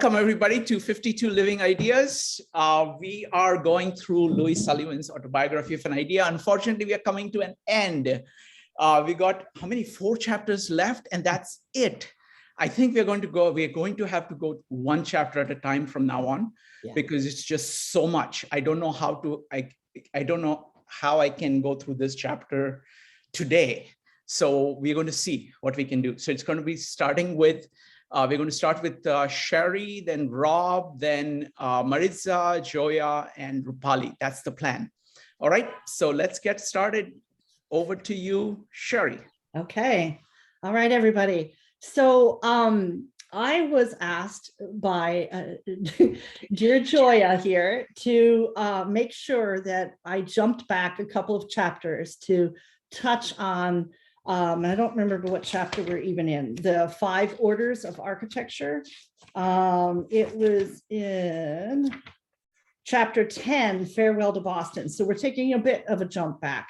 Welcome everybody to 52 Living Ideas. We are going through Louis Sullivan's Autobiography of an Idea. Unfortunately, we are coming to an end. We got how many? 4 chapters left, and that's it. I think we're going to have to go one chapter at a time from now on, because it's just so much. I don't know how to, I don't know how I can go through this chapter today. So we're going to see what we can do. So it's going to be starting with we're going to start with Sherri, then Rob, then Maritza, Joia, and Rupali. That's the plan. All right, so let's get started. Over to you, Sherri. Okay. All right, everybody. So I was asked by dear Joia here to make sure that I jumped back a couple of chapters to touch on I don't remember what chapter we're even in, the 5 orders of architecture. It was in chapter 10, Farewell to Boston. So we're taking a bit of a jump back,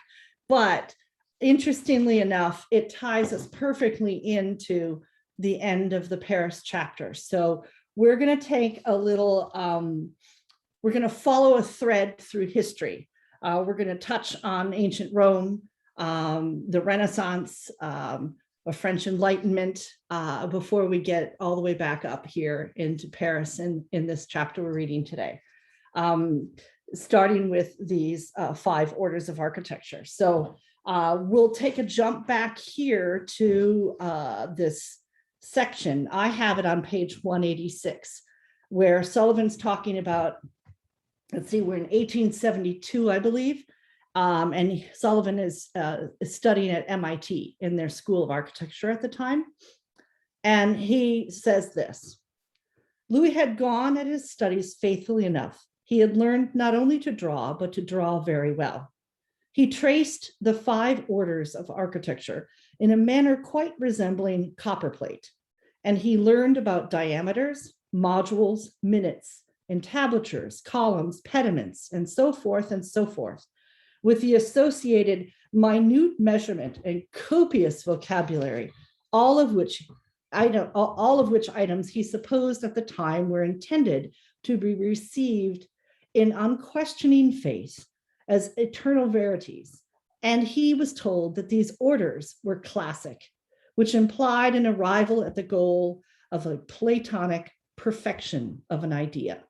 but interestingly enough, it ties us perfectly into the end of the Paris chapter. So we're going to take a little, we're going to follow a thread through history. We're going to touch on ancient Rome, the Renaissance, a French Enlightenment, before we get all the way back up here into Paris in this chapter we're reading today, starting with these 5 orders of architecture. So we'll take a jump back here to this section. I have it on page 186, where Sullivan's talking about, let's see, we're in 1872, I believe. And Sullivan is studying at MIT in their School of Architecture at the time. And he says this: Louis had gone at his studies faithfully enough. He had learned not only to draw, but to draw very well. He traced the 5 orders of architecture in a manner quite resembling copperplate. And he learned about diameters, modules, minutes, entablatures, columns, pediments, and so forth, with the associated minute measurement and copious vocabulary, all of which items he supposed at the time were intended to be received in unquestioning faith as eternal verities. And he was told that these orders were classic, which implied an arrival at the goal of a Platonic perfection of an idea.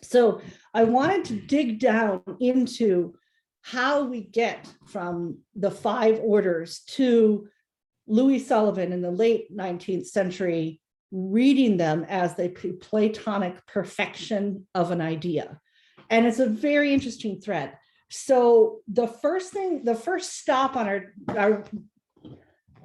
So I wanted to dig down into how we get from the 5 orders to Louis Sullivan in the late 19th century, reading them as the Platonic perfection of an idea. And it's a very interesting thread. So the first stop on our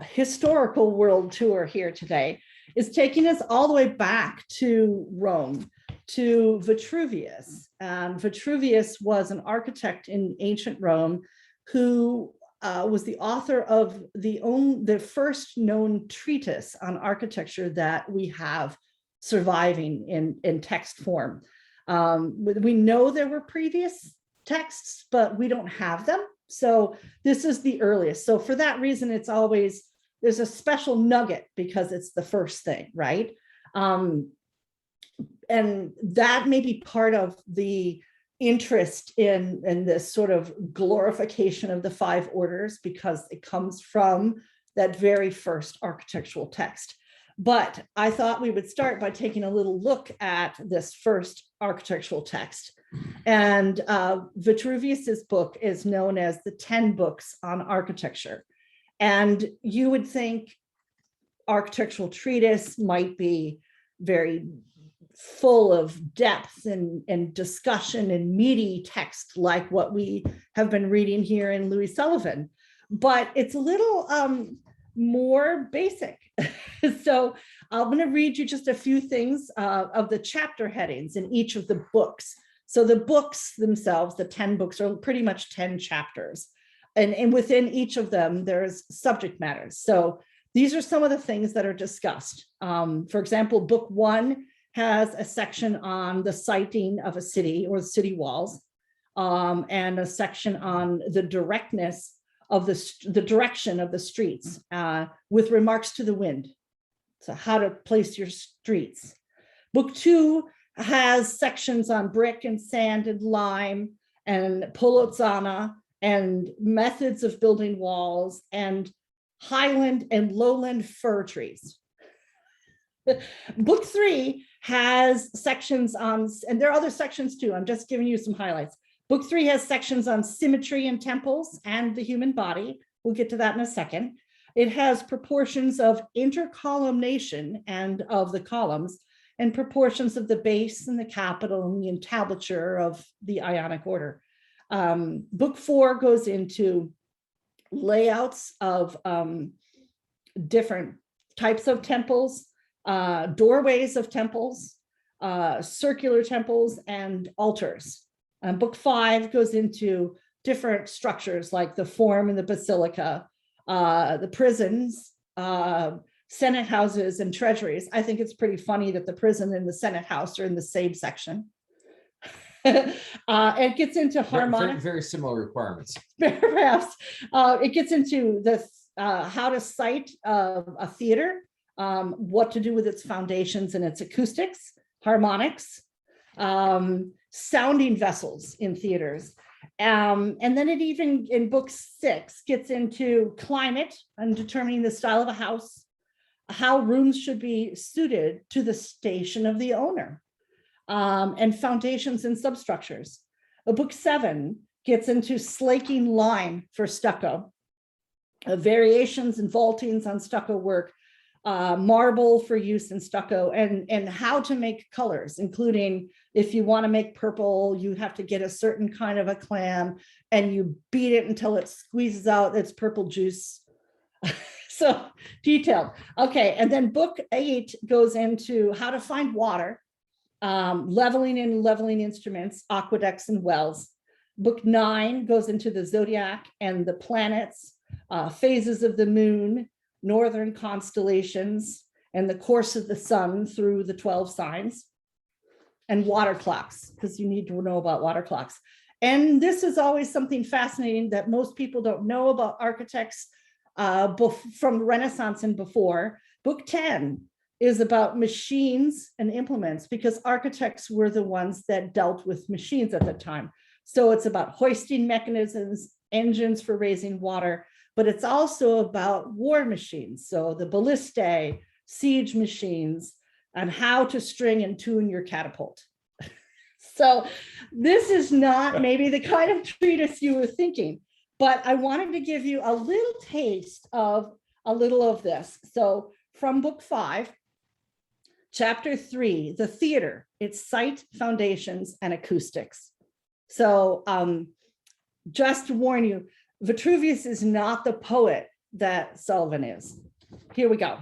historical world tour here today is taking us all the way back to Rome, to Vitruvius. And Vitruvius was an architect in ancient Rome who was the author of the first known treatise on architecture that we have surviving in text form. We know there were previous texts, but we don't have them. So this is the earliest. So for that reason, it's always, there's a special nugget because it's the first thing, right? And that may be part of the interest in this sort of glorification of the 5 orders, because it comes from that very first architectural text. But I thought we would start by taking a little look at this first architectural text. And Vitruvius's book is known as the 10 Books on Architecture. And you would think architectural treatise might be very full of depth and discussion and meaty text like what we have been reading here in Louis Sullivan, but it's a little more basic. So I'm going to read you just a few things of the chapter headings in each of the books. So the books themselves, the 10 books, are pretty much 10 chapters. And within each of them, there's subject matters. So these are some of the things that are discussed. For example, book 1 has a section on the siting of a city or city walls, and a section on the directness of the direction of the streets, with remarks to the wind. So how to place your streets. Book 2 has sections on brick and sand and lime and polozzana and methods of building walls and highland and lowland fir trees. Book 3 has sections on, and there are other sections too, I'm just giving you some highlights. Book 3 has sections on symmetry in temples and the human body. We'll get to that in a second. It has proportions of intercolumnation and of the columns, and proportions of the base and the capital and the entablature of the Ionic order. Book 4 goes into layouts of different types of temples, doorways of temples, circular temples, and altars. Book 5 goes into different structures like the forum and the basilica, the prisons, Senate houses, and treasuries. I think it's pretty funny that the prison and the Senate house are in the same section. It gets into harmonic. Very similar requirements. Perhaps. It gets into the how to cite a theater, what to do with its foundations and its acoustics, harmonics, sounding vessels in theaters. And then it even, in book 6, gets into climate and determining the style of a house, how rooms should be suited to the station of the owner, and foundations and substructures. Book 7 gets into slaking lime for stucco, variations and vaultings on stucco work, marble for use in stucco, and how to make colors, including if you want to make purple, you have to get a certain kind of a clam and you beat it until it squeezes out its purple juice. So detailed. Okay, and then book 8 goes into how to find water, leveling and leveling instruments, aqueducts and wells. Book 9 goes into the zodiac and the planets, phases of the moon, northern constellations, and the course of the sun through the 12 signs, and water clocks, because you need to know about water clocks. And this is always something fascinating that most people don't know about architects from the Renaissance and before. Book 10 is about machines and implements, because architects were the ones that dealt with machines at the time. So it's about hoisting mechanisms, engines for raising water, but it's also about war machines. So the ballistae, siege machines, and how to string and tune your catapult. So this is not maybe the kind of treatise you were thinking, but I wanted to give you a little taste of a little of this. So from book 5, chapter 3, the theater, its site, foundations, and acoustics. So just to warn you, Vitruvius is not the poet that Sullivan is. Here we go.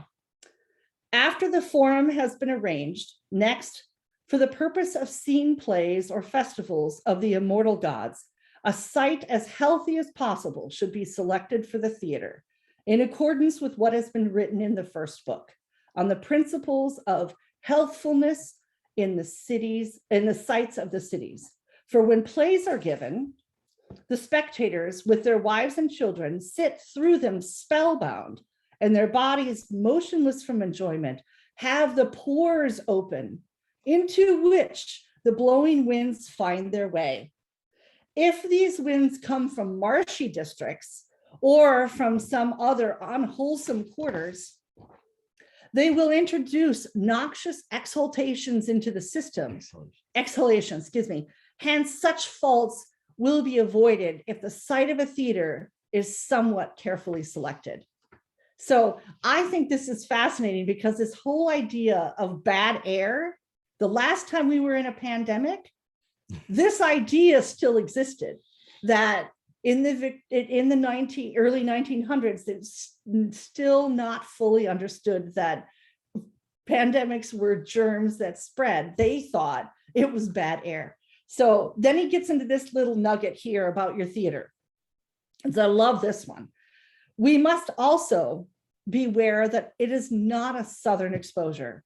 After the forum has been arranged, next, for the purpose of scene plays or festivals of the immortal gods, a site as healthy as possible should be selected for the theater, in accordance with what has been written in the first book, on the principles of healthfulness in the cities, in the sites of the cities. For when plays are given, the spectators with their wives and children sit through them spellbound, and their bodies motionless from enjoyment, have the pores open into which the blowing winds find their way. If these winds come from marshy districts or from some other unwholesome quarters, they will introduce noxious exhalations into the system. Exhalations, excuse me. Hence, such faults will be avoided if the site of a theater is somewhat carefully selected. So I think this is fascinating, because this whole idea of bad air, the last time we were in a pandemic, this idea still existed, that in the early 1900s, it's still not fully understood that pandemics were germs that spread. They thought it was bad air. So then he gets into this little nugget here about your theater. And so I love this one. We must also beware that it is not a southern exposure.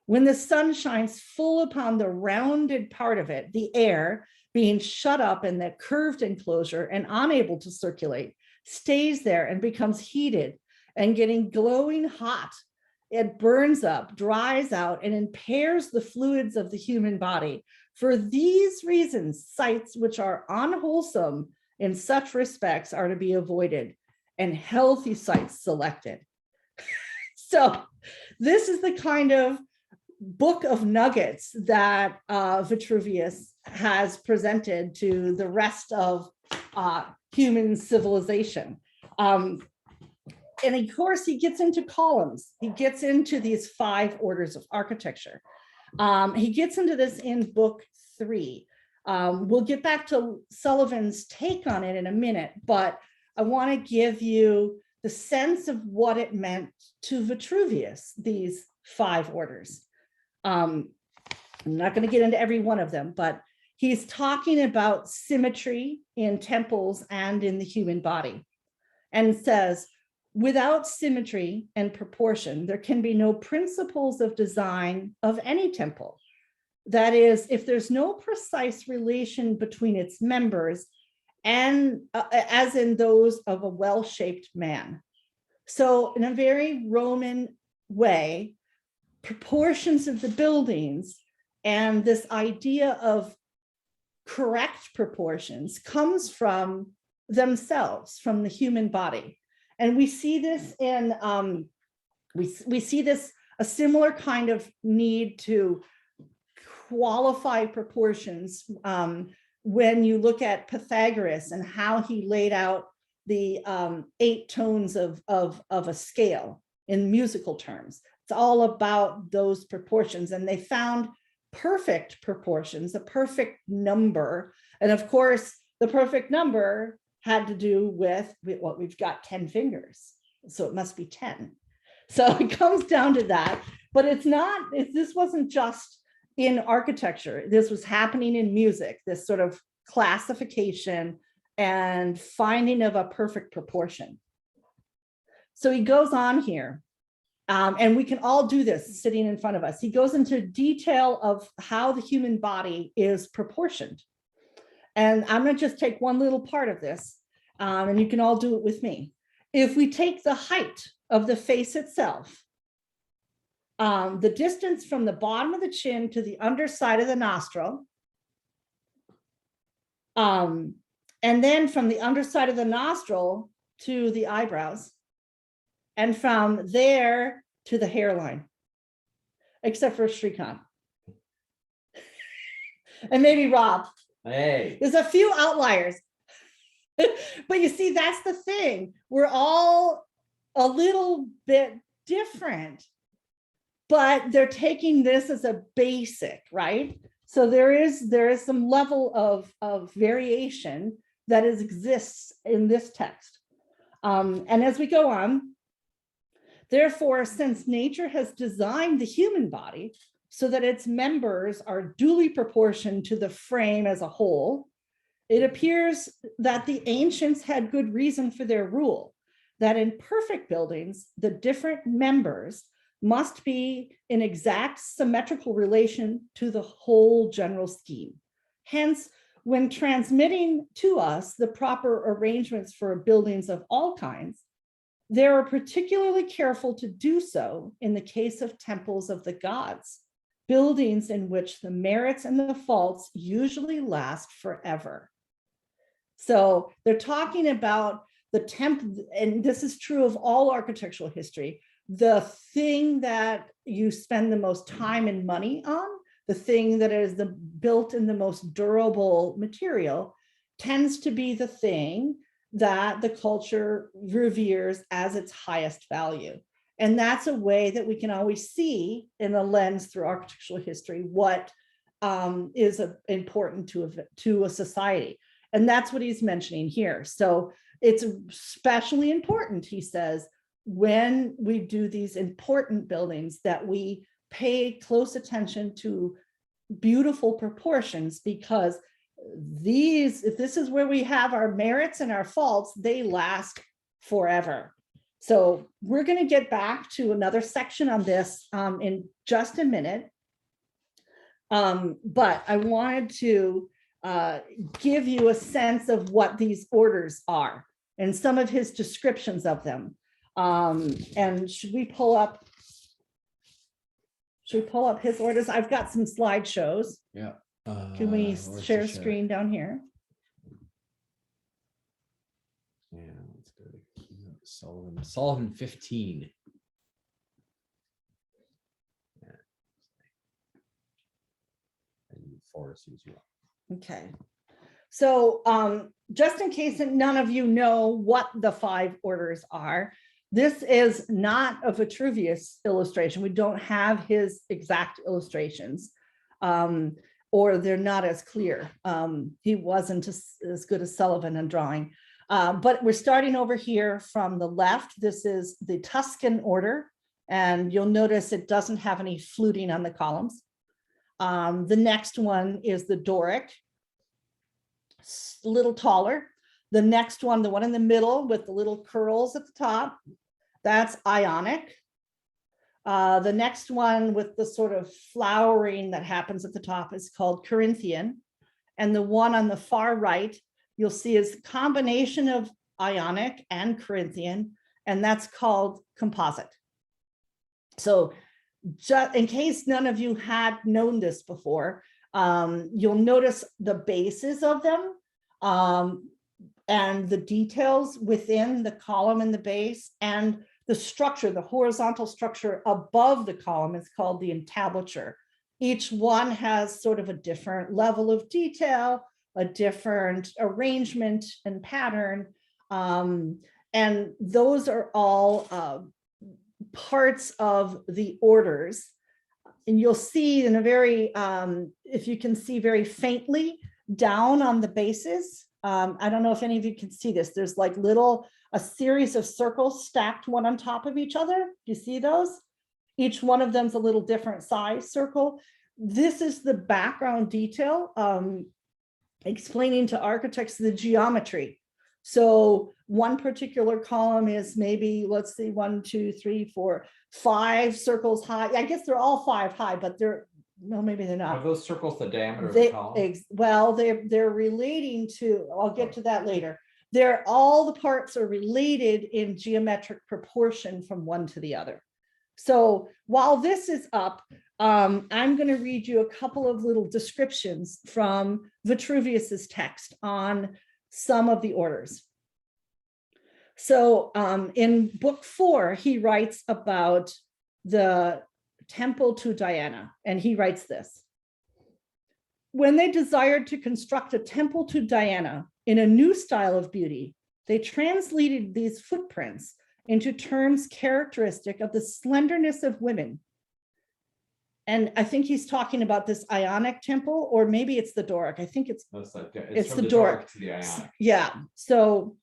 When the sun shines full upon the rounded part of it, the air being shut up in that curved enclosure and unable to circulate, stays there and becomes heated and getting glowing hot it burns up, dries out, and impairs the fluids of the human body. For these reasons, sites which are unwholesome in such respects are to be avoided, and healthy sites selected. So this is the kind of book of nuggets that Vitruvius has presented to the rest of human civilization. And of course, he gets into columns. He gets into these 5 orders of architecture. He gets into this in book 3. We'll get back to Sullivan's take on it in a minute, but I want to give you the sense of what it meant to Vitruvius, these 5 orders. I'm not going to get into every one of them, but he's talking about symmetry in temples and in the human body, and says, without symmetry and proportion, there can be no principles of design of any temple. That is, if there's no precise relation between its members, and as in those of a well-shaped man. So in a very Roman way, proportions of the buildings and this idea of correct proportions comes from themselves, from the human body. And we see this in, we see this, a similar kind of need to qualify proportions when you look at Pythagoras and how he laid out the 8 tones of a scale in musical terms. It's all about those proportions, and they found perfect proportions, a perfect number. And of course, the perfect number had to do with what we've got 10 fingers. So it must be 10. So it comes down to that, but it's not, this wasn't just in architecture. This was happening in music, this sort of classification and finding of a perfect proportion. So he goes on here, and we can all do this sitting in front of us. He goes into detail of how the human body is proportioned. And I'm going to just take one little part of this, and you can all do it with me. If we take the height of the face itself, the distance from the bottom of the chin to the underside of the nostril, and then from the underside of the nostril to the eyebrows, and from there to the hairline, except for Shrikant. And maybe Rob. Hey. There's a few outliers. But you see, that's the thing. We're all a little bit different, but they're taking this as a basic, right? So there is some level of variation that exists in this text. And as we go on, therefore, since nature has designed the human body so that its members are duly proportioned to the frame as a whole, it appears that the ancients had good reason for their rule, that in perfect buildings, the different members must be in exact symmetrical relation to the whole general scheme. Hence, when transmitting to us the proper arrangements for buildings of all kinds, they are particularly careful to do so in the case of temples of the gods, buildings in which the merits and the faults usually last forever. So they're talking about the temple, and this is true of all architectural history, the thing that you spend the most time and money on, the thing that is built in the most durable material, tends to be the thing that the culture reveres as its highest value. And that's a way that we can always see in a lens through architectural history what is important to a society. And that's what he's mentioning here. So it's especially important, he says, when we do these important buildings, that we pay close attention to beautiful proportions, because if this is where we have our merits and our faults, they last forever. So we're going to get back to another section on this in just a minute. But I wanted to give you a sense of what these orders are and some of his descriptions of them. And should we pull up Should we pull up his orders? I've got some slideshows. Yeah. Can we Where's share the screen down here? Yeah, let's go to Sullivan. Sullivan 15. Yeah. And Forrest as well. Okay. So just in case none of you know what the 5 orders are, this is not a Vitruvius illustration. We don't have his exact illustrations, or they're not as clear. He wasn't as good as Sullivan in drawing. But we're starting over here from the left. This is the Tuscan Order, and you'll notice it doesn't have any fluting on the columns. The next one is the Doric, a little taller. The next one, the one in the middle with the little curls at the top, that's Ionic. The next one with the sort of flowering that happens at the top is called Corinthian. And the one on the far right, you'll see is a combination of Ionic and Corinthian, and that's called Composite. So just in case none of you had known this before, you'll notice the bases of them and the details within the column and the base, and the structure, the horizontal structure above the column is called the entablature. Each one has sort of a different level of detail, a different arrangement and pattern. And those are all parts of the orders. And you'll see in a very, if you can see very faintly down on the bases, I don't know if any of you can see this, there's like a series of circles stacked one on top of each other. Do you see those? Each one of them's a little different size circle. This is the background detail, explaining to architects the geometry. So one particular column is maybe, let's see, 1, 2, 3, 4, 5 circles high. I guess they're all 5 high, but they're, no, maybe they're not. Are those circles the diameter of the column? Well, they're relating to, I'll get to that later. All the parts are related in geometric proportion from one to the other. So while this is up, I'm going to read you a couple of little descriptions from Vitruvius's text on some of the orders. So in book 4, he writes about the temple to Diana, and he writes this: when they desired to construct a temple to Diana in a new style of beauty, they translated these footprints into terms characteristic of the slenderness of women. And I think he's talking about this Ionic temple, or maybe it's the Doric. I think it's from the Doric to the Ionic. Yeah, so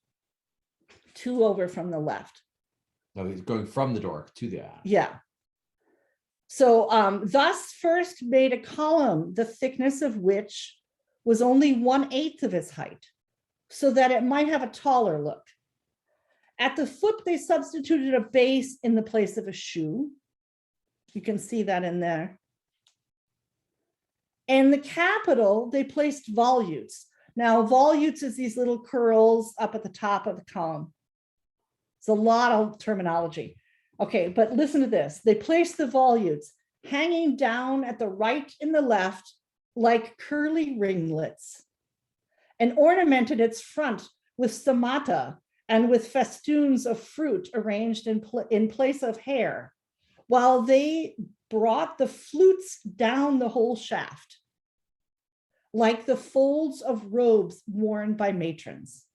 2 over from the left. No, he's going from the Doric to the Ionic. Yeah. So thus first made a column, the thickness of which was only 1/8 of its height, so that it might have a taller look. At the foot, they substituted a base in the place of a shoe. You can see that in there. And the capital, they placed volutes. Now, volutes is these little curls up at the top of the column. It's a lot of terminology. Okay, but listen to this. They placed the volutes hanging down at the right and the left like curly ringlets, and ornamented its front with stomata and with festoons of fruit arranged in place of hair, while they brought the flutes down the whole shaft, like the folds of robes worn by matrons.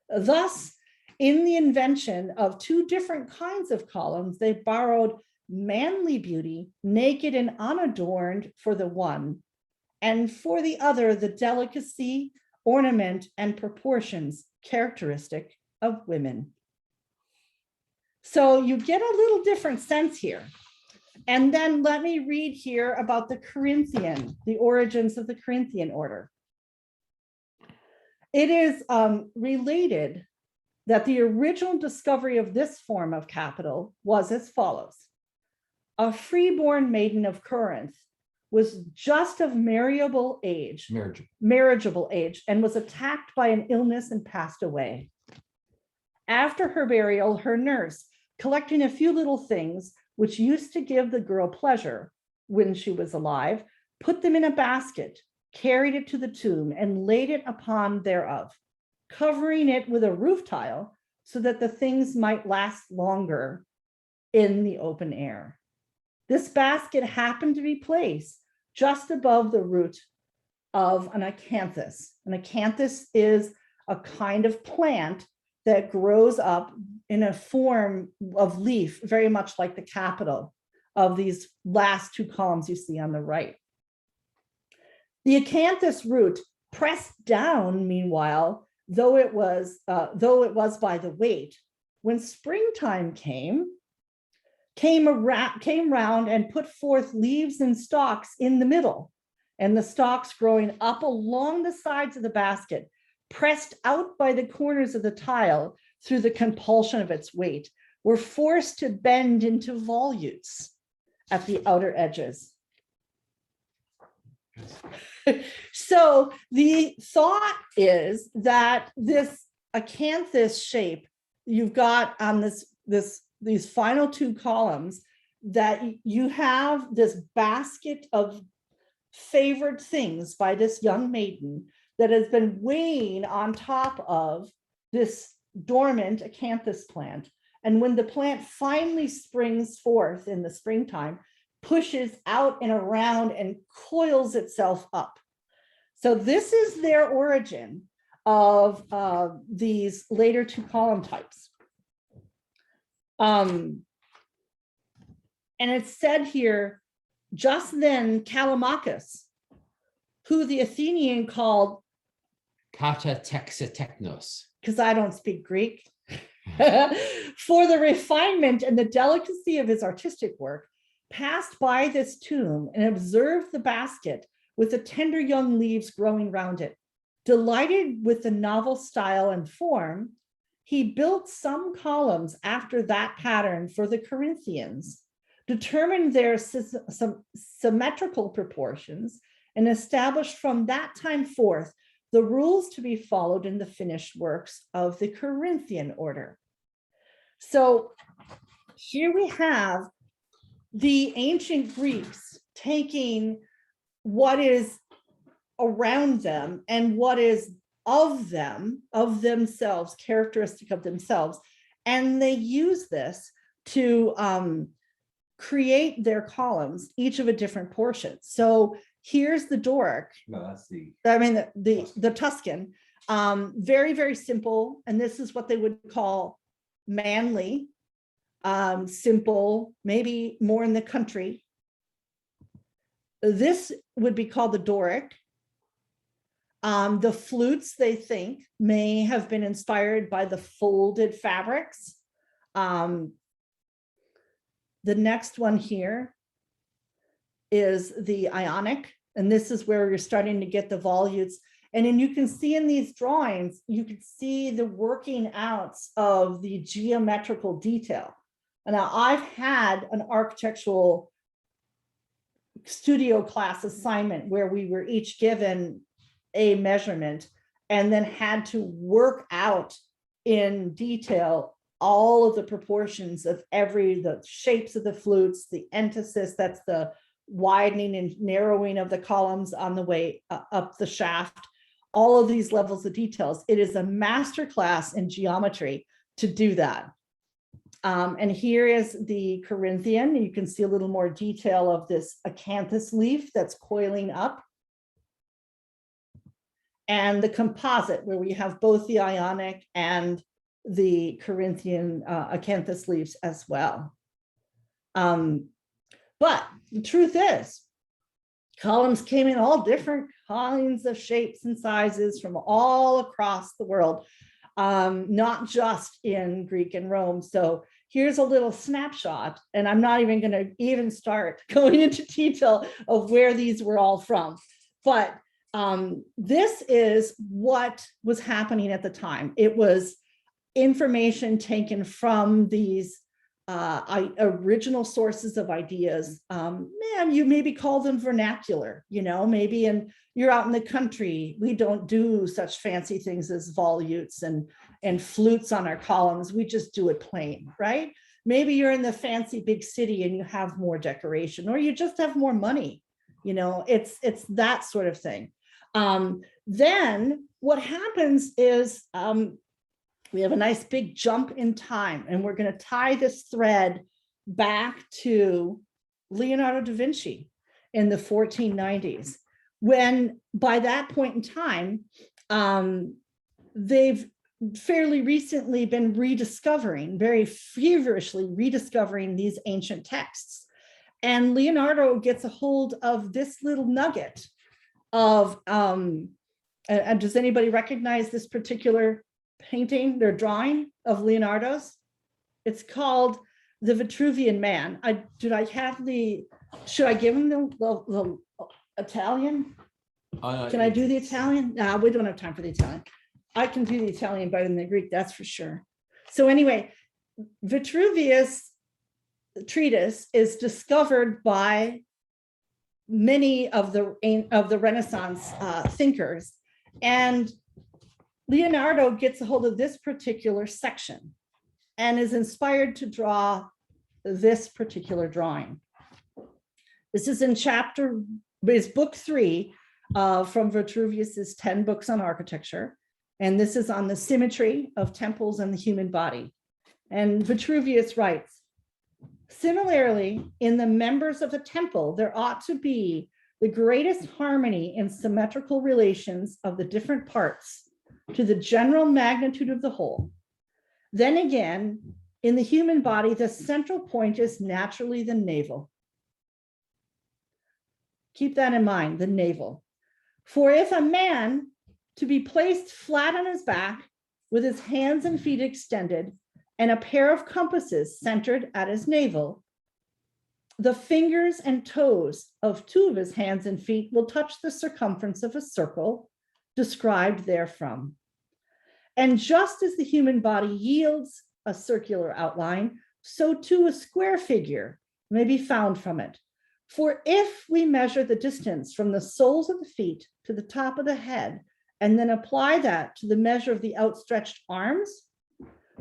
Thus, in the invention of 2 different kinds of columns, they borrowed manly beauty, naked and unadorned, for the one, and for the other, the delicacy, ornament, and proportions characteristic of women. So you get a little different sense here. And then let me read here about the Corinthian, the origins of the Corinthian order. It is related that the original discovery of this form of capital was as follows. A freeborn maiden of Corinth was just of marriageable age, and was attacked by an illness and passed away. After her burial, her nurse, collecting a few little things which used to give the girl pleasure, when she was alive, put them in a basket, carried it to the tomb, and laid it upon thereof, covering it with a roof tile so that the things might last longer in the open air. This basket happened to be placed just above the root of an acanthus. An acanthus is a kind of plant that grows up in a form of leaf, very much like the capital of these last two columns you see on the right. The acanthus root pressed down, meanwhile, though it was by the weight, when springtime came round and put forth leaves and stalks in the middle, and the stalks growing up along the sides of the basket, pressed out by the corners of the tile through the compulsion of its weight, were forced to bend into volutes at the outer edges. So the thought is that this acanthus shape you've got on these final two columns, that you have this basket of favored things by this young maiden that has been weighing on top of this dormant acanthus plant. And when the plant finally springs forth in the springtime, pushes out and around and coils itself up. So this is their origin of these later two column types. And it's said here, just then Callimachus, who the Athenian called Kata texateknos, because I don't speak Greek, for the refinement and the delicacy of his artistic work, passed by this tomb and observed the basket with the tender young leaves growing round it. Delighted with the novel style and form, he built some columns after that pattern for the Corinthians, determined their symmetrical proportions, and established from that time forth the rules to be followed in the finished works of the Corinthian order. So here we have the ancient Greeks taking what is around them and what is of them, of themselves, characteristic of themselves, and they use this to create their columns, each of a different portion. So here's the Doric. No, that's the Tuscan, very, very simple. And this is what they would call manly, simple, maybe more in the country. This would be called the Doric. The flutes, they think, may have been inspired by the folded fabrics. The next one here is the Ionic, and this is where you're starting to get the volutes. And then you can see in these drawings, you can see the working outs of the geometrical detail. And now I've had an architectural studio class assignment where we were each given a measurement and then had to work out in detail all of the proportions of the shapes of the flutes, the entasis, that's the widening and narrowing of the columns on the way up the shaft, all of these levels of details. It is a master class in geometry to do that. And here is the Corinthian. You can see a little more detail of this acanthus leaf that's coiling up. And the composite, where we have both the Ionic and the Corinthian acanthus leaves as well. But the truth is, columns came in all different kinds of shapes and sizes from all across the world, not just in Greek and Rome. So here's a little snapshot, and I'm not even going to start going into detail of where these were all from. But this is what was happening at the time. It was information taken from these original sources of ideas. Man, you maybe call them vernacular, maybe you're out in the country. We don't do such fancy things as volutes and flutes on our columns. We just do it plain, right? Maybe you're in the fancy big city and you have more decoration, or you just have more money. It's that sort of thing. Then what happens is we have a nice big jump in time, and we're going to tie this thread back to Leonardo da Vinci in the 1490s, when by that point in time, they've fairly recently been very feverishly rediscovering these ancient texts. And Leonardo gets a hold of this little nugget of, and does anybody recognize this particular painting, their drawing of Leonardo's? It's called the Vitruvian Man. Should I give him the Italian? Can I do the Italian? No, we don't have time for the Italian. I can do the Italian better than the Greek, that's for sure. So anyway, Vitruvius Treatise is discovered by many of the Renaissance thinkers, and Leonardo gets a hold of this particular section and is inspired to draw this particular drawing. This is in book 3 from Vitruvius's 10 books on architecture. And this is on the symmetry of temples and the human body. And Vitruvius writes, similarly, in the members of a temple, there ought to be the greatest harmony in symmetrical relations of the different parts to the general magnitude of the whole. Then again, in the human body, the central point is naturally the navel. Keep that in mind, the navel. For if a man to be placed flat on his back with his hands and feet extended and a pair of compasses centered at his navel, the fingers and toes of 2 of his hands and feet will touch the circumference of a circle described therefrom. And just as the human body yields a circular outline, so too a square figure may be found from it. For if we measure the distance from the soles of the feet to the top of the head, and then apply that to the measure of the outstretched arms,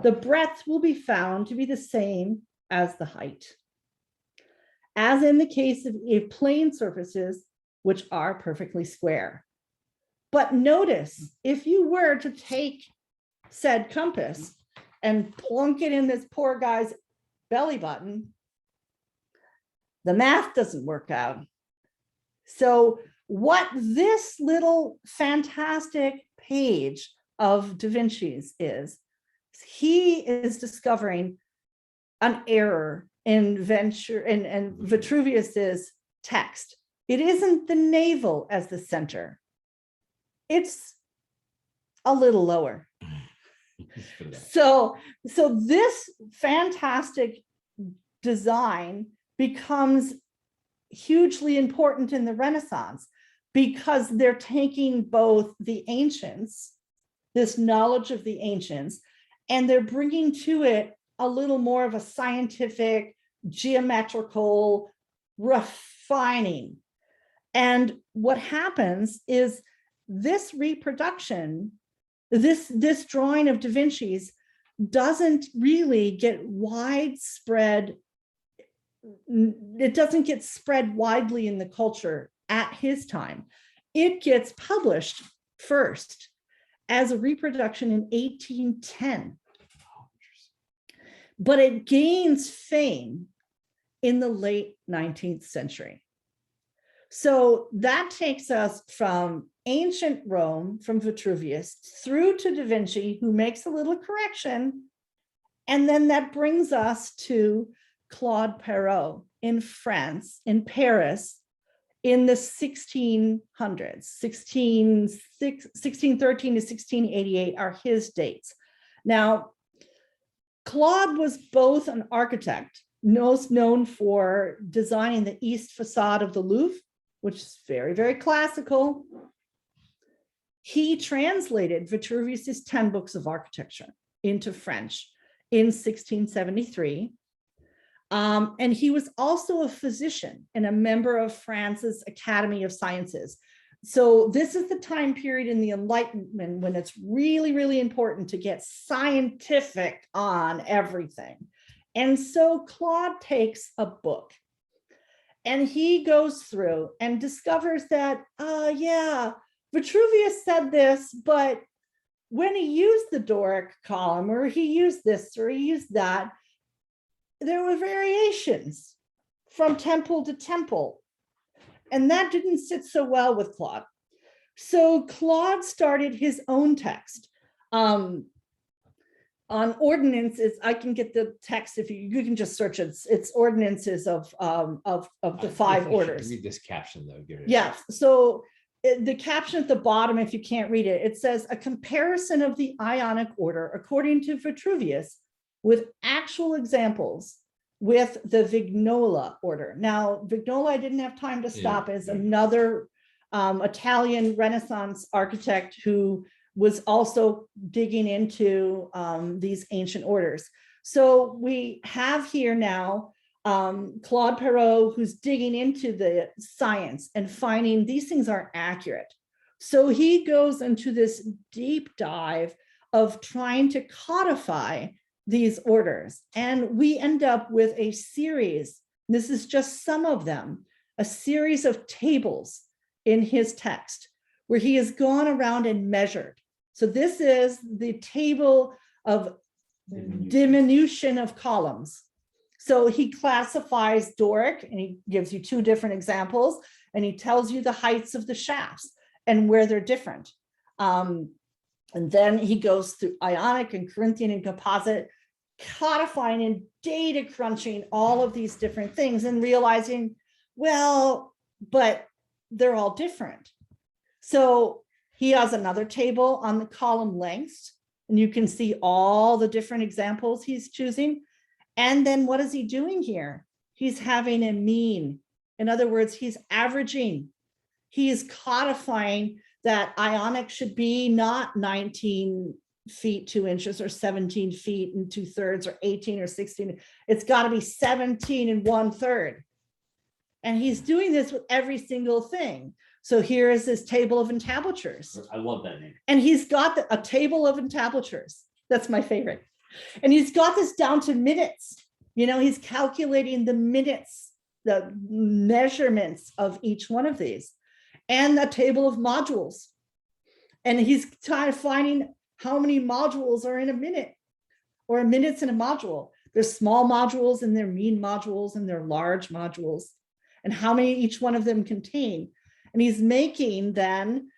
the breadth will be found to be the same as the height, as in the case of plane surfaces, which are perfectly square. But notice, if you were to take said compass and plunk it in this poor guy's belly button, the math doesn't work out. So what this little fantastic page of Da Vinci's is, he is discovering an error in Vitruvius's text. It isn't the navel as the center. It's a little lower. So this fantastic design becomes hugely important in the Renaissance, because they're taking both the ancients, this knowledge of the ancients, and they're bringing to it a little more of a scientific, geometrical refining. And what happens is this reproduction, this drawing of Da Vinci's doesn't really get widespread. It doesn't get spread widely in the culture at his time. It gets published first as a reproduction in 1810, but it gains fame in the late 19th century. So that takes us from ancient Rome, from Vitruvius, through to Da Vinci, who makes a little correction, and then that brings us to Claude Perrault in France, in Paris, in the 1600s, 1613 to 1688 are his dates. Now, Claude was both an architect, most known for designing the east facade of the Louvre, which is very, very classical. He translated Vitruvius's 10 books of architecture into French in 1673. And he was also a physician and a member of France's Academy of Sciences. So this is the time period in the Enlightenment when it's really, really important to get scientific on everything. And so Claude takes a book and he goes through and discovers that, yeah, Vitruvius said this, but when he used the Doric column, or he used this, or he used that, there were variations from temple to temple. And that didn't sit so well with Claude. So Claude started his own text on ordinances. I can get the text if you can just search it. It's ordinances of the five orders. Read this caption though. Yes. So the caption at the bottom, if you can't read it, it says a comparison of the Ionic order according to Vitruvius with actual examples with the Vignola order. Now, Vignola, I didn't have time to stop, is another Italian Renaissance architect who was also digging into these ancient orders. So we have here now Claude Perrault, who's digging into the science and finding these things aren't accurate. So he goes into this deep dive of trying to codify these orders. And we end up with a series, this is just some of them, a series of tables in his text where he has gone around and measured. So this is the table of diminution of columns. So he classifies Doric and he gives you two different examples and he tells you the heights of the shafts and where they're different. And then he goes through Ionic and Corinthian and composite, codifying and data crunching all of these different things and realizing, well, but they're all different. So he has another table on the column lengths, and you can see all the different examples he's choosing. And then what is he doing here? He's having a mean. In other words, he's averaging. He is codifying that Ionic should be not 19 feet 2 inches or 17 feet and 2/3 or 18 or 16. It's got to be 17 1/3. And he's doing this with every single thing. So here is this table of entablatures. I love that name. And he's got a table of entablatures. That's my favorite. And he's got this down to minutes. You know, he's calculating the minutes, the measurements of each one of these, and a table of modules. And he's trying to finding how many modules are in a minute or minutes in a module. There's small modules and they're mean modules and they're large modules, and how many each one of them contain. And he's making then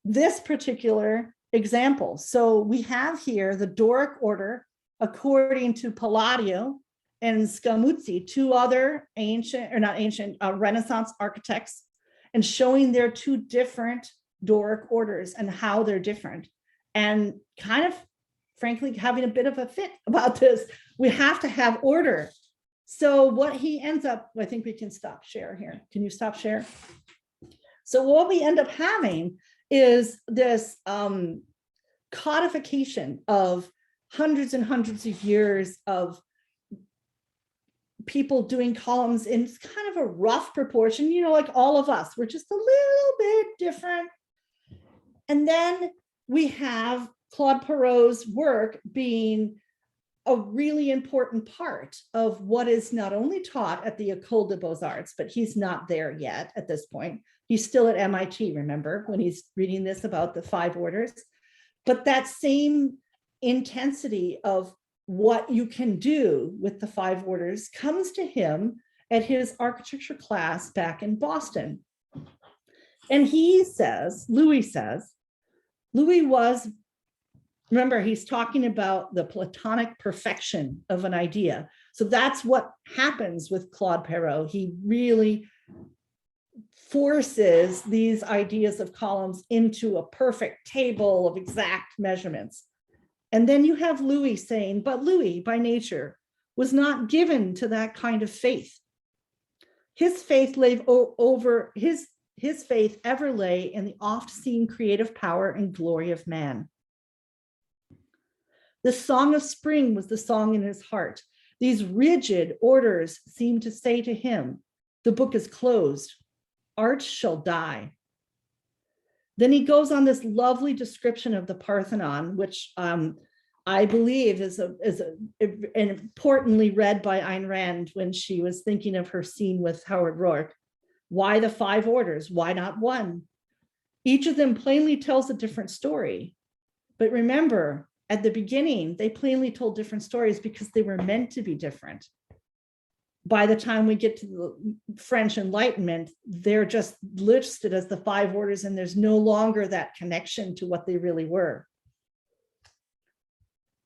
this particular example. So we have here the Doric order according to Palladio and Scamuzzi, two other ancient, or not ancient, Renaissance architects, and showing their two different Doric orders and how they're different. And kind of, frankly, having a bit of a fit about this. We have to have order. So what he ends up, I think we can stop share here. Can you stop share? So what we end up having is this codification of hundreds and hundreds of years of people doing columns in kind of a rough proportion, you know, like all of us, we're just a little bit different. And then we have Claude Perrault's work being a really important part of what is not only taught at the École des Beaux-Arts, but he's not there yet at this point. He's still at MIT, remember, when he's reading this about the five orders. But that same intensity of what you can do with the five orders comes to him at his architecture class back in Boston. And he says, Louis was, remember, he's talking about the Platonic perfection of an idea. So that's what happens with Claude Perrault. He really forces these ideas of columns into a perfect table of exact measurements. And then you have Louis saying, but Louis by nature was not given to that kind of faith. His faith lay over his faith ever lay in the oft-seen creative power and glory of man. The song of spring was the song in his heart. These rigid orders seemed to say to him, the book is closed, art shall die. Then he goes on this lovely description of the Parthenon, which I believe is importantly read by Ayn Rand when she was thinking of her scene with Howard Rourke. Why the 5 orders? Why not one? Each of them plainly tells a different story. But remember, at the beginning, they plainly told different stories because they were meant to be different. By the time we get to the French Enlightenment, they're just listed as the 5 orders, and there's no longer that connection to what they really were.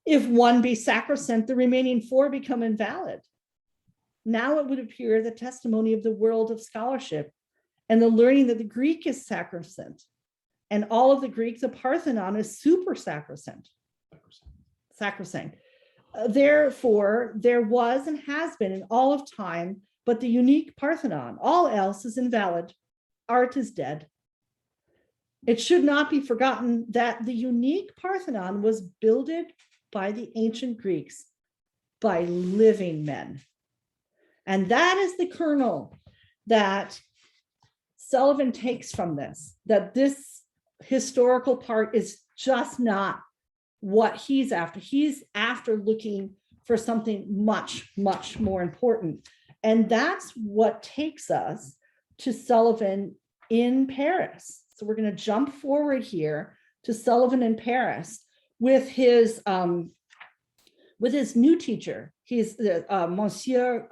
If one be sacrosanct, the remaining 4 become invalid. Now it would appear the testimony of the world of scholarship and the learning that the Greek is sacrosanct, and all of the Greeks, the Parthenon is super sacrosanct. Therefore, there was and has been in all of time, but the unique Parthenon. All else is invalid. Art is dead. It should not be forgotten that the unique Parthenon was builded by the ancient Greeks, by living men. And that is the kernel that Sullivan takes from this, that this historical part is just not what he's after. He's after looking for something much, much more important. And that's what takes us to Sullivan in Paris. So we're going to jump forward here to Sullivan in Paris with his new teacher. He's Monsieur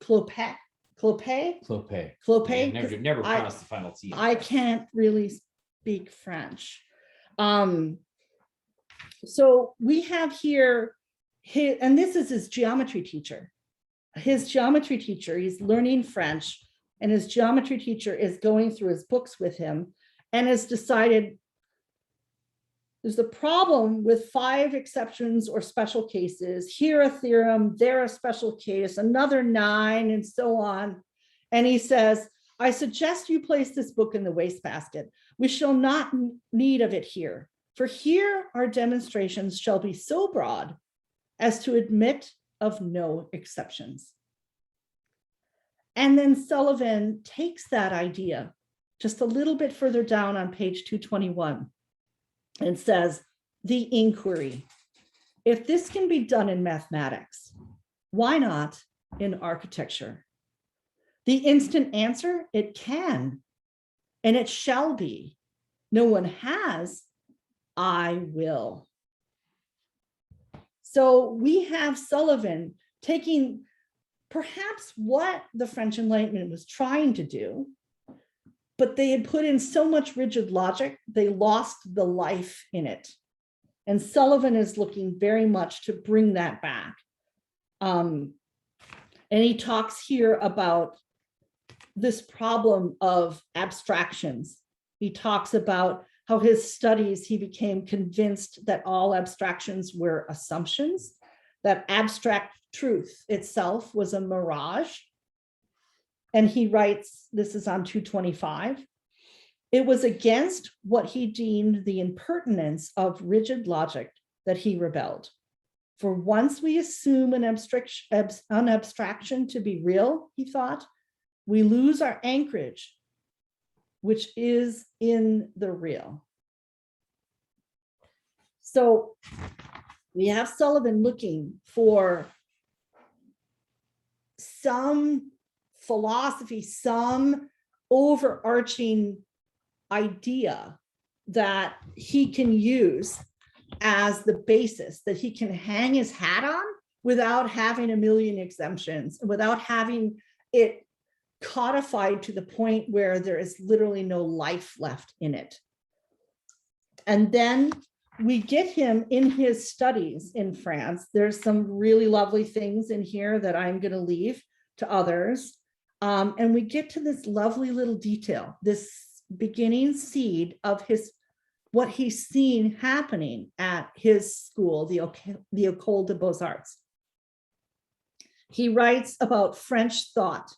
Clopet. Yeah, never pronounce the final T. I can't really speak French. So we have here and this is his geometry teacher. He's learning French, and his geometry teacher is going through his books with him and has decided there's a problem with 5 exceptions or special cases. Here a theorem, there a special case, another 9, and so on. And he says, I suggest you place this book in the wastebasket. We shall not need of it here. For here our demonstrations shall be so broad as to admit of no exceptions. And then Sullivan takes that idea just a little bit further down on page 221 and says, the inquiry. If this can be done in mathematics, why not in architecture? The instant answer, it can, and it shall be. No one has, I will. So we have Sullivan taking perhaps what the French Enlightenment was trying to do, but they had put in so much rigid logic, they lost the life in it. And Sullivan is looking very much to bring that back. And he talks here about this problem of abstractions. He talks about how his studies, he became convinced that all abstractions were assumptions, that abstract truth itself was a mirage. And he writes, this is on 225, it was against what he deemed the impertinence of rigid logic that he rebelled. For once we assume an abstraction to be real, he thought, we lose our anchorage, which is in the real. So we have Sullivan looking for some philosophy, some overarching idea that he can use as the basis that he can hang his hat on without having a million exemptions, without having it codified to the point where there is literally no life left in it. And then we get him in his studies in France. There's some really lovely things in here that I'm going to leave to others. And we get to this lovely little detail, this beginning seed of what he's seen happening at his school, the École des Beaux-Arts. He writes about French thought.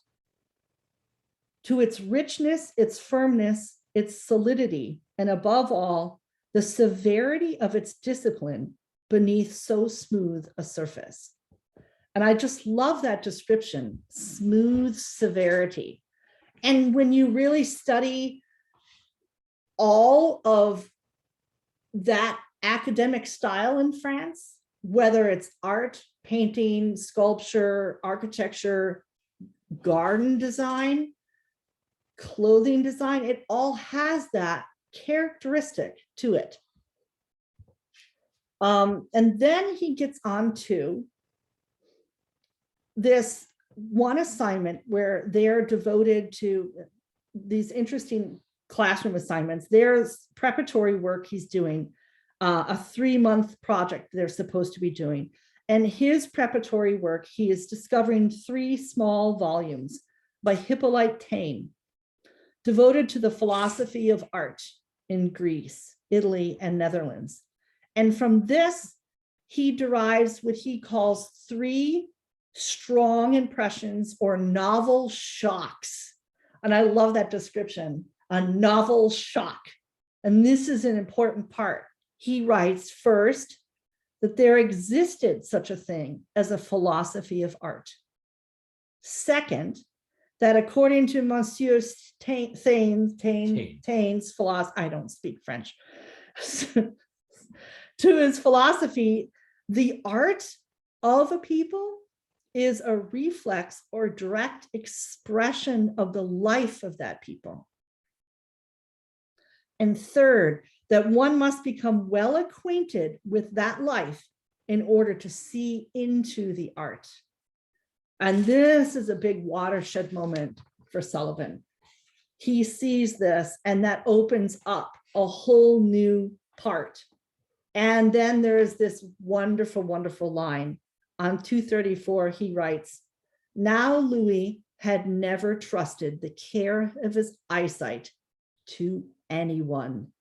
To its richness, its firmness, its solidity, and above all, the severity of its discipline beneath so smooth a surface. And I just love that description, smooth severity. And when you really study all of that academic style in France, whether it's art, painting, sculpture, architecture, garden design, clothing design, it all has that characteristic to it. And then he gets on to this one assignment where they're devoted to these interesting classroom assignments. There's preparatory work he's doing, a 3-month project they're supposed to be doing. And his preparatory work, he is discovering 3 small volumes by Hippolyte Taine, devoted to the philosophy of art in Greece, Italy, and Netherlands. And from this, he derives what he calls 3 strong impressions or novel shocks. And I love that description, a novel shock. And this is an important part. He writes first that there existed such a thing as a philosophy of art. Second, that according to Monsieur Taine's philosophy, I don't speak French, to his philosophy, the art of a people is a reflex or direct expression of the life of that people. And third, that one must become well acquainted with that life in order to see into the art. And this is a big watershed moment for Sullivan. He sees this, and that opens up a whole new part. And then there is this wonderful, wonderful line. On 234, he writes, "Now Louis had never trusted the care of his eyesight to anyone."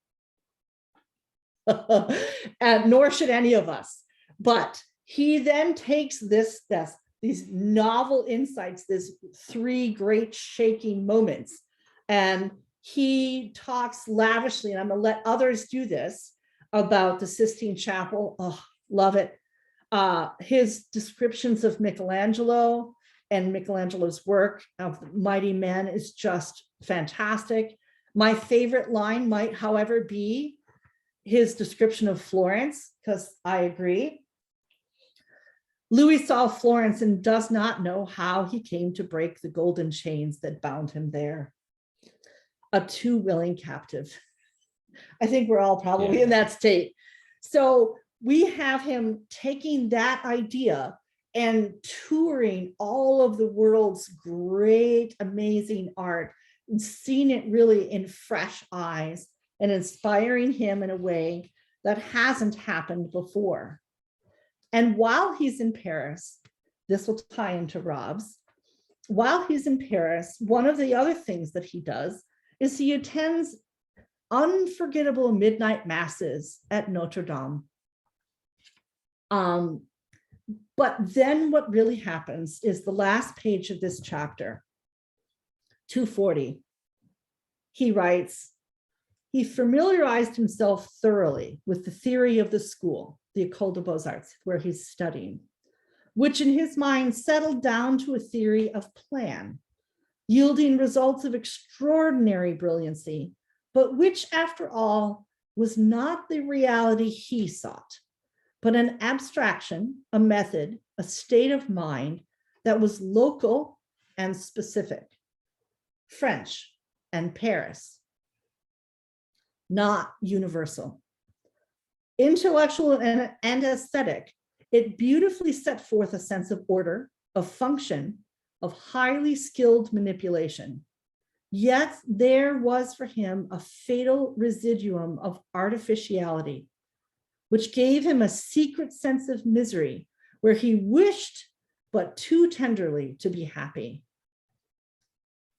And nor should any of us. But he then takes these novel insights, these 3 great shaking moments, and he talks lavishly, and I'm gonna let others do this, about the Sistine Chapel. Oh, love it. His descriptions of Michelangelo and Michelangelo's work of Mighty Men is just fantastic. My favorite line might, however, be his description of Florence, because I agree. Louis saw Florence and does not know how he came to break the golden chains that bound him there. A too willing captive. I think we're all probably in that state. So we have him taking that idea and touring all of the world's great, amazing art and seeing it really in fresh eyes and inspiring him in a way that hasn't happened before. And while he's in Paris, this will tie into Rob's, while he's in Paris, one of the other things that he does is he attends unforgettable midnight masses at Notre Dame. But then what really happens is the last page of this chapter, 240, he writes, he familiarized himself thoroughly with the theory of the school, the École des Beaux-Arts, where he's studying, which in his mind settled down to a theory of plan, yielding results of extraordinary brilliancy, but which, after all, was not the reality he sought, but an abstraction, a method, a state of mind that was local and specific, French and Paris, not universal. Intellectual and aesthetic, it beautifully set forth a sense of order, of function, of highly skilled manipulation. Yet there was for him a fatal residuum of artificiality, which gave him a secret sense of misery where he wished but too tenderly to be happy.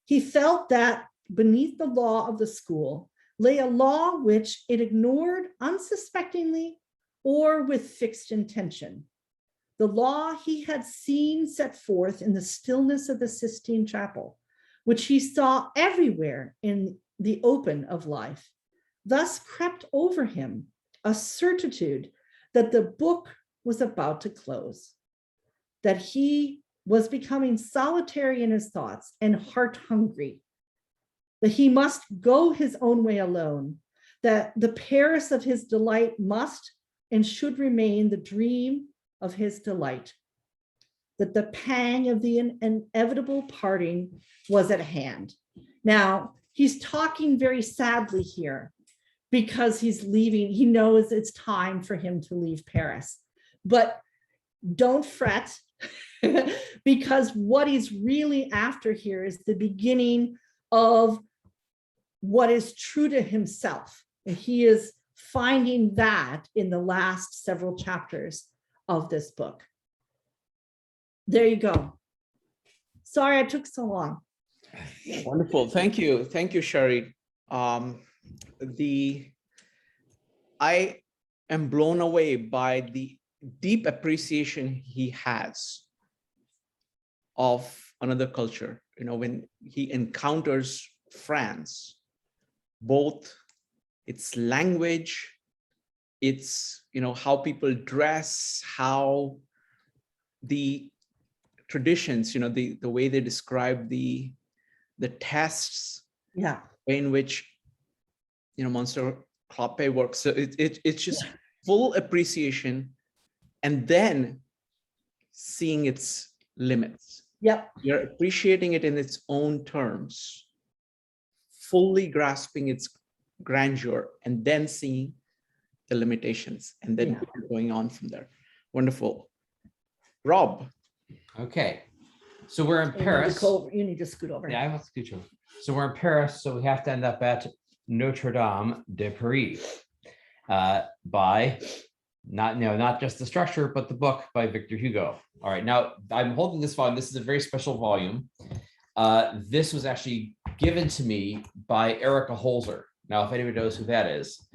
He felt that beneath the law of the school lay a law which it ignored unsuspectingly or with fixed intention. The law he had seen set forth in the stillness of the Sistine Chapel, which he saw everywhere in the open of life, thus crept over him a certitude that the book was about to close, that he was becoming solitary in his thoughts and heart hungry, that he must go his own way alone, that the Paris of his delight must and should remain the dream of his delight, that the pang of the inevitable parting was at hand. Now, he's talking very sadly here because he's leaving. He knows it's time for him to leave Paris. But don't fret, because what he's really after here is the beginning of what is true to himself. And he is finding that in the last several chapters of this book. There you go. Sorry I took so long. Wonderful. Thank you. Thank you, Sherri. I am blown away by the deep appreciation he has of another culture. You know, when he encounters France, both its language, its, you know, how people dress, how the traditions, you know, the way they describe the tests, Yeah. in which, you know, Monsieur Claude works. So it's just full appreciation, and then seeing its limits. Yep. You're appreciating it in its own terms, fully grasping its grandeur, and then seeing the limitations, and then going on from there. Wonderful. Rob. Okay, so we're in Paris. You need to scoot over. Yeah, I will scoot over. So we're in Paris, so we have to end up at Notre Dame de Paris by not just the structure, but the book by Victor Hugo. All right, now I'm holding this volume. This is a very special volume. This was actually given to me by Erica Holzer. Now, if anybody knows who that is,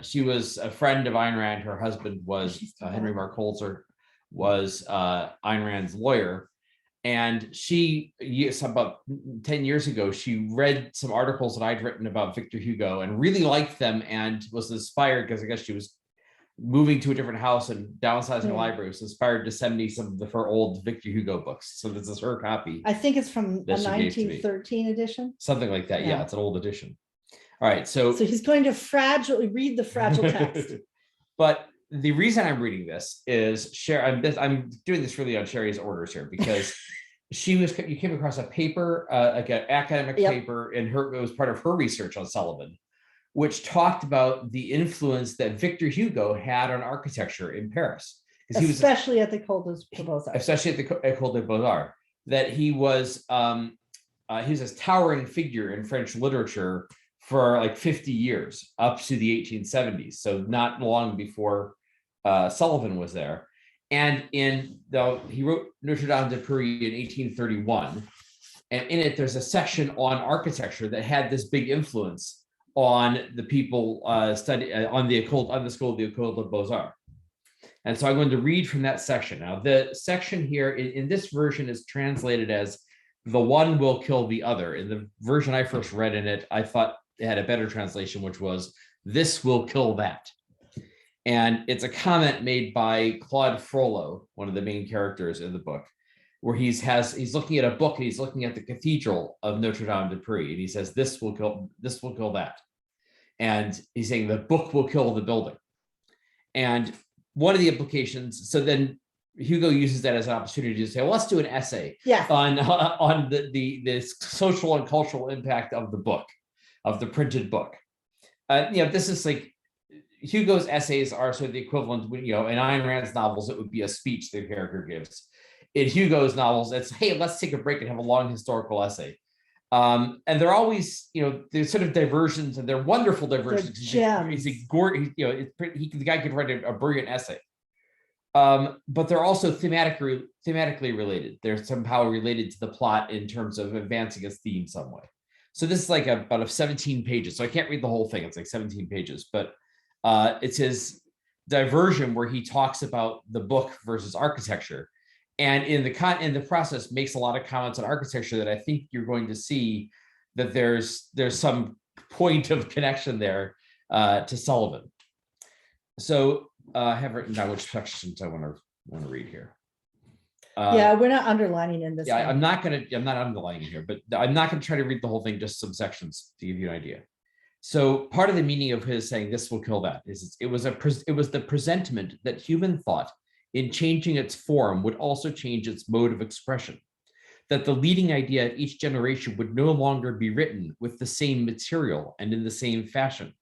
she was a friend of Ayn Rand. Her husband was Henry Mark Holzer, was Ayn Rand's lawyer. And she, about 10 years ago, she read some articles that I'd written about Victor Hugo and really liked them, and was inspired, because I guess she was moving to a different house and downsizing the library, was inspired to send me some of her old Victor Hugo books. So this is her copy. I think it's from a that she gave to me. 1913 edition. Something like that. Yeah, it's an old edition. All right, so he's going to fragile read the fragile text. But the reason I'm reading this is I'm doing this really on Sherri's orders here, because you came across a paper, like an academic paper, and it was part of her research on Sullivan, which talked about the influence that Victor Hugo had on architecture in Paris. Especially at the École des Beaux-Arts. Especially at the École des Beaux-Arts, that he was this towering figure in French literature for like 50 years, up to the 1870s. So not long before Sullivan was there. And he wrote Notre Dame de Paris in 1831. And in it, there's a section on architecture that had this big influence on the people study on the school of the École des Beaux-Arts. And so I'm going to read from that section. Now, the section here in this version is translated as "the one will kill the other." In the version I first read in it, I thought it had a better translation, which was "this will kill that." And it's a comment made by Claude Frollo, one of the main characters in the book, where he's looking at a book and he's looking at the cathedral of Notre Dame de Paris, and he says, "This will kill that." And he's saying the book will kill the building. And one of the implications, so then Hugo uses that as an opportunity to say, well, let's do an essay on the social and cultural impact of the book, of the printed book. This is like, Hugo's essays are sort of the equivalent, in Ayn Rand's novels, it would be a speech the character gives. In Hugo's novels, it's, hey, let's take a break and have a long historical essay. And they're always, they're sort of diversions, and they're wonderful diversions. The guy could write a brilliant essay. But they're also thematically related. They're somehow related to the plot in terms of advancing its theme some way. So this is like about 17 pages. So I can't read the whole thing. It's like 17 pages, but it's his diversion where he talks about the book versus architecture. And in the process makes a lot of comments on architecture that I think you're going to see that there's some point of connection there to Sullivan. So I have written down which sections I want to read here. We're not underlining in this. I'm not underlining here, but I'm not going to try to read the whole thing, just some sections to give you an idea. So part of the meaning of his saying "this will kill that" is it was the presentiment that human thought in changing its form, would also change its mode of expression, that the leading idea of each generation would no longer be written with the same material and in the same fashion,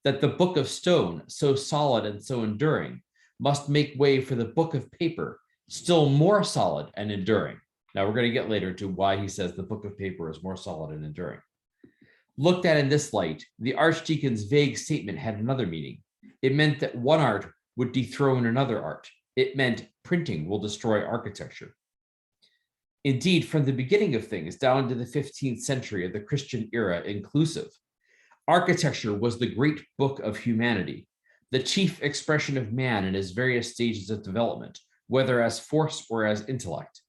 that the book of stone, so solid and so enduring, must make way for the book of paper, still more solid and enduring. Now we're going to get later to why he says the book of paper is more solid and enduring. Looked at in this light, the archdeacon's vague statement had another meaning. It meant that one art would dethrone another art. It meant printing will destroy architecture. Indeed, from the beginning of things down to the 15th century of the Christian era inclusive, architecture was the great book of humanity, the chief expression of man in his various stages of development, whether as force or as intellect.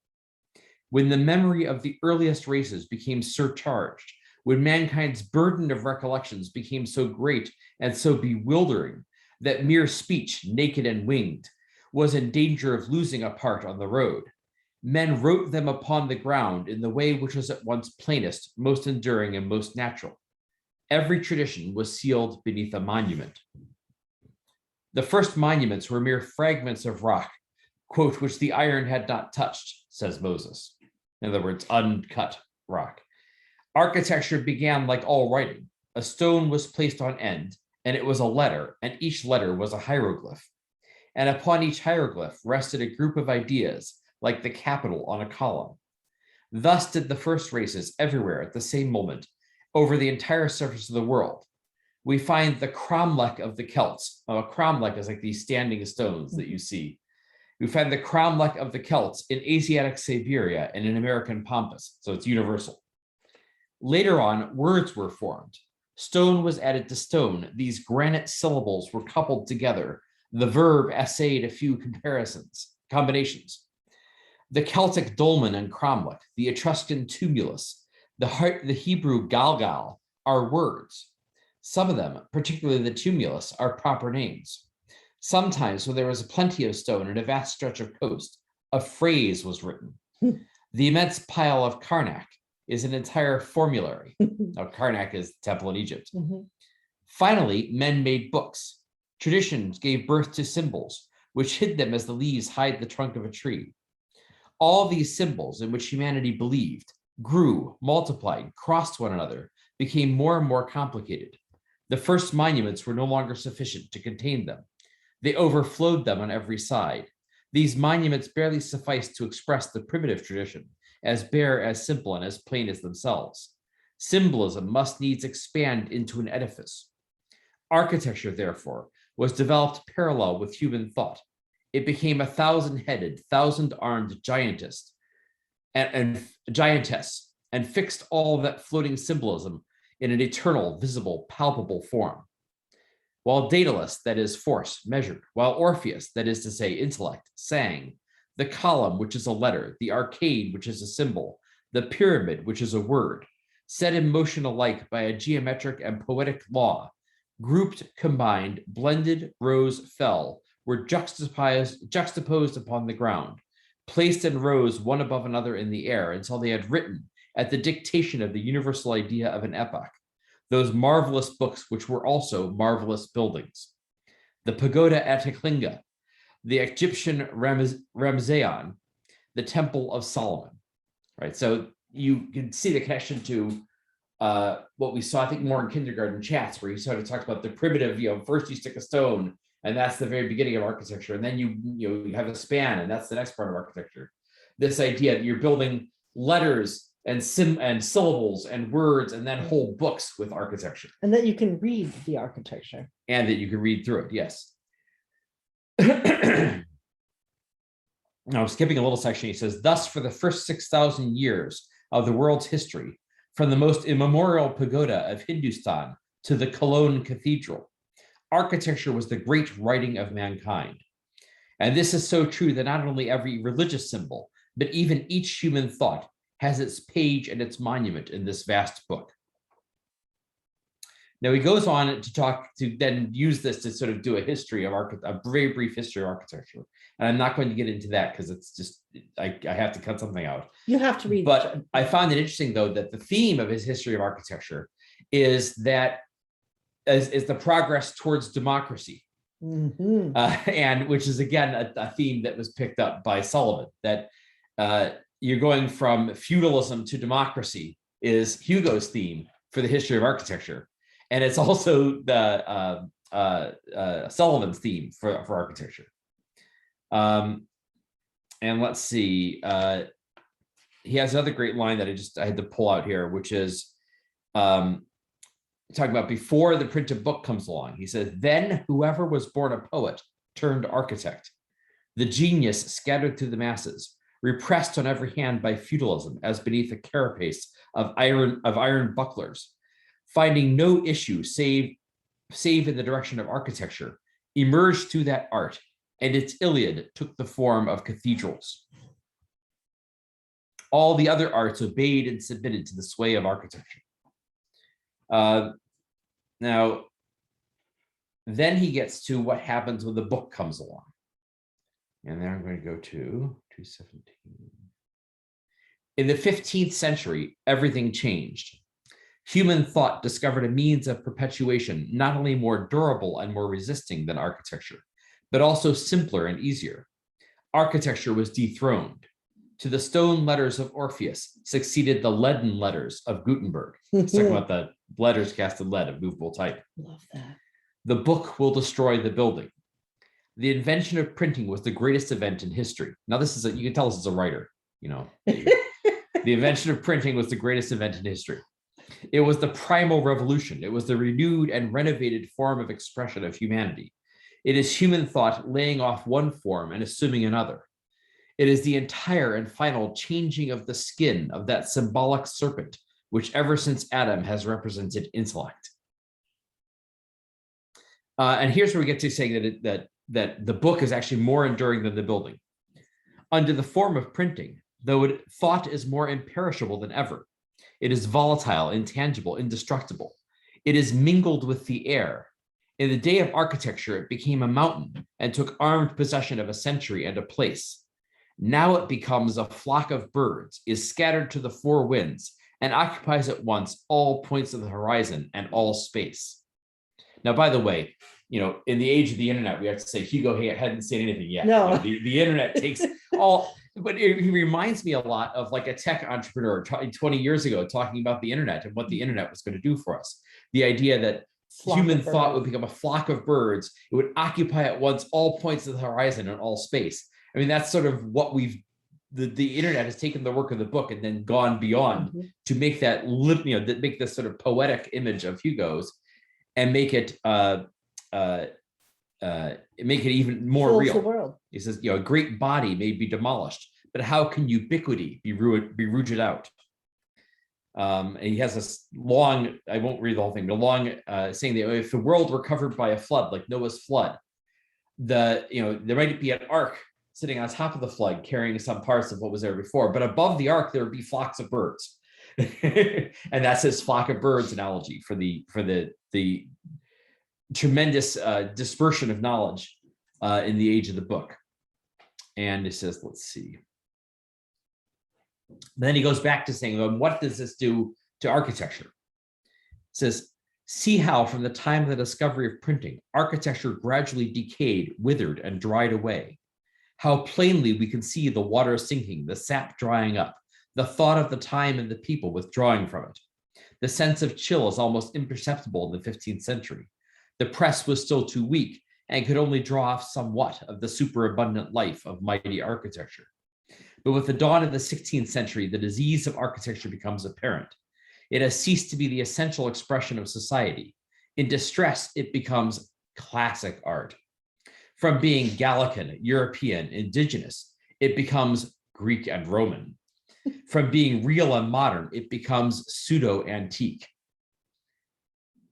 When the memory of the earliest races became surcharged, when mankind's burden of recollections became so great and so bewildering that mere speech, naked and winged, was in danger of losing a part on the road, men wrote them upon the ground in the way which was at once plainest, most enduring, and most natural. Every tradition was sealed beneath a monument. The first monuments were mere fragments of rock, quote, which the iron had not touched, says Moses. In other words, uncut rock. Architecture began like all writing. A stone was placed on end, and it was a letter, and each letter was a hieroglyph. And upon each hieroglyph rested a group of ideas, like the capital on a column. Thus did the first races everywhere at the same moment, over the entire surface of the world. We find the cromlech of the Celts. A cromlech is like these standing stones that you see. We find the cromlech of the Celts in Asiatic Siberia and in American Pampas, so it's universal. Later on, words were formed. Stone was added to stone. These granite syllables were coupled together. The verb essayed a few combinations. The Celtic dolmen and cromlech, the Etruscan tumulus, the Hebrew galgal are words. Some of them, particularly the tumulus, are proper names. Sometimes when there was plenty of stone and a vast stretch of coast, a phrase was written. The immense pile of Karnak is an entire formulary. Now, Karnak is the temple in Egypt. Finally, men made books. Traditions gave birth to symbols, which hid them as the leaves hide the trunk of a tree. All these symbols in which humanity believed grew, multiplied, crossed one another, became more and more complicated. The first monuments were no longer sufficient to contain them. They overflowed them on every side. These monuments barely sufficed to express the primitive tradition, as bare, as simple, and as plain as themselves. Symbolism must needs expand into an edifice. Architecture, therefore, was developed parallel with human thought. It became a thousand-headed, thousand-armed giantess and fixed all that floating symbolism in an eternal, visible, palpable form. While Daedalus, that is force, measured, while Orpheus, that is to say intellect, sang, the column, which is a letter, the arcade, which is a symbol, the pyramid, which is a word, set in motion alike by a geometric and poetic law, grouped, combined, blended, rose, fell, were juxtaposed upon the ground, placed in rows one above another in the air until they had written, at the dictation of the universal idea of an epoch, those marvelous books which were also marvelous buildings. The pagoda at Eklinga, the Egyptian Ramseon, the Temple of Solomon. Right, so you can see the connection to what we saw, I think, more in kindergarten chats, where you sort of talked about the primitive, first you stick a stone, and that's the very beginning of architecture, and then you have a span, and that's the next part of architecture. This idea that you're building letters and syllables and words, and then whole books with architecture. And that you can read the architecture. And that you can read through it, yes. Now, I'm skipping a little section. He says, thus, for the first 6,000 years of the world's history, from the most immemorial pagoda of Hindustan to the Cologne Cathedral, architecture was the great writing of mankind. And this is so true that not only every religious symbol, but even each human thought has its page and its monument in this vast book. Now he goes on to then use this to sort of do a history of a very brief history of architecture. And I'm not going to get into that because it's just, I have to cut something out. You have to read. But I found it interesting, though, that the theme of his history of architecture is that is the progress towards democracy. And which is again a theme that was picked up by Sullivan, that you're going from feudalism to democracy is Hugo's theme for the history of architecture. And it's also the Sullivan's theme for architecture. And let's see, he has another great line that I had to pull out here, which is talking about before the printed book comes along. He says, then whoever was born a poet turned architect, the genius scattered through the masses, repressed on every hand by feudalism as beneath a carapace of iron bucklers, finding no issue save in the direction of architecture, emerged through that art, and its Iliad took the form of cathedrals. All the other arts obeyed and submitted to the sway of architecture. Now, then he gets to what happens when the book comes along. And then I'm going to go to 217. In the 15th century, everything changed. Human thought discovered a means of perpetuation not only more durable and more resisting than architecture, but also simpler and easier. Architecture was dethroned. To the stone letters of Orpheus succeeded the leaden letters of Gutenberg. It's talking about the letters cast in lead of movable type. Love that. The book will destroy the building. The invention of printing was the greatest event in history. Now, this is you can tell this is a writer, you know. The invention of printing was the greatest event in history. It was the primal revolution. It was the renewed and renovated form of expression of humanity. It is human thought laying off one form and assuming another. It is the entire and final changing of the skin of that symbolic serpent, which ever since Adam has represented intellect. And here's where we get to saying that the book is actually more enduring than the building. Under the form of printing, though thought is more imperishable than ever. It is volatile, intangible, indestructible. It is mingled with the air. In the day of architecture, it became a mountain and took armed possession of a century and a place. Now it becomes a flock of birds, is scattered to the four winds, and occupies at once all points of the horizon and all space. Now, by the way, you know, in the age of the internet, we have to say Hugo hadn't seen anything yet. No. You know, the internet takes all, but he reminds me a lot of like a tech entrepreneur 20 years ago talking about the internet and what the internet was going to do for us. The idea that human thought would become a flock of birds. It would occupy at once all points of the horizon and all space. I mean, that's sort of what the internet has taken the work of the book and then gone beyond to make that, you know, make this sort of poetic image of Hugo's and make it even more real. The world. He says, you know, a great body may be demolished, but how can ubiquity be rooted out? And he has this long, I won't read the whole thing, but a long saying that if the world were covered by a flood, like Noah's flood, there might be an ark sitting on top of the flood carrying some parts of what was there before, but above the ark there would be flocks of birds. And that's his flock of birds analogy for the tremendous dispersion of knowledge in the age of the book. And it says, let's see. Then he goes back to saying, well, what does this do to architecture? It says, see how from the time of the discovery of printing, architecture gradually decayed, withered, and dried away. How plainly we can see the water sinking, the sap drying up, the thought of the time and the people withdrawing from it. The sense of chill is almost imperceptible in the 15th century. The press was still too weak and could only draw off somewhat of the superabundant life of mighty architecture. But with the dawn of the 16th century, the disease of architecture becomes apparent. It has ceased to be the essential expression of society. In distress, it becomes classic art. From being Gallican, European, indigenous, it becomes Greek and Roman. From being real and modern, it becomes pseudo-antique.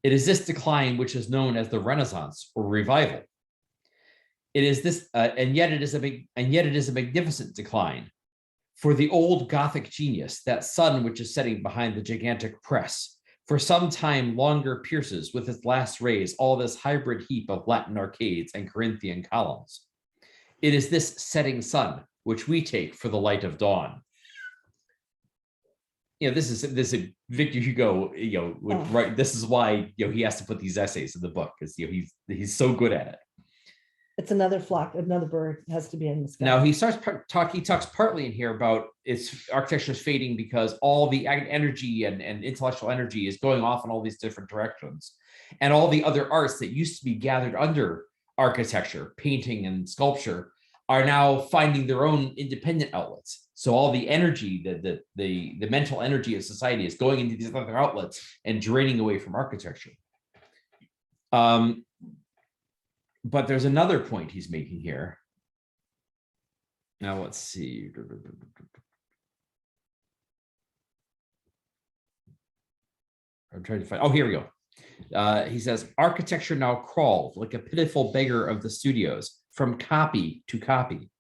It is this decline which is known as the Renaissance or revival. It is this, and yet it is a magnificent decline. For the old Gothic genius, that sun which is setting behind the gigantic press, for some time longer pierces with its last rays all this hybrid heap of Latin arcades and Corinthian columns. It is this setting sun which we take for the light of dawn. You know, this is Victor Hugo, you know, would write. This is why, you know, he has to put these essays in the book, because, you know, he's so good at it. It's another flock, another bird has to be in the sky. Now he talks partly in here about its architecture is fading because all the energy and intellectual energy is going off in all these different directions. And all the other arts that used to be gathered under architecture, painting and sculpture, are now finding their own independent outlets. So all the energy, the mental energy of society is going into these other outlets and draining away from architecture. But there's another point he's making here. Now let's see. I'm trying to find, oh, here we go. He says, architecture now crawled like a pitiful beggar of the studios from copy to copy.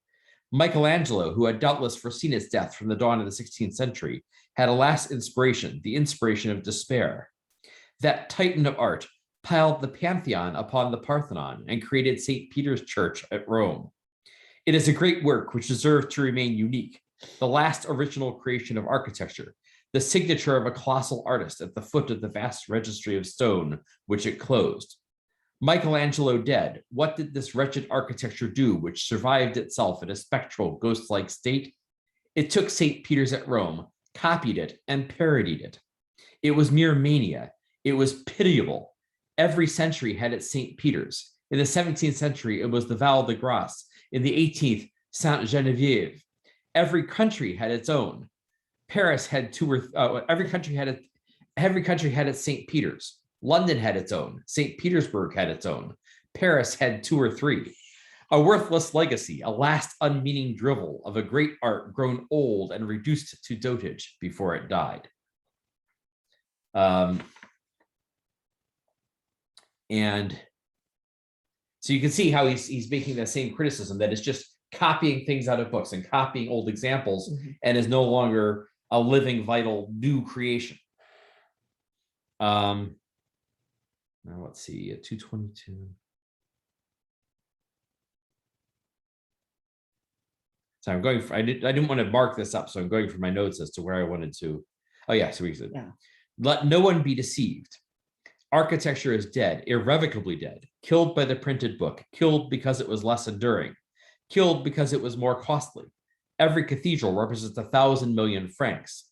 Michelangelo, who had doubtless foreseen its death from the dawn of the 16th century, had a last inspiration, the inspiration of despair. That titan of art piled the Pantheon upon the Parthenon and created St. Peter's Church at Rome. It is a great work which deserves to remain unique, the last original creation of architecture, the signature of a colossal artist at the foot of the vast registry of stone which it closed. Michelangelo dead, what did this wretched architecture do which survived itself in a spectral, ghost-like state? It took St. Peter's at Rome, copied it, and parodied it. It was mere mania. It was pitiable. Every century had its St. Peter's. In the 17th century, it was the Val de Grace. In the 18th, Sainte Geneviève. Every country had its own. Paris had every country had its St. Peter's. London had its own. St. Petersburg had its own. Paris had 2 or 3. A worthless legacy, a last unmeaning drivel of a great art grown old and reduced to dotage before it died. And so you can see how he's making that same criticism, that it's just copying things out of books and copying old examples, and is no longer a living, vital, new creation. Now let's see, 222. So I'm going for, I didn't want to mark this up, so I'm going for my notes as to where I wanted to. Oh yeah, so we said, let no one be deceived. Architecture is dead, irrevocably dead, killed by the printed book, killed because it was less enduring, killed because it was more costly. Every cathedral represents 1,000 million francs.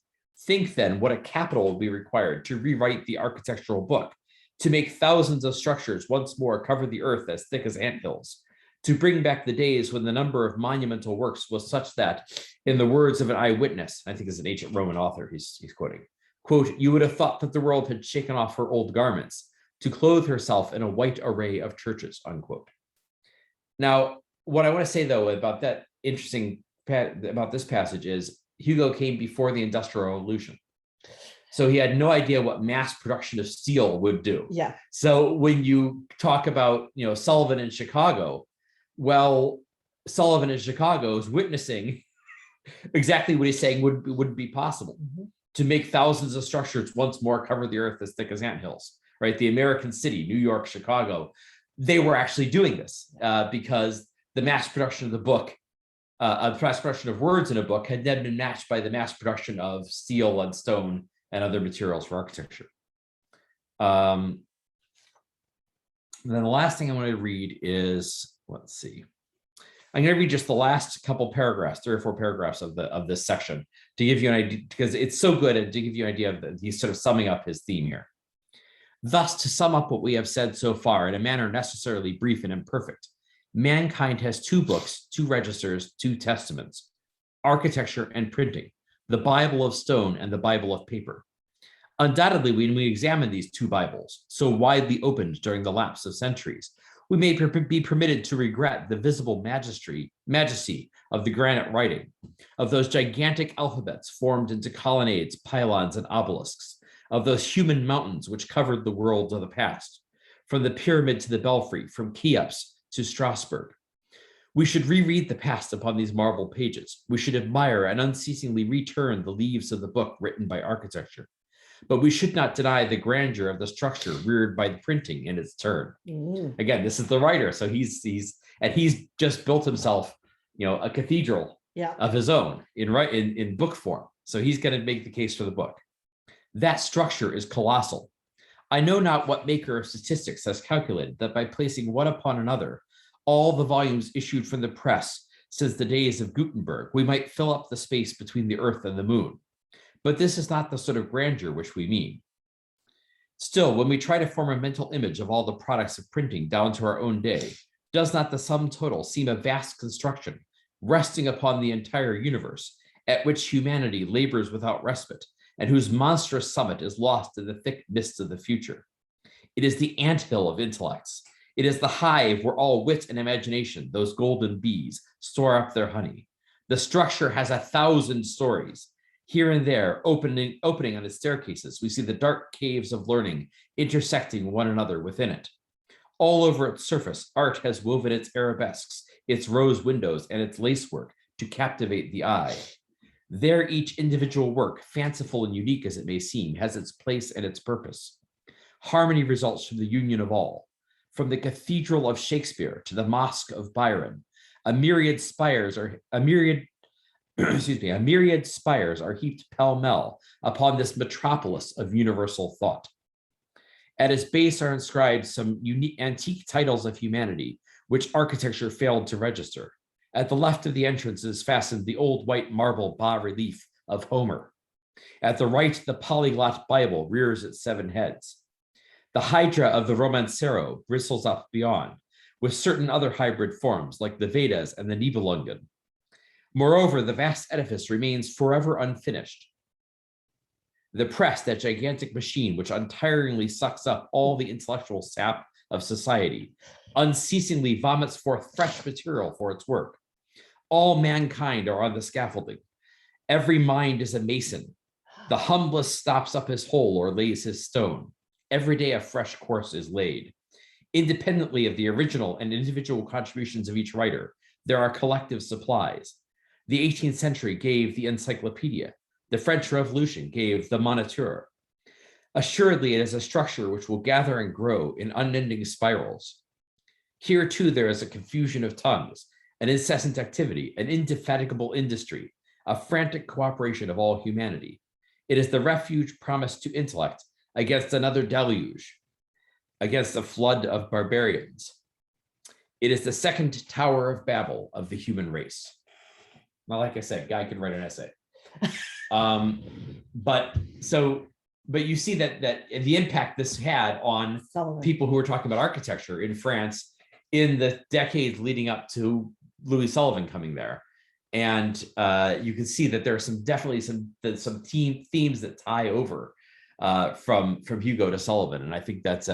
Think then what a capital will be required to rewrite the architectural book, to make thousands of structures once more cover the earth as thick as anthills, to bring back the days when the number of monumental works was such that, in the words of an eyewitness, I think it's an ancient Roman author he's quoting, quote, you would have thought that the world had shaken off her old garments to clothe herself in a white array of churches, unquote. Now, what I want to say, though, about that about this passage is Hugo came before the Industrial Revolution. So he had no idea what mass production of steel would do. Yeah. So when you talk about, Sullivan in Chicago, well, Sullivan in Chicago is witnessing exactly what he's saying wouldn't be possible. To make thousands of structures once more cover the earth as thick as anthills, right? The American city, New York, Chicago, they were actually doing this because the mass production of the book, the mass production of words in a book had then been matched by the mass production of steel and stone and other materials for architecture. And then the last thing I want to read is, let's see. I'm going to read just the last couple paragraphs, 3 or 4 paragraphs of this section to give you an idea, because it's so good, and to give you an idea of he's sort of summing up his theme here. Thus, to sum up what we have said so far in a manner necessarily brief and imperfect, mankind has 2 books, 2 registers, 2 testaments, architecture and printing, the Bible of stone and the Bible of paper. Undoubtedly, when we examine these 2 Bibles, so widely opened during the lapse of centuries, we may be permitted to regret the visible majesty of the granite writing, of those gigantic alphabets formed into colonnades, pylons, and obelisks, of those human mountains which covered the worlds of the past, from the pyramid to the belfry, from Cheops to Strasbourg. We should reread the past upon these marble pages. We should admire and unceasingly return the leaves of the book written by architecture. But we should not deny the grandeur of the structure reared by the printing in its turn. Again, this is the writer, so he's just built himself, a cathedral of his own in book form. So he's going to make the case for the book. That structure is colossal. I know not what maker of statistics has calculated that by placing one upon another, all the volumes issued from the press since the days of Gutenberg, we might fill up the space between the earth and the moon. But this is not the sort of grandeur which we mean. Still, when we try to form a mental image of all the products of printing down to our own day, does not the sum total seem a vast construction, resting upon the entire universe, at which humanity labors without respite, and whose monstrous summit is lost in the thick mists of the future? It is the ant hill of intellects. It is the hive where all wit and imagination, those golden bees, store up their honey. The structure has 1,000 stories. Here and there, opening on its staircases, we see the dark caves of learning intersecting one another within it. All over its surface, art has woven its arabesques, its rose windows, and its lacework to captivate the eye. There, each individual work, fanciful and unique as it may seem, has its place and its purpose. Harmony results from the union of all. From the cathedral of Shakespeare to the mosque of Byron, a myriad spires are heaped pell-mell upon this metropolis of universal thought. At its base are inscribed some unique antique titles of humanity, which architecture failed to register. At the left of the entrance is fastened the old white marble bas-relief of Homer. At the right, the polyglot Bible rears its 7 heads. The hydra of the Romancero bristles up beyond, with certain other hybrid forms like the Vedas and the Nibelungen. Moreover, the vast edifice remains forever unfinished. The press, that gigantic machine which untiringly sucks up all the intellectual sap of society, unceasingly vomits forth fresh material for its work. All mankind are on the scaffolding. Every mind is a mason. The humblest stops up his hole or lays his stone. Every day a fresh course is laid. Independently of the original and individual contributions of each writer, there are collective supplies. The 18th century gave the encyclopedia. The French Revolution gave the Moniteur. Assuredly, it is a structure which will gather and grow in unending spirals. Here, too, there is a confusion of tongues, an incessant activity, an indefatigable industry, a frantic cooperation of all humanity. It is the refuge promised to intellect against another deluge, against a flood of barbarians. It is the second Tower of Babel of the human race. Now, like I said, guy can write an essay. But you see that the impact this had on Sullivan. people who were talking about architecture in France in the decades leading up to Louis Sullivan coming there. And you can see that there are definitely some themes that tie over from Hugo to Sullivan. And I think that's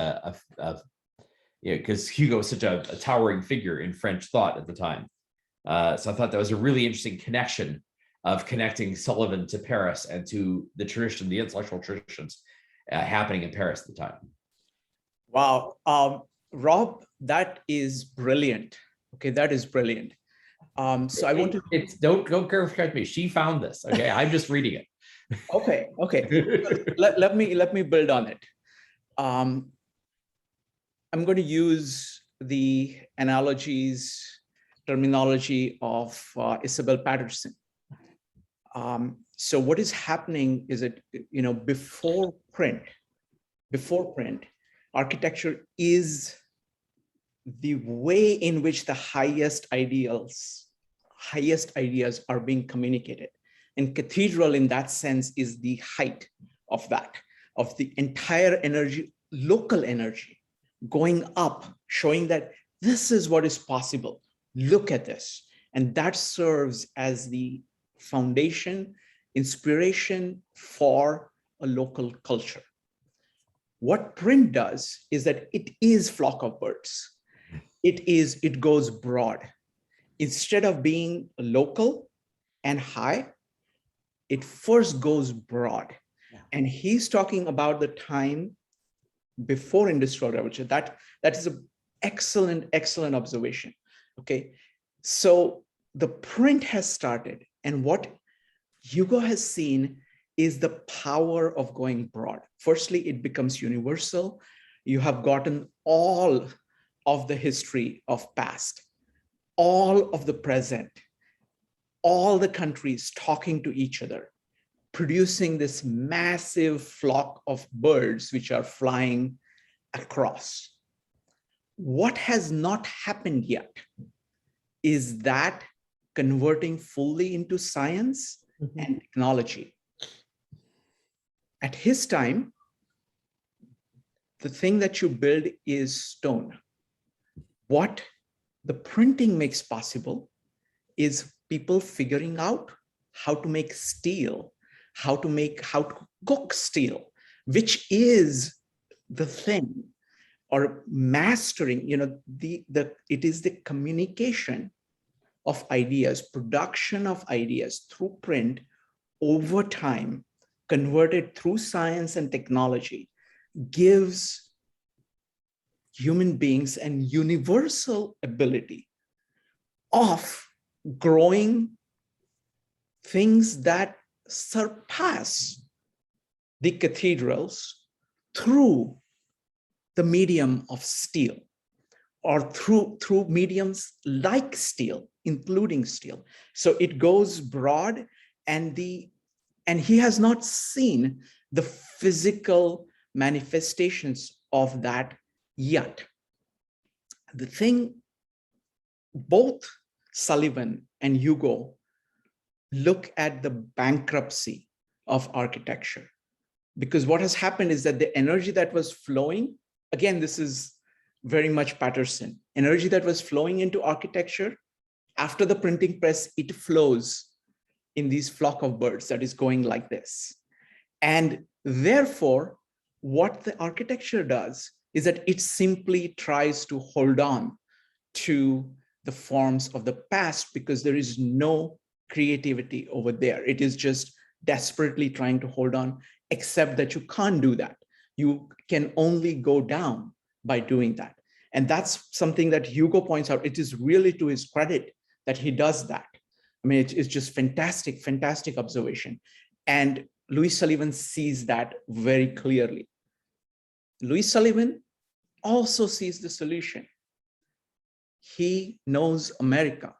because Hugo was such a towering figure in French thought at the time. So I thought that was a really interesting connection of connecting Sullivan to Paris and to the tradition, the intellectual traditions happening in Paris at the time. Wow. Rob, that is brilliant. Okay, that is brilliant. So I want to don't correct me. She found this. Okay, I'm just reading it. Okay. let me build on it. I'm going to use the terminology of Isabel Patterson. So what is happening is that, before print, architecture is the way in which the highest ideas are being communicated. And cathedral in that sense is the height of that, of the entire energy, local energy going up, showing that this is what is possible. Look at this. And that serves as the foundation, inspiration for a local culture. What print does is that it is flock of birds. It goes broad. Instead of being local and high, it first goes broad. Yeah. And he's talking about the time before Industrial Revolution. That is an excellent observation. Okay, so the print has started, and what Hugo has seen is the power of going broad. Firstly, it becomes universal. You have gotten all of the history of past, all of the present, all the countries talking to each other, producing this massive flock of birds which are flying across. What has not happened yet is that converting fully into science and technology. At his time, the thing that you build is stone. What the printing makes possible is people figuring out how to make steel, how to cook steel, which is the thing, or mastering, it is the communication of ideas, production of ideas through print over time, converted through science and technology, gives human beings an universal ability of growing things that surpass the cathedrals through the medium of steel, or through mediums like steel, including steel. So it goes broad, and he has not seen the physical manifestations of that yet. The thing, both Sullivan and Hugo look at the bankruptcy of architecture, because what has happened is that the energy that was flowing, again, this is very much Patterson, energy that was flowing into architecture after the printing press, it flows in these flock of birds that is going like this. And therefore, what the architecture does is that it simply tries to hold on to the forms of the past, because there is no creativity over there. It is just desperately trying to hold on, except that you can't do that. You can only go down by doing that. And that's something that Hugo points out. It is really to his credit that he does that. I mean, it's just fantastic, fantastic observation. And Louis Sullivan sees that very clearly. Louis Sullivan also sees the solution. He knows America,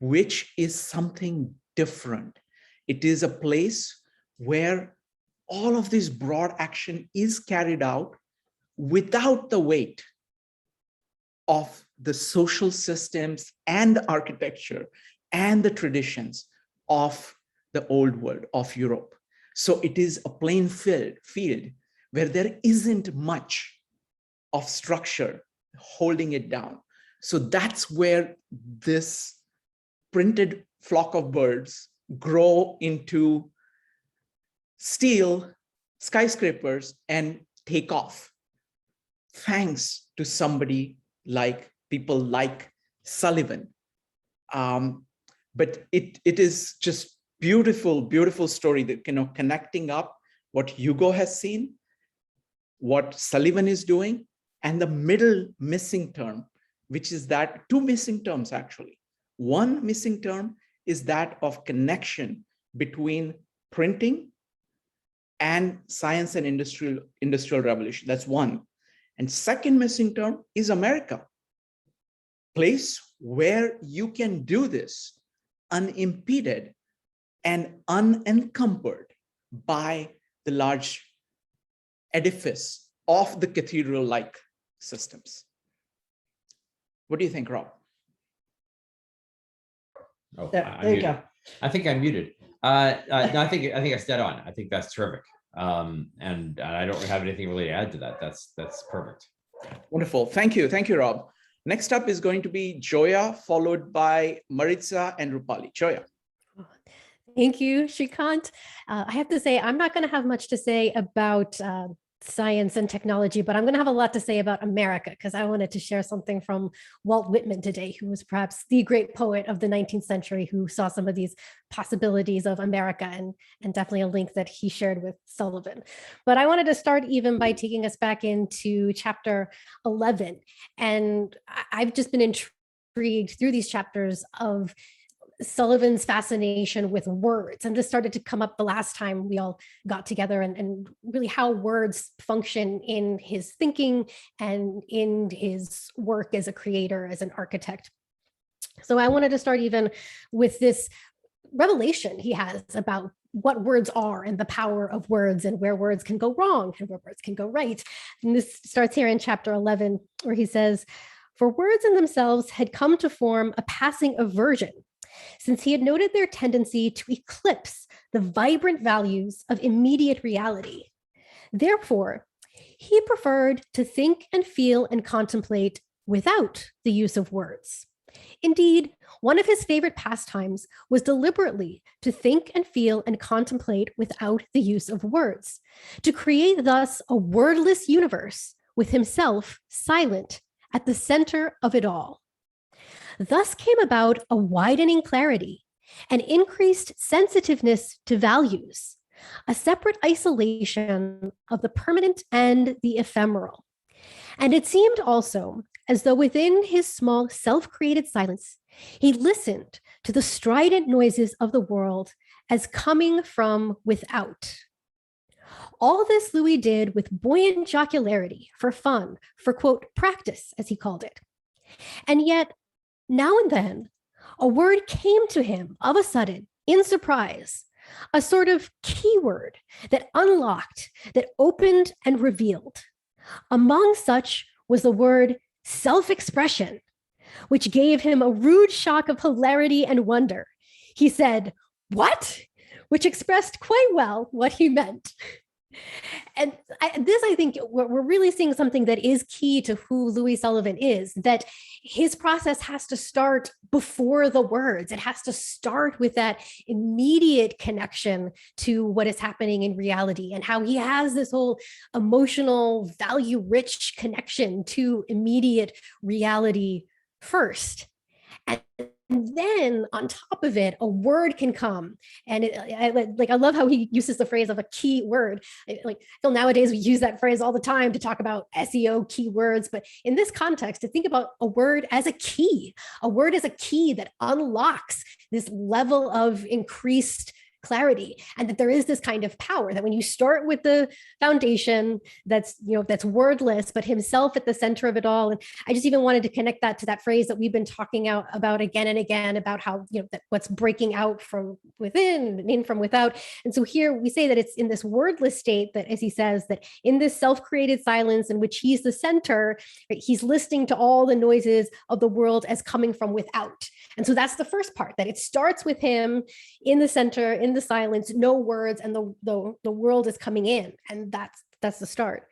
which is something different. It is a place where all of this broad action is carried out without the weight of the social systems and architecture and the traditions of the old world, of Europe. So it is a plain field where there isn't much of structure holding it down. So that's where this printed flock of birds grow into steel skyscrapers and take off, thanks to somebody like people like Sullivan. But it is just beautiful, beautiful story that, connecting up what Hugo has seen, what Sullivan is doing, and the middle missing term, which is that two missing terms actually. One missing term is that of connection between printing and science and industrial revolution. That's one. And second missing term is America, place where you can do this unimpeded and unencumbered by the large edifice of the cathedral-like systems. What do you think, Rob? Oh, There you go. I think I'm muted. No, I think it's dead on. I think that's terrific. And I don't have anything really to add to that. That's perfect. Wonderful. Thank you, Rob. Next up is going to be Joia, followed by Maritza and Rupali. Joia. Thank you, Shrikant. I have to say, I'm not going to have much to say about science and technology, but I'm going to have a lot to say about America, because I wanted to share something from Walt Whitman today, who was perhaps the great poet of the 19th century, who saw some of these possibilities of America, and definitely a link that he shared with Sullivan. But I wanted to start even by taking us back into chapter 11. And I've just been intrigued through these chapters of Sullivan's fascination with words. And this started to come up the last time we all got together, and really how words function in his thinking and in his work as a creator, as an architect. So I wanted to start even with this revelation he has about what words are and the power of words and where words can go wrong and where words can go right. And this starts here in chapter 11, where he says, "For words in themselves had come to form a passing aversion, since he had noted their tendency to eclipse the vibrant values of immediate reality. Therefore, he preferred to think and feel and contemplate without the use of words. Indeed, one of his favorite pastimes was deliberately to think and feel and contemplate without the use of words, to create thus a wordless universe with himself silent at the center of it all. Thus came about a widening clarity, an increased sensitiveness to values, a separate isolation of the permanent and the ephemeral. And it seemed also as though within his small self-created silence, he listened to the strident noises of the world as coming from without. All this Louis did with buoyant jocularity, for fun, for, quote, practice, as he called it. And yet, now and then, a word came to him of a sudden, in surprise, a sort of keyword that unlocked, that opened and revealed. Among such was the word self-expression, which gave him a rude shock of hilarity and wonder. He said, "What?" which expressed quite well what he meant. And I think we're really seeing something that is key to who Louis Sullivan is, that his process has to start before the words. It has to start with that immediate connection to what is happening in reality, and how he has this whole emotional, value-rich connection to immediate reality first. And then on top of it, a word can come. And I love how he uses the phrase of a key word. I feel nowadays we use that phrase all the time to talk about SEO keywords. But in this context, to think about a word as a key that unlocks this level of increased clarity, and that there is this kind of power that when you start with the foundation that's wordless, but himself at the center of it all. And I just even wanted to connect that to that phrase that we've been talking about again and again, about how, that what's breaking out from within and in from without. And so here we say that it's in this wordless state that, as he says, that in this self-created silence in which he's the center, right, he's listening to all the noises of the world as coming from without. And so that's the first part, that it starts with him in the center, in the silence, no words, and the world is coming in. And that's the start.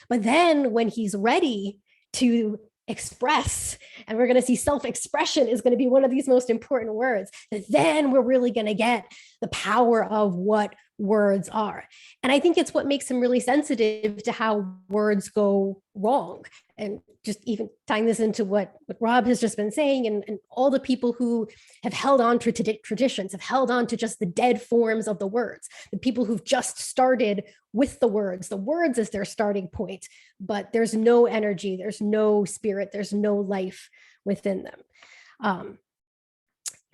But then when he's ready to express, and we're going to see self-expression is going to be one of these most important words, then we're really going to get the power of what words are. And I think it's what makes him really sensitive to how words go wrong. And just even tying this into what Rob has just been saying, and all the people who have held on to traditions, have held on to just the dead forms of the words, the people who've just started with the words as their starting point, but there's no energy, there's no spirit, there's no life within them.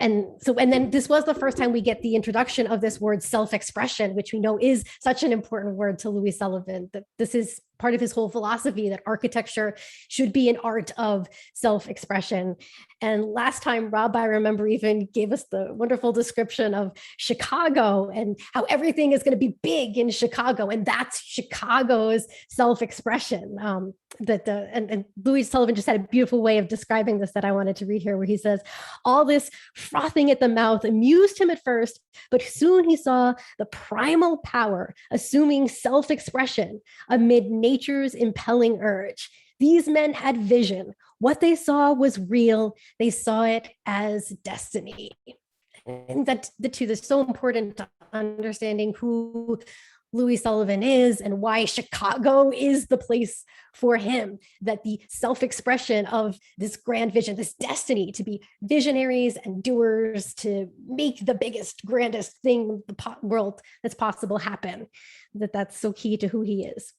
And then this was the first time we get the introduction of this word self-expression, which we know is such an important word to Louis Sullivan, that this is part of his whole philosophy, that architecture should be an art of self-expression. And last time, Rob, I remember, even gave us the wonderful description of Chicago and how everything is going to be big in Chicago. And that's Chicago's self-expression. And Louis Sullivan just had a beautiful way of describing this that I wanted to read here, where he says, all this frothing at the mouth amused him at first, but soon he saw the primal power assuming self-expression amid nature's impelling urge. These men had vision. What they saw was real. They saw it as destiny. And that the two is so important to understanding who Louis Sullivan is and why Chicago is the place for him, that the self-expression of this grand vision, this destiny to be visionaries and doers, to make the biggest, grandest thing in the world that's possible happen, that's so key to who he is.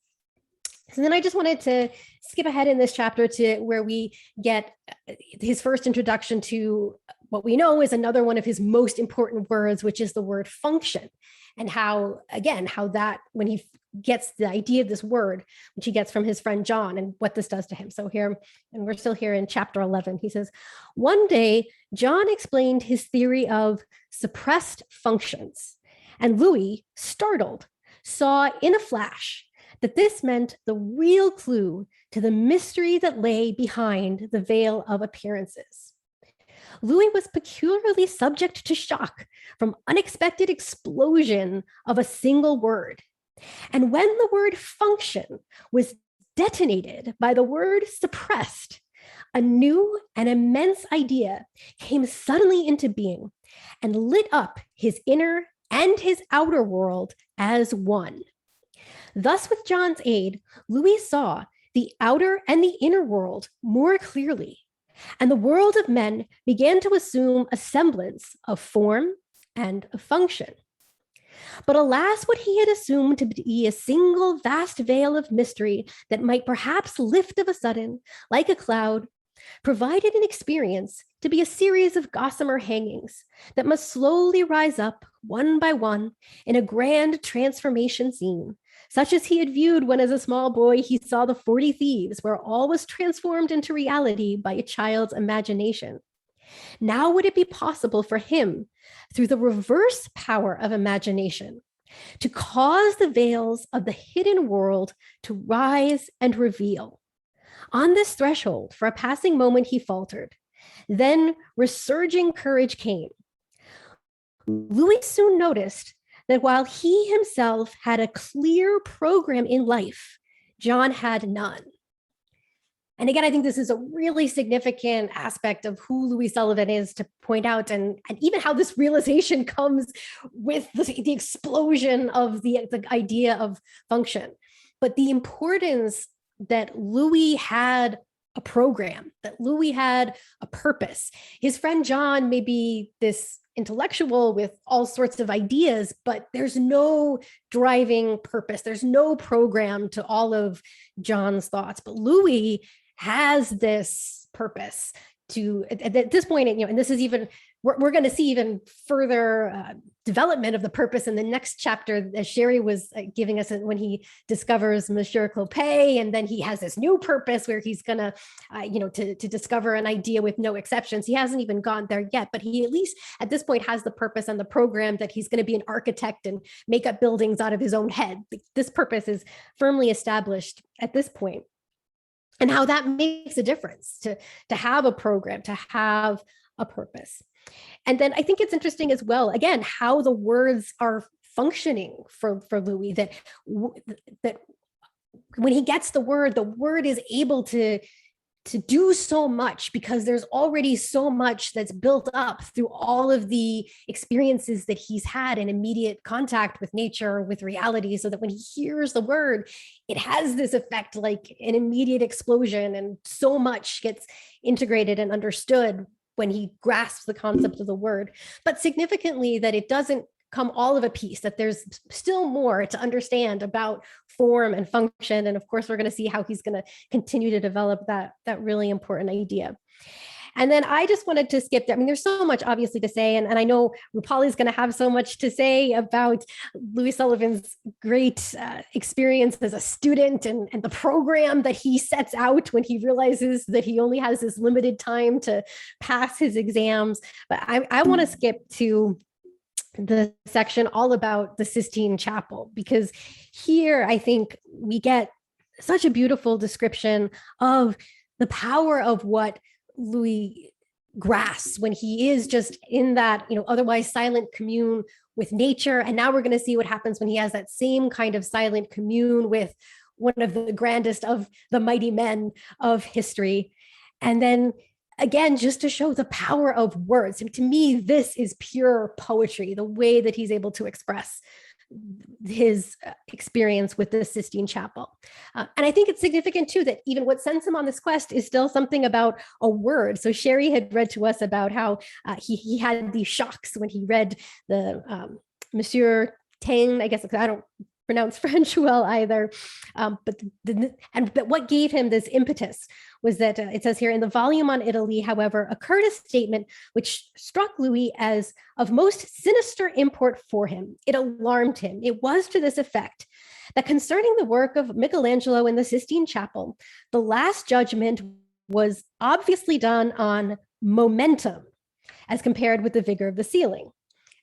So then I just wanted to skip ahead in this chapter to where we get his first introduction to what we know is another one of his most important words, which is the word function. And how that, when he gets the idea of this word, which he gets from his friend John, and what this does to him. So here, and we're still here in chapter 11, he says, one day, John explained his theory of suppressed functions And Louis, startled, saw in a flash that this meant the real clue to the mystery that lay behind the veil of appearances. Louis was peculiarly subject to shock from unexpected explosion of a single word. And when the word function was detonated by the word suppressed, a new and immense idea came suddenly into being and lit up his inner and his outer world as one. Thus, with John's aid, Louis saw the outer and the inner world more clearly, and the world of men began to assume a semblance of form and of function. But alas, what he had assumed to be a single vast veil of mystery that might perhaps lift of a sudden, like a cloud, provided an experience to be a series of gossamer hangings that must slowly rise up one by one in a grand transformation scene, such as he had viewed when as a small boy he saw the 40 Thieves, where all was transformed into reality by a child's imagination. Now would it be possible for him, through the reverse power of imagination, to cause the veils of the hidden world to rise and reveal? On this threshold, for a passing moment, he faltered. Then resurging courage came. Louis soon noticed that while he himself had a clear program in life, John had none. And again, I think this is a really significant aspect of who Louis Sullivan is to point out, and even how this realization comes with the explosion of the idea of function. But the importance that Louis had a program, that Louis had a purpose. His friend John may be this intellectual with all sorts of ideas, but there's no driving purpose. There's no program to all of John's thoughts. But Louis has this purpose to, at this point, and this is even, we're going to see even further development of the purpose in the next chapter, as Sherri was giving us when he discovers Monsieur Clopay, and then he has this new purpose where he's going to discover an idea with no exceptions. He hasn't even gone there yet, but he at least at this point has the purpose and the program that he's going to be an architect and make up buildings out of his own head. This purpose is firmly established at this point. And how that makes a difference to have a program, to have a purpose. And then I think it's interesting as well, again, how the words are functioning for Louis, that when he gets the word is able to do so much because there's already so much that's built up through all of the experiences that he's had in immediate contact with nature, with reality, so that when he hears the word, it has this effect like an immediate explosion, and so much gets integrated and understood when he grasps the concept of the word. But significantly, that it doesn't come all of a piece, that there's still more to understand about form and function. And of course, we're going to see how he's going to continue to develop that really important idea. And then I just wanted to skip there. I mean, there's so much obviously to say, and I know Rupali is going to have so much to say about Louis Sullivan's great experience as a student and the program that he sets out when he realizes that he only has this limited time to pass his exams. But I want to skip to the section all about the Sistine Chapel, because here I think we get such a beautiful description of the power of what Louis grasps when he is just in that, otherwise silent commune with nature. And now we're going to see what happens when he has that same kind of silent commune with one of the grandest of the mighty men of history. And then again, just to show the power of words. And to me, this is pure poetry, the way that he's able to express his experience with the Sistine Chapel. And I think it's significant too, that even what sends him on this quest is still something about a word. So Sherri had read to us about how he had these shocks when he read the Monsieur Taine, I guess, I don't pronounce French well either. But what gave him this impetus was that it says here in the volume on Italy, however, occurred a statement which struck Louis as of most sinister import for him. It alarmed him. It was to this effect, that concerning the work of Michelangelo in the Sistine Chapel, the last judgment was obviously done on momentum as compared with the vigor of the ceiling.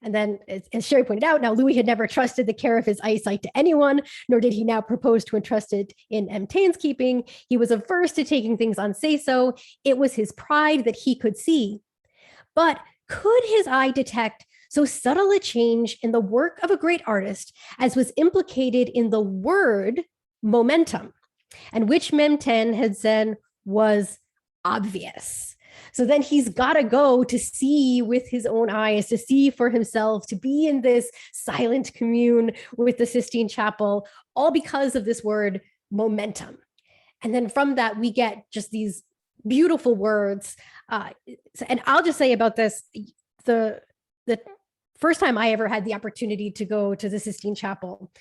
And then, as Sherri pointed out, now Louis had never trusted the care of his eyesight to anyone, nor did he now propose to entrust it in M. Taine's keeping. He was averse to taking things on say-so. It was his pride that he could see. But could his eye detect so subtle a change in the work of a great artist as was implicated in the word momentum, and which Mem Taine had said was obvious? So then he's got to go to see with his own eyes, to see for himself, to be in this silent commune with the Sistine Chapel, all because of this word momentum. And then from that, we get just these beautiful words. And I'll just say about this, the first time I ever had the opportunity to go to the Sistine Chapel,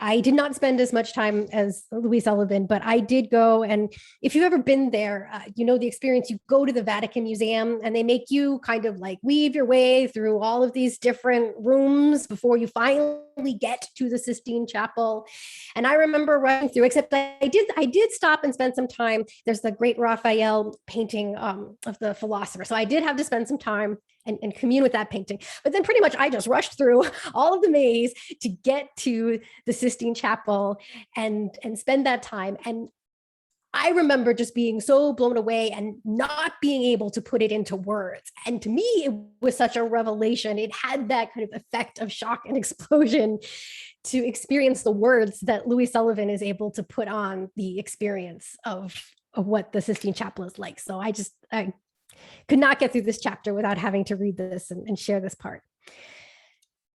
I did not spend as much time as Louis Sullivan, but I did go. And if you've ever been there, you know the experience. You go to the Vatican Museum and they make you kind of like weave your way through all of these different rooms before you finally get to the Sistine Chapel. And I remember running through, except I did stop and spend some time. There's the great Raphael painting of the philosopher. So I did have to spend some time and commune with that painting. But then pretty much I just rushed through all of the maze to get to the Sistine Chapel and spend that time. And I remember just being so blown away and not being able to put it into words. And to me, it was such a revelation. It had that kind of effect of shock and explosion to experience the words that Louis Sullivan is able to put on the experience of what the Sistine Chapel is like. So I could not get through this chapter without having to read this and share this part.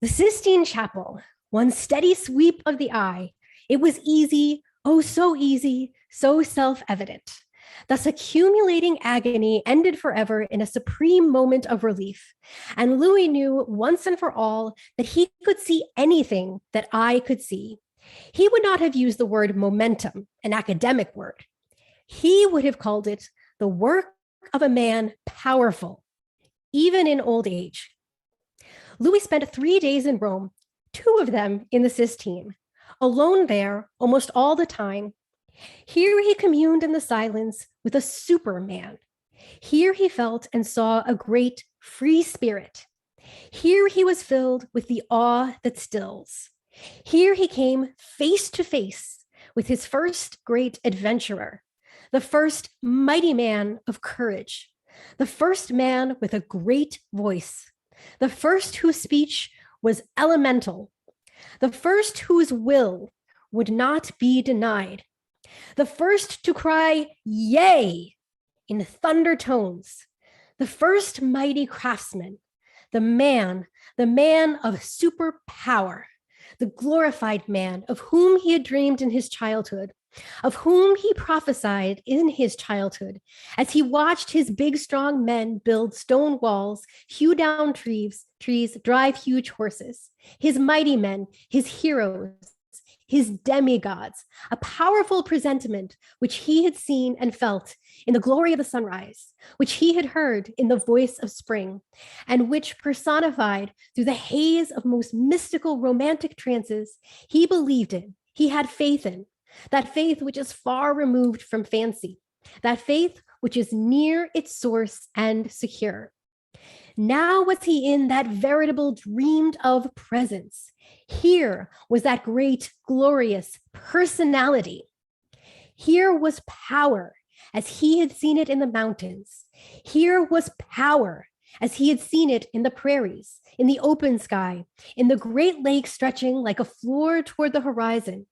The Sistine Chapel, one steady sweep of the eye. It was easy, oh, so easy, so self-evident. Thus accumulating agony ended forever in a supreme moment of relief. And Louis knew once and for all that he could see anything that I could see. He would not have used the word momentum, an academic word. He would have called it the work of a man powerful, even in old age. Louis spent 3 days in Rome, 2 of them in the Sistine, alone there almost all the time. Here he communed in the silence with a superman. Here he felt and saw a great free spirit. Here he was filled with the awe that stills. Here he came face to face with his first great adventurer, the first mighty man of courage, the first man with a great voice, the first whose speech was elemental, the first whose will would not be denied, the first to cry, yea, in thunder tones, the first mighty craftsman, the man of superpower, the glorified man of whom he had dreamed in his childhood, of whom he prophesied in his childhood, as he watched his big, strong men build stone walls, hew down trees, drive huge horses, his mighty men, his heroes, his demigods, a powerful presentiment which he had seen and felt in the glory of the sunrise, which he had heard in the voice of spring, and which personified through the haze of most mystical romantic trances, he believed in, he had faith in, that faith which is far removed from fancy, that faith which is near its source and secure. Now was he in that veritable dreamed of presence. Here was that great, glorious personality. Here was power as he had seen it in the mountains. Here was power as he had seen it in the prairies, in the open sky, in the great lake stretching like a floor toward the horizon.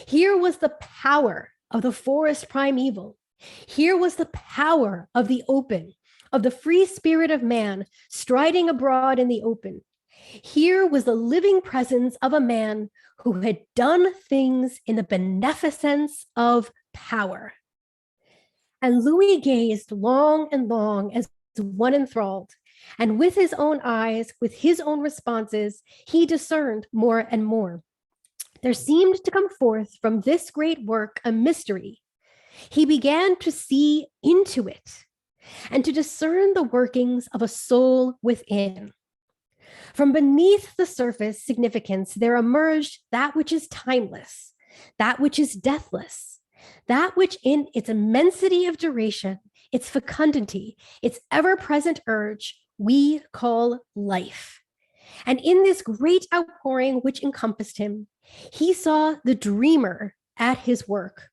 Here was the power of the forest primeval. Here was the power of the open, of the free spirit of man striding abroad in the open. Here was the living presence of a man who had done things in the beneficence of power. And Louis gazed long and long as one enthralled, and with his own eyes, with his own responses, he discerned more and more. There seemed to come forth from this great work a mystery. He began to see into it and to discern the workings of a soul within. From beneath the surface significance, there emerged that which is timeless, that which is deathless, that which in its immensity of duration, its fecundity, its ever-present urge, we call life. And in this great outpouring which encompassed him, he saw the dreamer at his work.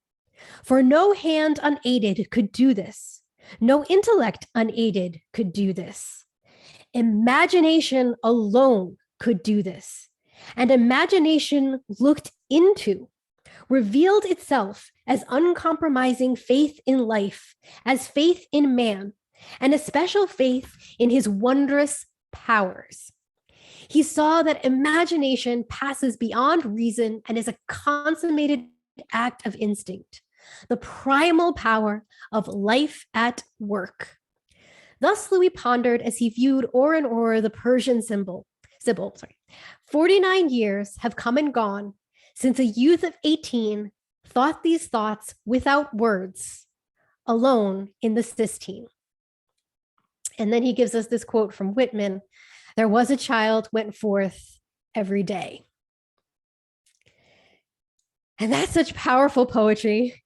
For no hand unaided could do this. No intellect unaided could do this. Imagination alone could do this. And imagination looked into, revealed itself as uncompromising faith in life, as faith in man, and a special faith in his wondrous powers. He saw that imagination passes beyond reason and is a consummated act of instinct, the primal power of life at work. Thus Louis pondered as he viewed o'er and o'er the Persian Sibyl. 49 years have come and gone since a youth of 18 thought these thoughts without words, alone in the Sistine. And then he gives us this quote from Whitman: "There was a child went forth every day." And that's such powerful poetry.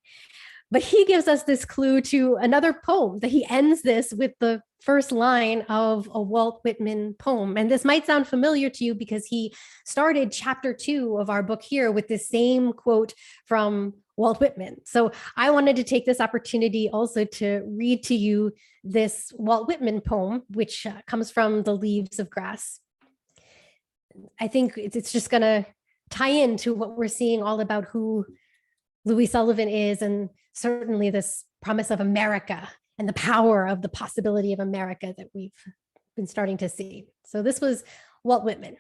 But he gives us this clue to another poem that he ends this with the first line of a Walt Whitman poem. And this might sound familiar to you because he started chapter 2 of our book here with this same quote from Walt Whitman. So I wanted to take this opportunity also to read to you this Walt Whitman poem, which comes from The Leaves of Grass. I think it's just going to tie into what we're seeing all about who Louis Sullivan is, and certainly this promise of America and the power of the possibility of America that we've been starting to see. So this was Walt Whitman.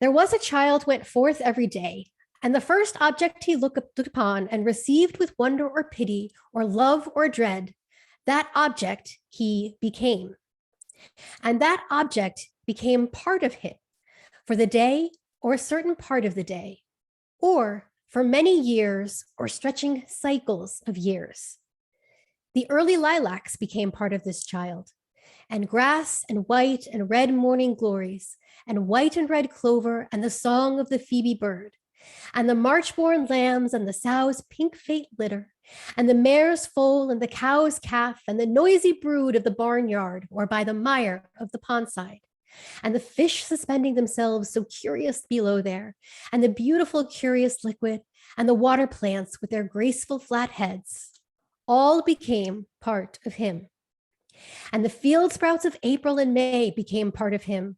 "There was a child went forth every day, and the first object he looked upon and received with wonder or pity or love or dread, that object he became. And that object became part of him for the day or a certain part of the day, or for many years or stretching cycles of years. The early lilacs became part of this child, and grass and white and red morning glories, and white and red clover and the song of the phoebe bird, and the March-born lambs and the sow's pink fate litter, and the mare's foal and the cow's calf, and the noisy brood of the barnyard or by the mire of the pondside, and the fish suspending themselves so curious below there, and the beautiful curious liquid, and the water plants with their graceful flat heads, all became part of him. And the field sprouts of April and May became part of him,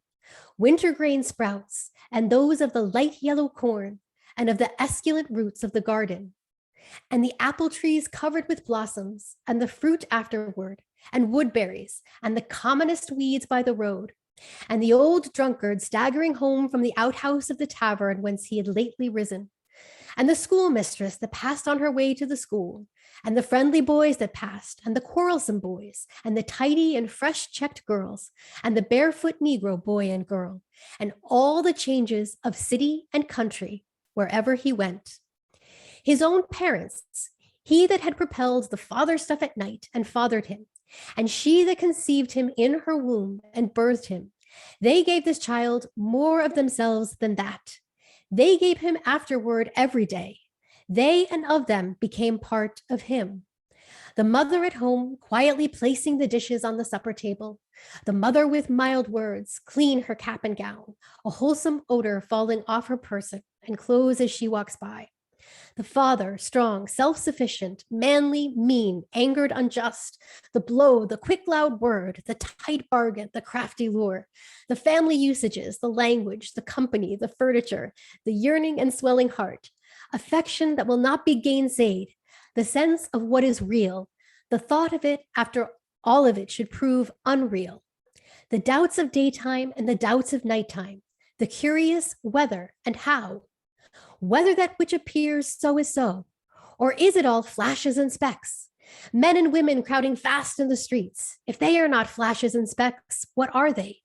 wintergrain sprouts, and those of the light yellow corn, and of the esculent roots of the garden, and the apple trees covered with blossoms, and the fruit afterward, and woodberries, and the commonest weeds by the road, and the old drunkard staggering home from the outhouse of the tavern whence he had lately risen, and the schoolmistress that passed on her way to the school, and the friendly boys that passed, and the quarrelsome boys, and the tidy and fresh-checked girls, and the barefoot Negro boy and girl, and all the changes of city and country wherever he went. His own parents, he that had propelled the father stuff at night and fathered him, and she that conceived him in her womb and birthed him, they gave this child more of themselves than that. They gave him afterward every day. They and of them became part of him. The mother at home quietly placing the dishes on the supper table, the mother with mild words clean her cap and gown, a wholesome odor falling off her person and clothes as she walks by. The father, strong, self-sufficient, manly, mean, angered, unjust, the blow, the quick, loud word, the tight bargain, the crafty lure, the family usages, the language, the company, the furniture, the yearning and swelling heart, affection that will not be gainsayed, the sense of what is real, the thought of it after all of it should prove unreal, the doubts of daytime and the doubts of nighttime, the curious whether and how, whether that which appears so is so, or is it all flashes and specks? Men and women crowding fast in the streets. If they are not flashes and specks, what are they?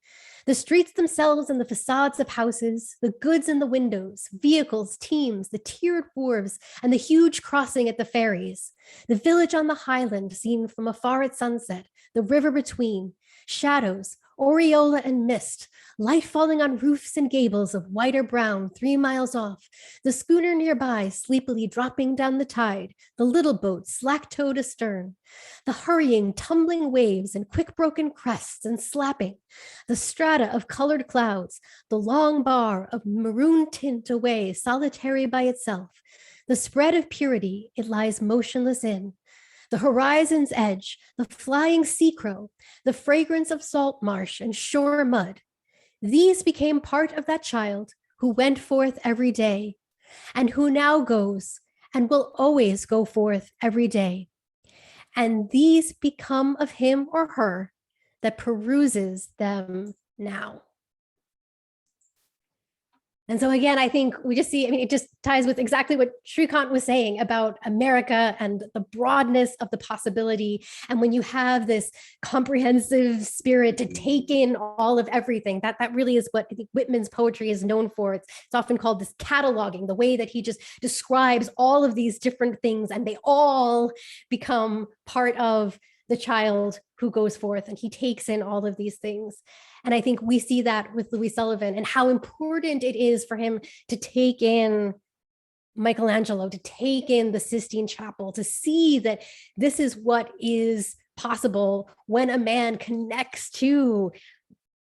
The streets themselves and the facades of houses, the goods in the windows, vehicles, teams, the tiered wharves, and the huge crossing at the ferries, the village on the highland seen from afar at sunset, the river between, shadows, aureola and mist, light falling on roofs and gables of white or brown 3 miles off, the schooner nearby sleepily dropping down the tide, the little boat slack-towed astern, the hurrying, tumbling waves and quick broken crests and slapping, the strata of colored clouds, the long bar of maroon tint away solitary by itself, the spread of purity it lies motionless in, the horizon's edge, the flying sea crow, the fragrance of salt marsh and shore mud. These became part of that child who went forth every day, and who now goes and will always go forth every day. And these become of him or her that peruses them now. And so again, I think we just see, I mean, it just ties with exactly what Shrikant was saying about America and the broadness of the possibility. And when you have this comprehensive spirit to take in all of everything, that really is what I think Whitman's poetry is known for. It's often called this cataloging, the way that he just describes all of these different things and they all become part of the child who goes forth, and he takes in all of these things. And I think we see that with Louis Sullivan and how important it is for him to take in Michelangelo, to take in the Sistine Chapel, to see that this is what is possible when a man connects to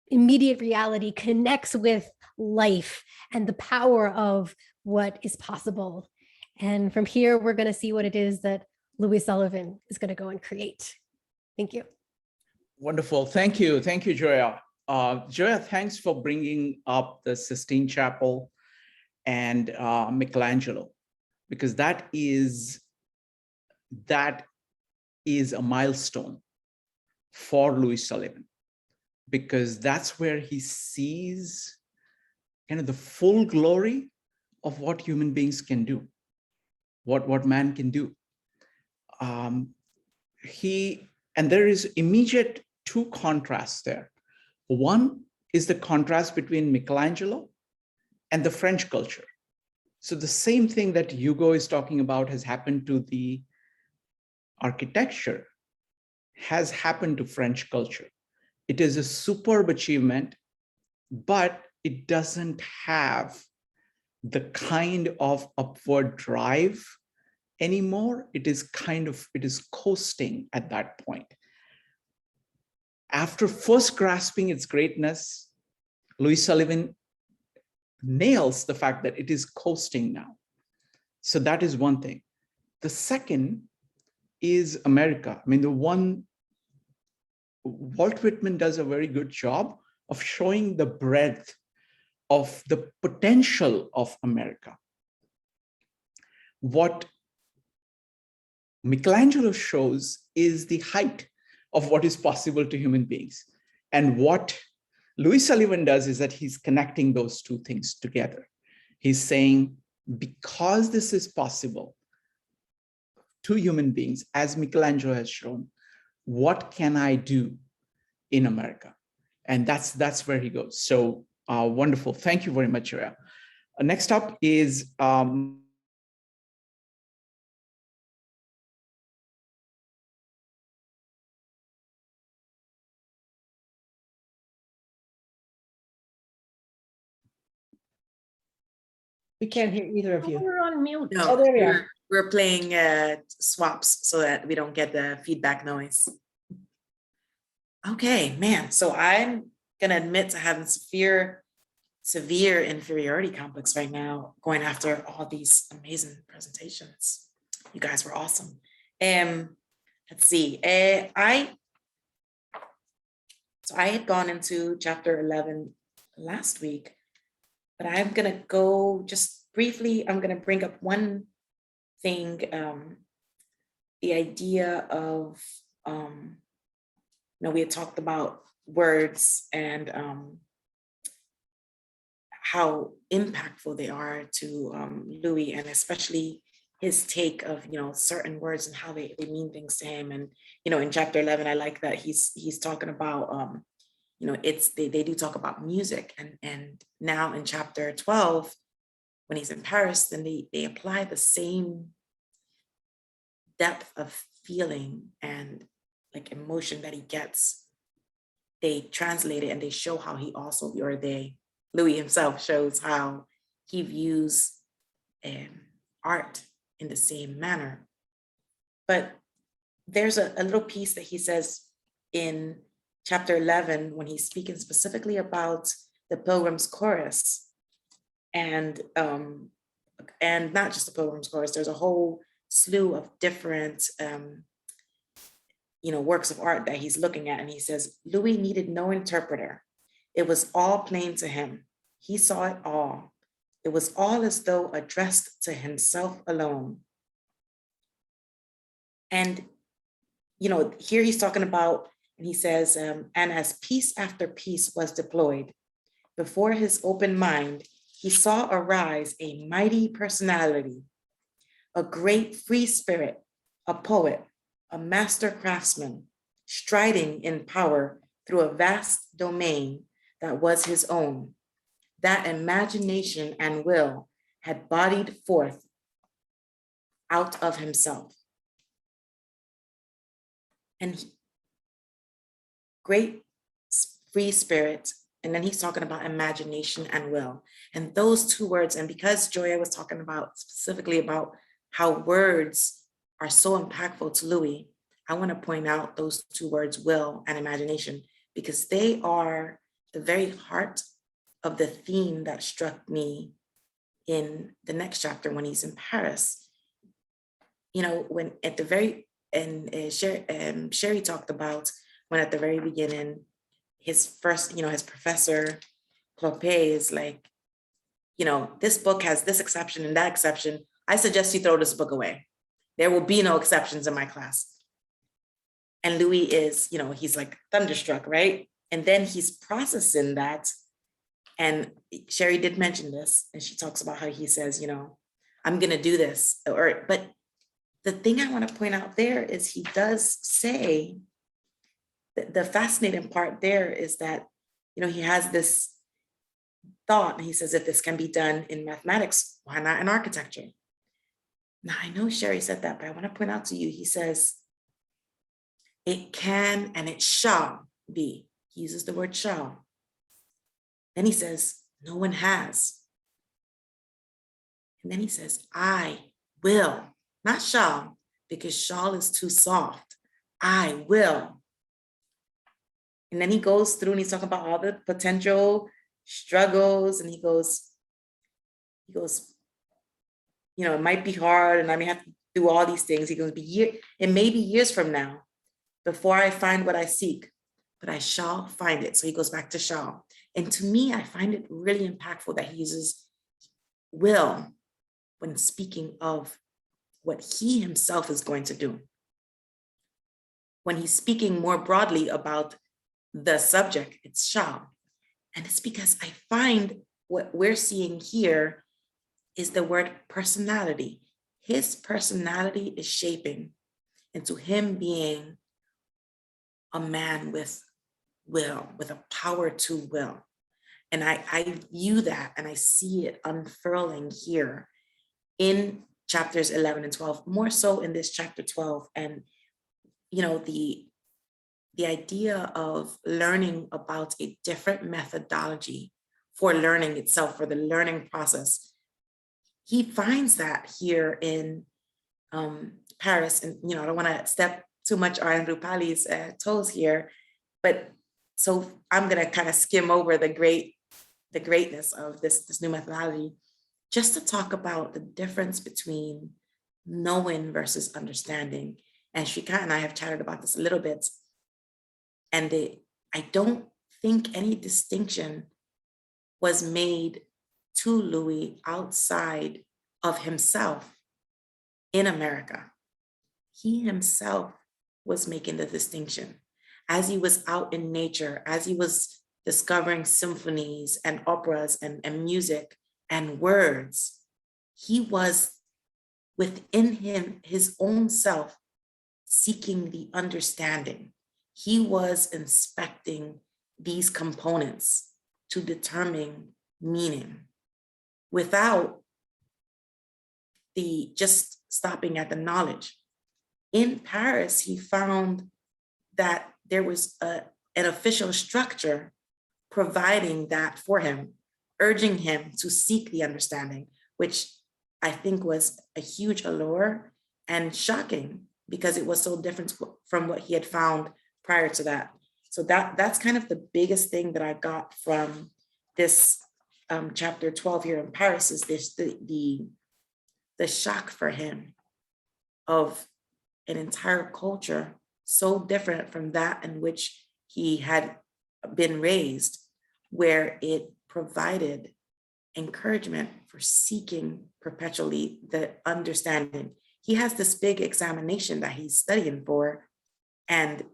immediate reality, connects with life and the power of what is possible. And from here, we're going to see what it is that Louis Sullivan is going to go and create. Thank you. Wonderful. Thank you. Thank you, Joia. Joia, thanks for bringing up the Sistine Chapel and Michelangelo, because that is a milestone for Louis Sullivan, because that's where he sees kind of the full glory of what human beings can do, what man can do. And there is immediate two contrasts there. One is the contrast between Michelangelo and the French culture. So the same thing that Hugo is talking about has happened to the architecture, has happened to French culture. It is a superb achievement, but it doesn't have the kind of upward drive anymore. It is coasting at that point. After first grasping its greatness, Louis Sullivan nails the fact that it is coasting now. So that is one thing. The second is America. I mean, Walt Whitman does a very good job of showing the breadth of the potential of America. What Michelangelo shows is the height of what is possible to human beings. And what Louis Sullivan does is that he's connecting those two things together. He's saying, because this is possible to human beings, as Michelangelo has shown, what can I do in America? And that's where he goes. So wonderful. Thank you very much, Joia. Next up is We can't hear either of you. We're on mute. Oh, No, there we are. we're playing swaps so that we don't get the feedback noise. Okay, man. So I'm gonna admit to having severe inferiority complex right now, going after all these amazing presentations. You guys were awesome. Let's see. I had gone into chapter 11 last week, but I'm gonna go just briefly. I'm gonna bring up one thing, the idea of, we had talked about words and how impactful they are to Louis, and especially his take of, certain words and how they mean things to him. And, in chapter 11, I like that he's talking about, they do talk about music. And now in chapter 12, when he's in Paris, then they apply the same depth of feeling and like emotion that he gets they translate it and they show how he also, or Louis himself shows how he views art in the same manner. But there's a little piece that he says in chapter 11, when he's speaking specifically about the Pilgrim's Chorus, and not just the Pilgrim's Chorus, there's a whole slew of different works of art that he's looking at. And he says, Louis needed no interpreter. It was all plain to him. He saw it all. It was all as though addressed to himself alone. And, here he's talking about, and he says, and as piece after piece was deployed, before his open mind, he saw arise a mighty personality, a great free spirit, a poet, a master craftsman, striding in power through a vast domain that was his own. That imagination and will had bodied forth out of himself. And great free spirit, and then he's talking about imagination and will. And those two words, and because Joia was talking about specifically about how words are so impactful to Louis, I want to point out those two words, will and imagination, because they are the very heart of the theme that struck me in the next chapter when he's in Paris. When at the very, and Sherri talked about when at the very beginning, his first, his professor, Clope, is like, this book has this exception and that exception. I suggest you throw this book away. There will be no exceptions in my class. And Louis is, he's like thunderstruck, right? And then he's processing that. And Sherri did mention this, and she talks about how he says, I'm going to do this. But the thing I want to point out there is he does say, the fascinating part there is that, he has this thought, and he says, if this can be done in mathematics, why not in architecture? Now, I know Sherri said that, but I want to point out to you, he says, it can and it shall be. He uses the word shall. Then he says, no one has. And then he says, I will, not shall, because shall is too soft. I will. And then he goes through and he's talking about all the potential struggles, and he goes, it might be hard and I may have to do all these things. He goes, it may be years from now before I find what I seek, but I shall find it. So he goes back to shall. And to me, I find it really impactful that he uses will when speaking of what he himself is going to do. When he's speaking more broadly about the subject, it's shall. And it's because I find what we're seeing here is the word personality. His personality is shaping into him being a man with will, with a power to will. And I view that and I see it unfurling here in chapters 11 and 12, more so in this chapter 12. And, the idea of learning about a different methodology for learning itself, for the learning process. He finds that here in Paris. And, I don't want to step too much on Rupali's toes here, but so I'm going to kind of skim over the greatness of this new methodology, just to talk about the difference between knowing versus understanding. And Shrikant and I have chatted about this a little bit. And I don't think any distinction was made to Louis outside of himself in America. He himself was making the distinction. As he was out in nature, as he was discovering symphonies and operas and music and words, he was within him, his own self, seeking the understanding. He was inspecting these components to determine meaning without just stopping at the knowledge. In Paris, he found that there was an official structure providing that for him, urging him to seek the understanding, which I think was a huge allure and shocking because it was so different from what he had found prior to that. So that's kind of the biggest thing that I got from this chapter 12 here in Paris, is this the shock for him of an entire culture so different from that in which he had been raised, where it provided encouragement for seeking perpetually the understanding. He has this big examination that he's studying for, and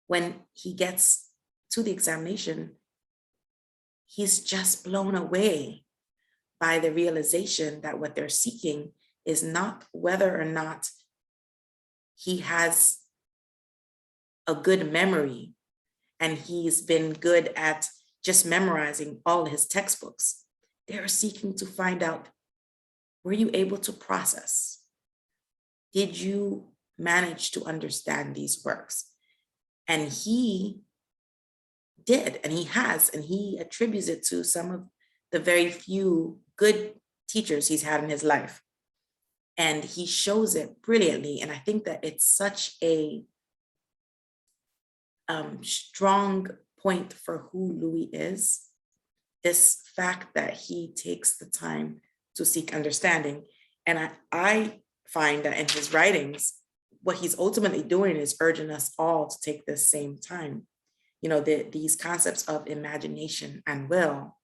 when he gets to the examination, he's just blown away by the realization that what they're seeking is not whether or not he has a good memory and he's been good at just memorizing all his textbooks. They're seeking to find out, were you able to process? Did you manage to understand these works? And he did, and he has, and he attributes it to some of the very few good teachers he's had in his life. And he shows it brilliantly. And I think that it's such a strong point for who Louis is, this fact that he takes the time to seek understanding. And I find that in his writings, what he's ultimately doing is urging us all to take this same time. You know, these concepts of imagination and will,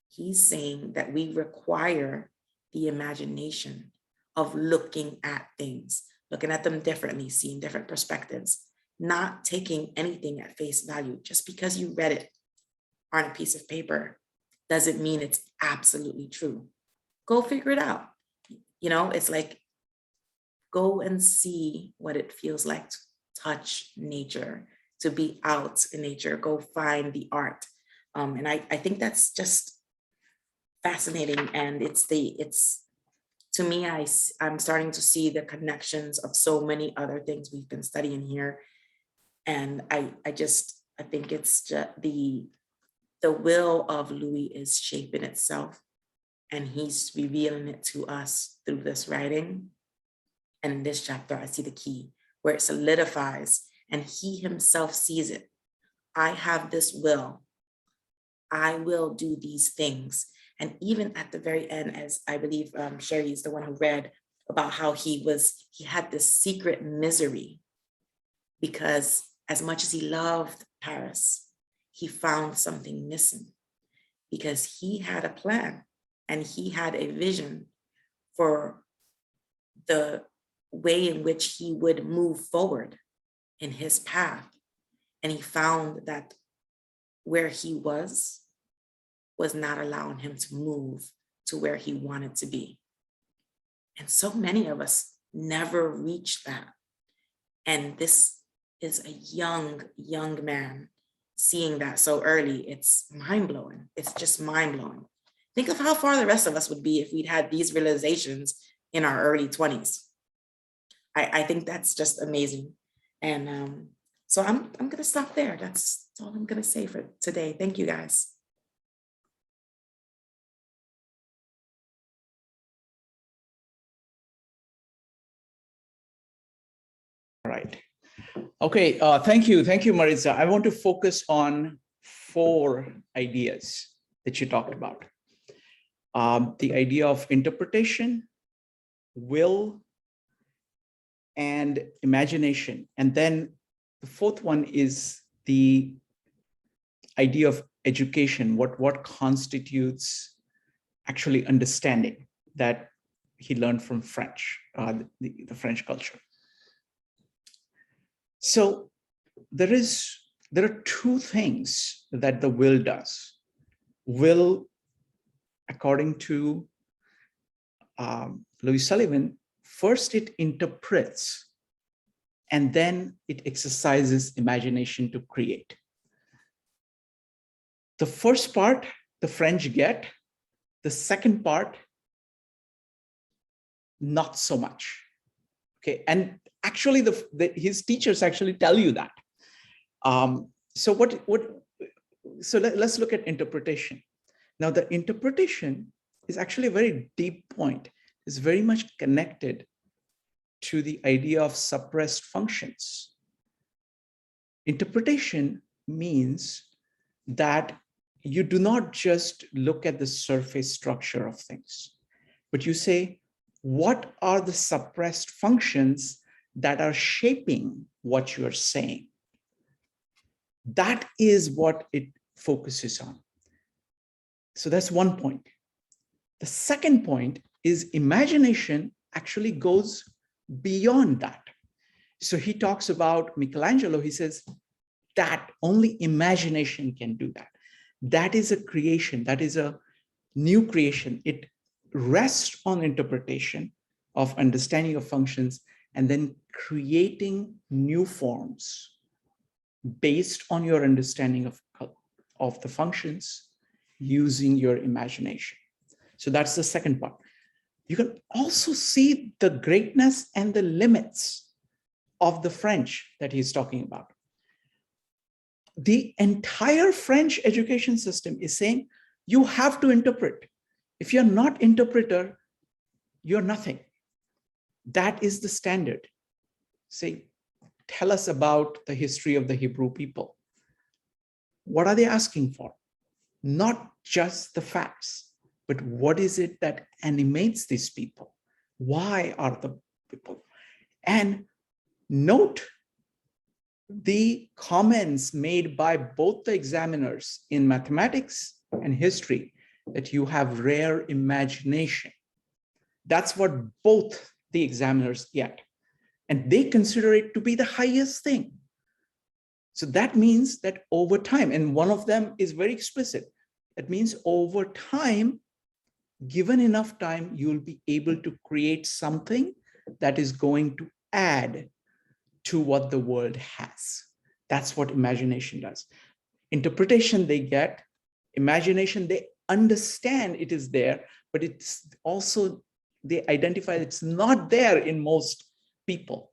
he's saying that we require the imagination of looking at things, looking at them differently, seeing different perspectives, not taking anything at face value. Just because you read it on a piece of paper doesn't mean it's absolutely true. Go figure it out. You know, it's like, go and see what it feels like to touch nature, to be out in nature, go find the art. And I think that's just fascinating. And it's to me, I'm starting to see the connections of so many other things we've been studying here. And I think it's just the will of Louis is shaping itself, and he's revealing it to us through this writing. And in this chapter, I see the key where it solidifies, and he himself sees it. I have this will. I will do these things. And even at the very end, as I believe Sherri is the one who read about how he had this secret misery, because as much as he loved Paris, he found something missing, because he had a plan and he had a vision for the way in which he would move forward in his path. And he found that where he was not allowing him to move to where he wanted to be. And so many of us never reach that. And this is a young man seeing that so early. It's mind-blowing. It's just mind-blowing. Think of how far the rest of us would be if we'd had these realizations in our early 20s. I think that's just amazing. And so I'm gonna stop there. That's all I'm gonna say for today. Thank you, guys. All right. Okay, thank you, Maritza. I want to focus on 4 ideas that you talked about. The idea of interpretation, will, and imagination. And then the 4th one is the idea of education, what constitutes actually understanding that he learned from French, the French culture. So there are 2 things that the will does. Will, according to Louis Sullivan, first it interprets, and then it exercises imagination to create. The first part, the French get. The second part, not so much. Okay, and actually his teachers actually tell you that. So let's look at interpretation. Now, the interpretation is actually a very deep point. It's very much connected to the idea of suppressed functions. Interpretation means that you do not just look at the surface structure of things, but you say, what are the suppressed functions that are shaping what you are saying? That is what it focuses on. So that's one point. The second point is imagination actually goes beyond that. So he talks about Michelangelo. He says that only imagination can do that. That is a creation. That is a new creation. It rests on interpretation of understanding of functions and then creating new forms based on your understanding of the functions using your imagination. So that's the second part. You can also see the greatness and the limits of the French that he's talking about. The entire French education system is saying you have to interpret. If you're not interpreter, you're nothing. That is the standard. Say, tell us about the history of the Hebrew people. What are they asking for? Not just the facts, but what is it that animates these people? Why are the people? And note the comments made by both the examiners in mathematics and history that you have rare imagination. That's what both the examiners get. And they consider it to be the highest thing. So that means that over time, and one of them is very explicit, that means over time, given enough time, you'll be able to create something that is going to add to what the world has. That's what imagination does. Interpretation they get, imagination they understand it is there, but it's also, they identify it's not there in most people.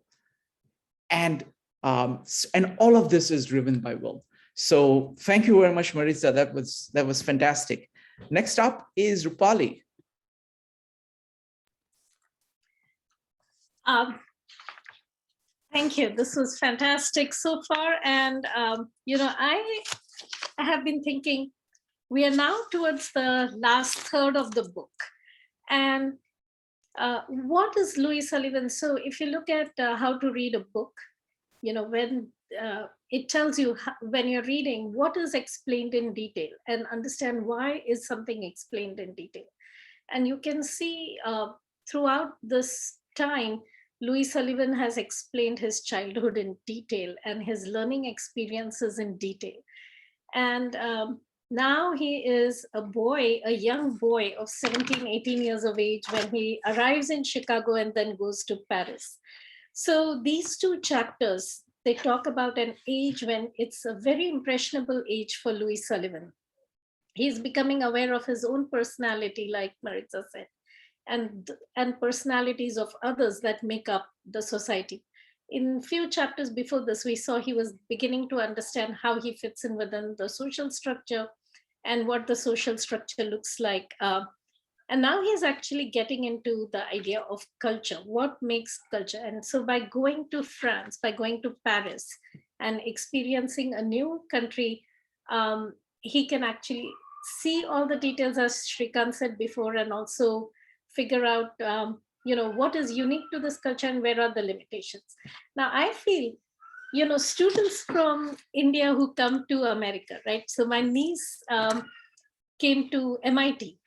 And all of this is driven by will. So thank you very much, Maritza. That was fantastic. Next up is Rupali. Thank you. This was fantastic so far. And, I have been thinking we are now towards the last third of the book. And what is Louis Sullivan? So if you look at how to read a book, when it tells you when you're reading what is explained in detail and understand why is something explained in detail. And you can see throughout this time, Louis Sullivan has explained his childhood in detail and his learning experiences in detail. And now he is a young boy of 17, 18 years of age when he arrives in Chicago and then goes to Paris. So these two chapters, they talk about an age when it's a very impressionable age for Louis Sullivan. He's becoming aware of his own personality, like Maritza said, and personalities of others that make up the society. In few chapters before this, we saw he was beginning to understand how he fits in within the social structure and what the social structure looks like. And now he's actually getting into the idea of culture, what makes culture. And so by going to France, by going to Paris and experiencing a new country, he can actually see all the details, as Shrikant said before, and also figure out what is unique to this culture and where are the limitations. Now, I feel, students from India who come to America, right? So my niece came to MIT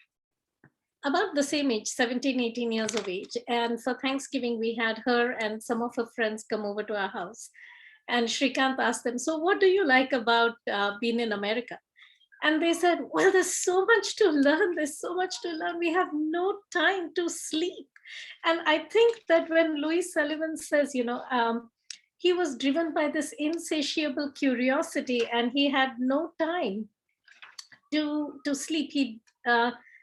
about the same age, 17, 18 years of age. And for Thanksgiving, we had her and some of her friends come over to our house. And Shrikant asked them, so what do you like about being in America? And they said, well, there's so much to learn. There's so much to learn. We have no time to sleep. And I think that when Louis Sullivan says, he was driven by this insatiable curiosity and he had no time to sleep. He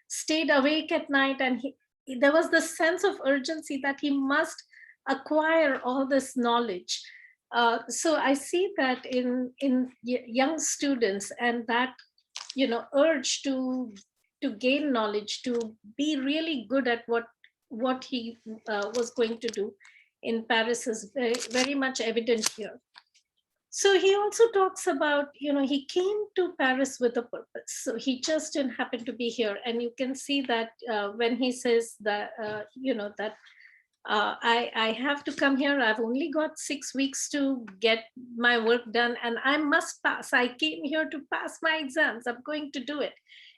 stayed awake at night and there was this sense of urgency that he must acquire all this knowledge. So I see that in young students, and that urge to gain knowledge, to be really good at what he was going to do in Paris is very, very much evident here. So he also talks about, he came to Paris with a purpose. So he just didn't happen to be here. And you can see that when he says that, that I have to come here. I've only got 6 weeks to get my work done and I must pass. I came here to pass my exams. I'm going to do it.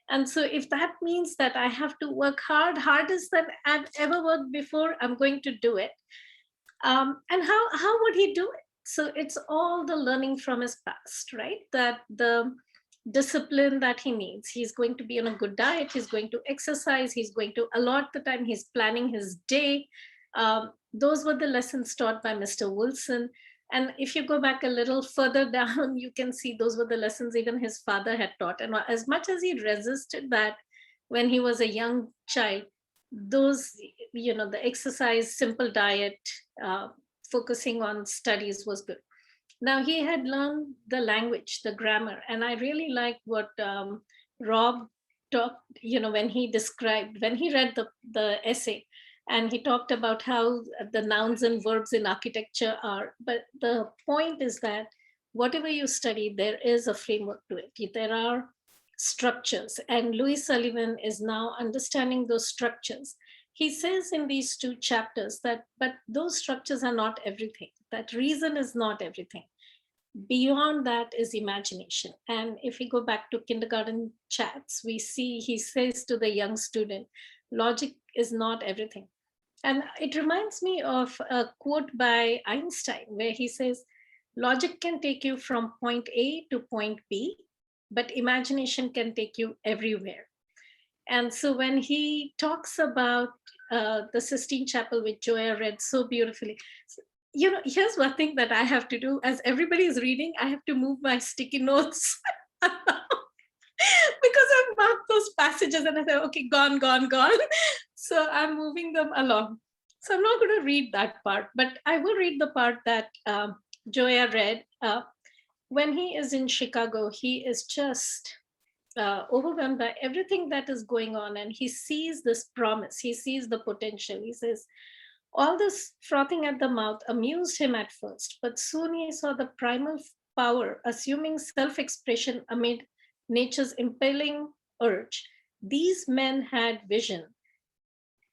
And so if that means that I have to work hardest than I've ever worked before, I'm going to do it. And how would he do it? So it's all the learning from his past, right? That the discipline that he needs. He's going to be on a good diet. He's going to exercise. He's going to allot the time. He's planning his day. Those were the lessons taught by Mr. Wilson. And if you go back a little further down, you can see those were the lessons even his father had taught. And as much as he resisted that when he was a young child, those, the exercise, simple diet, focusing on studies was good. Now he had learned the language, the grammar, and I really like what Rob talked, when he read the essay, and he talked about how the nouns and verbs in architecture are, but the point is that whatever you study, there is a framework to it. There are structures, and Louis Sullivan is now understanding those structures. He says in these 2 chapters that, but those structures are not everything, that reason is not everything. Beyond that is imagination. And if we go back to kindergarten chats, we see he says to the young student, logic is not everything. And it reminds me of a quote by Einstein, where he says, logic can take you from point A to point B, but imagination can take you everywhere. And so when he talks about the Sistine Chapel, which Joia read so beautifully, here's one thing that I have to do. As everybody is reading, I have to move my sticky notes because I've marked those passages and I say, okay, gone. So I'm moving them along. So I'm not going to read that part, but I will read the part that Joia read. When he is in Chicago, he is just overwhelmed by everything that is going on. And he sees this promise. He sees the potential. He says, all this frothing at the mouth amused him at first, but soon he saw the primal power assuming self-expression amid nature's impelling urge. These men had vision.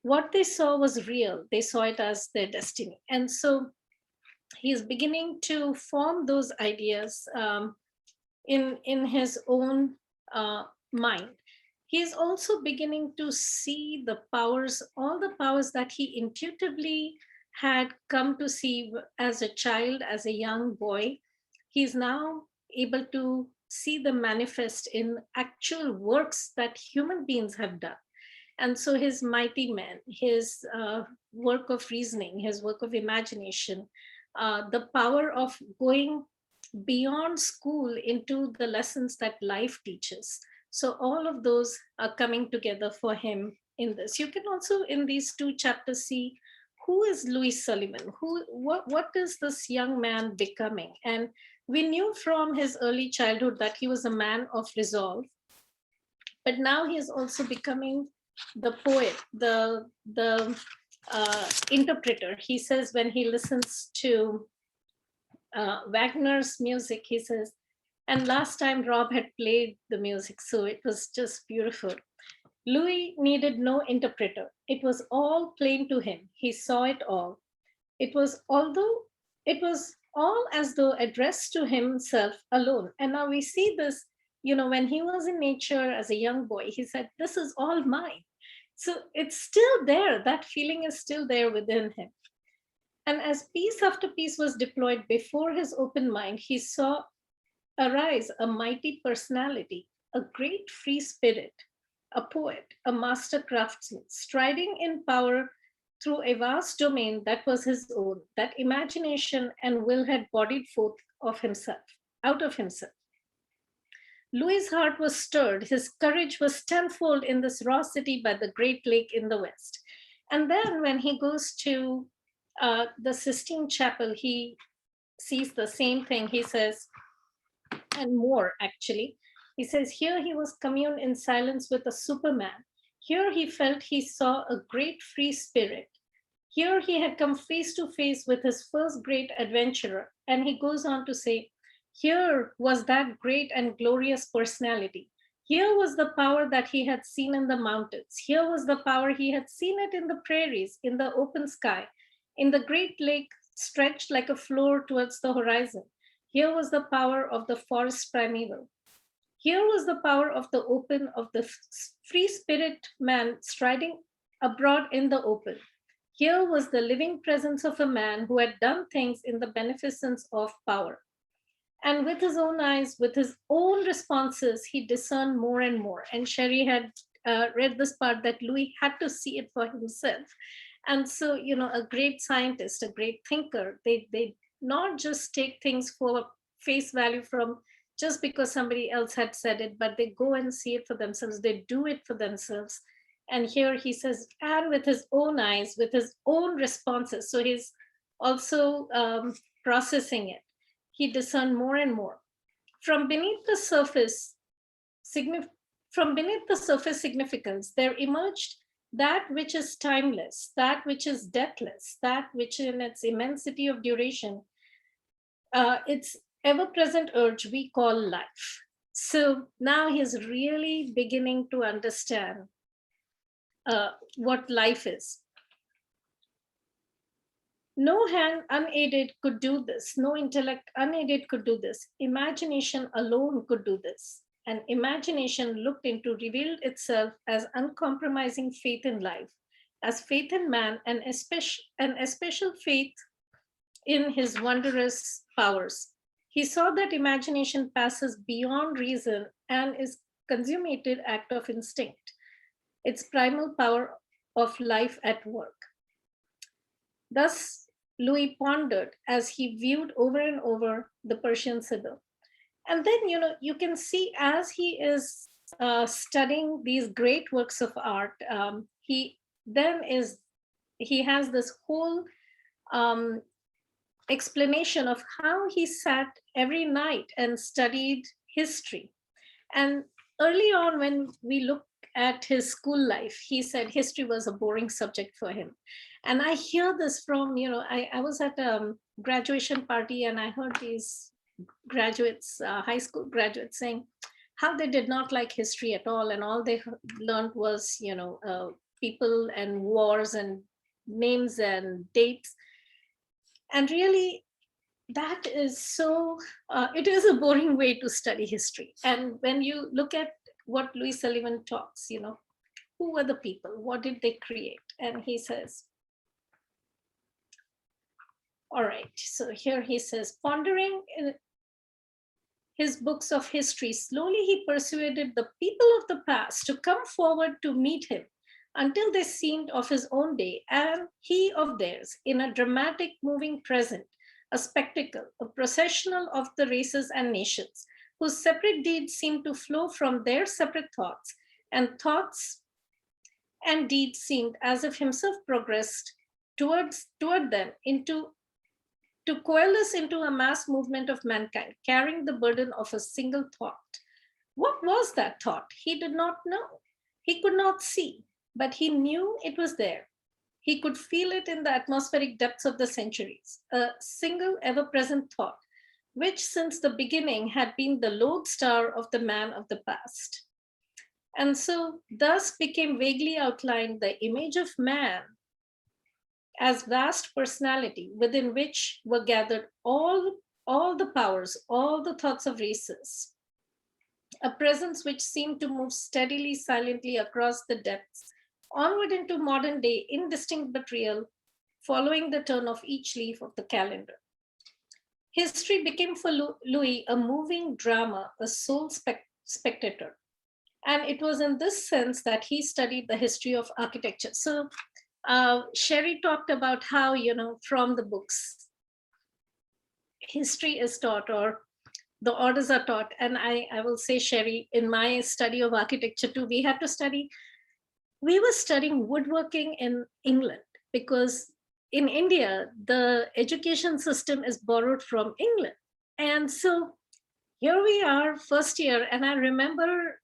What they saw was real. They saw it as their destiny. And so he's beginning to form those ideas in his own mind. He's also beginning to see the powers, all the powers that he intuitively had come to see as a child, as a young boy. He's now able to see them manifest in actual works that human beings have done. And so his mighty men, his work of reasoning, his work of imagination, the power of going beyond school into the lessons that life teaches. So all of those are coming together for him in this. You can also in these 2 chapters see who is Louis Sullivan, what is this young man becoming? And we knew from his early childhood that he was a man of resolve, but now he is also becoming the poet, the interpreter. He says when he listens to Wagner's music, he says, and last time Rob had played the music, so it was just beautiful. Louis needed no interpreter. It was all plain to him. He saw it all. It was all as though addressed to himself alone. And now we see this, when he was in nature as a young boy, he said, this is all mine. So it's still there. That feeling is still there within him. And as piece after piece was deployed before his open mind, he saw arise a mighty personality, a great free spirit, a poet, a master craftsman, striding in power through a vast domain that was his own, that imagination and will had bodied forth out of himself. Louis' heart was stirred, his courage was tenfold in this raw city by the great lake in the west. And then when he goes to the Sistine Chapel, he sees the same thing. He says, and more actually. He says, here he was commune in silence with a Superman. Here he felt he saw a great free spirit. Here he had come face to face with his first great adventurer. And he goes on to say, here was that great and glorious personality. Here was the power that he had seen in the mountains. Here was the power he had seen it in the prairies, in the open sky, in the great lake stretched like a floor towards the horizon. Here was the power of the forest primeval. Here was the power of the open, of the free spirit man striding abroad in the open. Here was the living presence of a man who had done things in the beneficence of power. And with his own eyes, with his own responses, he discerned more and more. And Sherri had read this part that Louis had to see it for himself. And so, you know, a great scientist, a great thinker, they not just take things for face value from just because somebody else had said it, but they go and see it for themselves. They do it for themselves. And here he says, and with his own eyes, with his own responses. So he's also processing it. He discerned more and more. From beneath the surface significance, there emerged that which is timeless, that which is deathless, that which in its immensity of duration, its ever-present urge we call life. So now he's really beginning to understand what life is. No hand unaided could do this. No intellect unaided could do this. Imagination alone could do this. And imagination looked into, revealed itself as uncompromising faith in life, as faith in man, and especial faith in his wondrous powers. He saw that imagination passes beyond reason and is consummated act of instinct, its primal power of life at work. Thus, Louis pondered as he viewed over and over the Persian Sibyl. And then, you know, you can see as he is studying these great works of art, he has this whole explanation of how he sat every night and studied history. And early on, when we look at his school life, he said history was a boring subject for him. And I hear this from, you know, I was at a graduation party and I heard these graduates, high school graduates saying how they did not like history at all. And all they learned was, you know, people and wars and names and dates. And really, that is so, it is a boring way to study history. And when you look at what Louis Sullivan talks, you know, who were the people? What did they create? And he says, all right, so here he says, pondering in his books of history, slowly he persuaded the people of the past to come forward to meet him until they seemed of his own day and he of theirs in a dramatic moving present, a spectacle, a processional of the races and nations, whose separate deeds seemed to flow from their separate thoughts, and thoughts and deeds seemed as if himself progressed toward them to coalesce into a mass movement of mankind, carrying the burden of a single thought. What was that thought? He did not know. He could not see, but he knew it was there. He could feel it in the atmospheric depths of the centuries, a single ever-present thought, which since the beginning had been the lodestar of the man of the past. And so thus became vaguely outlined the image of man as vast personality within which were gathered all the powers, all the thoughts of races, a presence which seemed to move steadily, silently across the depths, onward into modern day, indistinct but real, following the turn of each leaf of the calendar. History became for Louis a moving drama, a sole spectator. And it was in this sense that he studied the history of architecture. So Sherri talked about how, you know, from the books, history is taught or the orders are taught. And I will say, Sherri, in my study of architecture too, we were studying woodworking in England because in India, the education system is borrowed from England. And so here we are, first year, and I remember,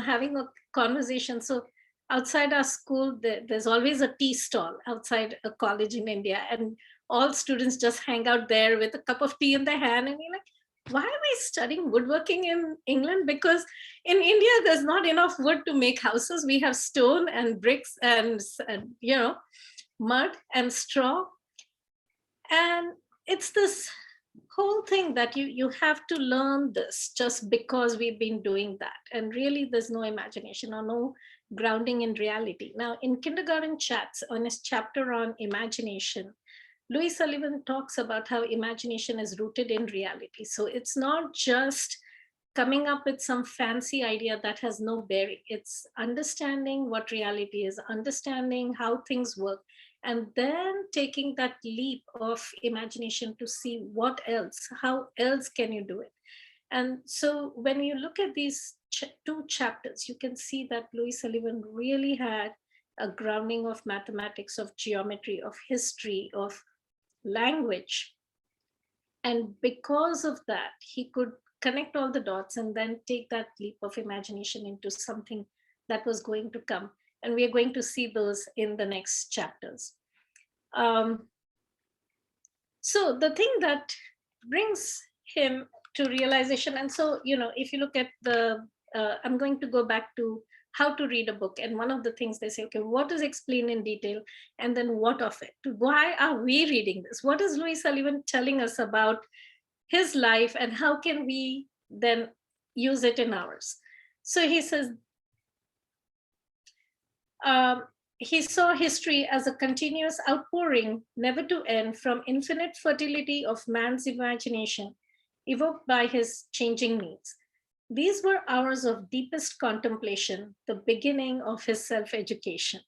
having a conversation. So outside our school, there's always a tea stall outside a college in India, and all students just hang out there with a cup of tea in their hand, and you're like, why are we studying woodworking in England? Because in India, there's not enough wood to make houses. We have stone and bricks and mud and straw. And it's this whole thing that you have to learn this just because we've been doing that. And really, there's no imagination or no grounding in reality. Now, in Kindergarten Chats, on his chapter on imagination, Louis Sullivan talks about how imagination is rooted in reality. So it's not just coming up with some fancy idea that has no bearing. It's understanding what reality is, understanding how things work, and then taking that leap of imagination to see what else, how else can you do it? And so when you look at these two chapters, you can see that Louis Sullivan really had a grounding of mathematics, of geometry, of history, of language. And because of that, he could connect all the dots and then take that leap of imagination into something that was going to come. And we are going to see those in the next chapters. So the thing that brings him to realization, and so, if you look at I'm going to go back to how to read a book. And one of the things they say, okay, what is explained in detail? And then what of it? Why are we reading this? What is Louis Sullivan telling us about his life, and how can we then use it in ours? So he says, he saw history as a continuous outpouring, never to end, from infinite fertility of man's imagination, evoked by his changing needs. These were hours of deepest contemplation, the beginning of his self-education.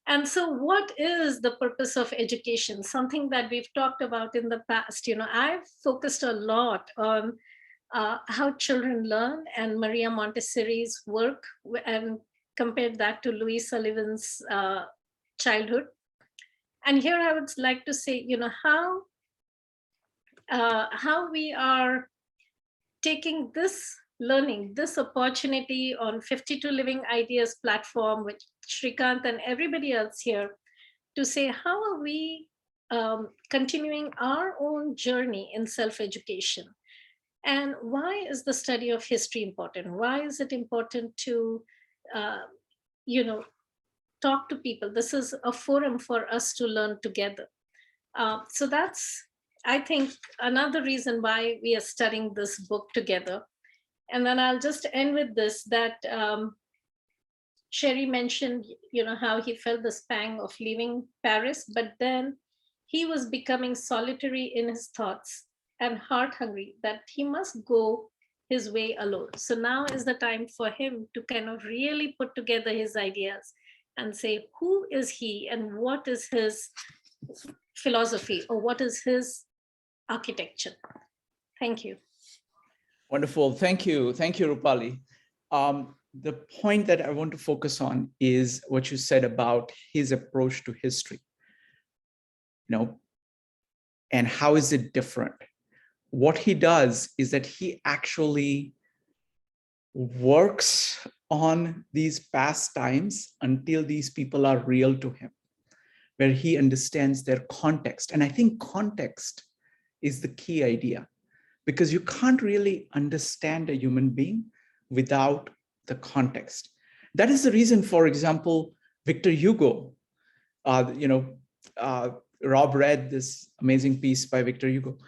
And so what is the purpose of education? Something that we've talked about in the past. I've focused a lot on how children learn and Maria Montessori's work, and compared that to Louis Sullivan's childhood. And here I would like to say, how we are taking this learning, this opportunity on 52 Living Ideas platform with Shrikant and everybody else here, to say, how are we continuing our own journey in self-education? And why is the study of history important? Why is it important to, talk to people? This is a forum for us to learn together. So that's, I think, another reason why we are studying this book together. And then I'll just end with this, that Sherri mentioned, how he felt the pang of leaving Paris, but then he was becoming solitary in his thoughts and heart hungry, that he must go his way alone. So now is the time for him to kind of really put together his ideas and say, who is he and what is his philosophy, or what is his architecture? Thank you. Wonderful. Thank you. Thank you, Rupali. The point that I want to focus on is what you said about his approach to history, and how is it different? What he does is that he actually works on these past times until these people are real to him, where he understands their context. And I think context is the key idea, because you can't really understand a human being without the context. That is the reason, for example, Victor Hugo, Rob read this amazing piece by Victor Hugo.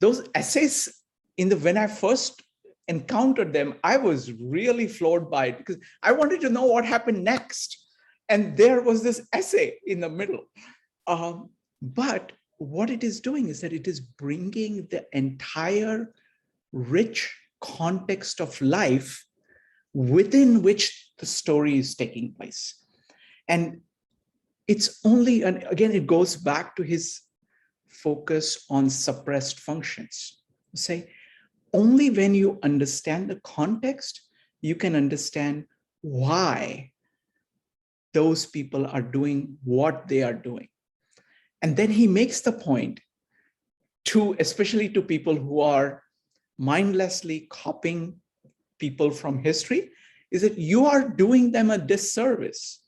Those essays, when I first encountered them, I was really floored by it, because I wanted to know what happened next. And there was this essay in the middle. But what it is doing is that it is bringing the entire rich context of life within which the story is taking place. And it's only, and again, it goes back to his focus on suppressed functions. Say, only when you understand the context, you can understand why those people are doing what they are doing. And then he makes the point to, especially to people who are mindlessly copying people from history, is that you are doing them a disservice,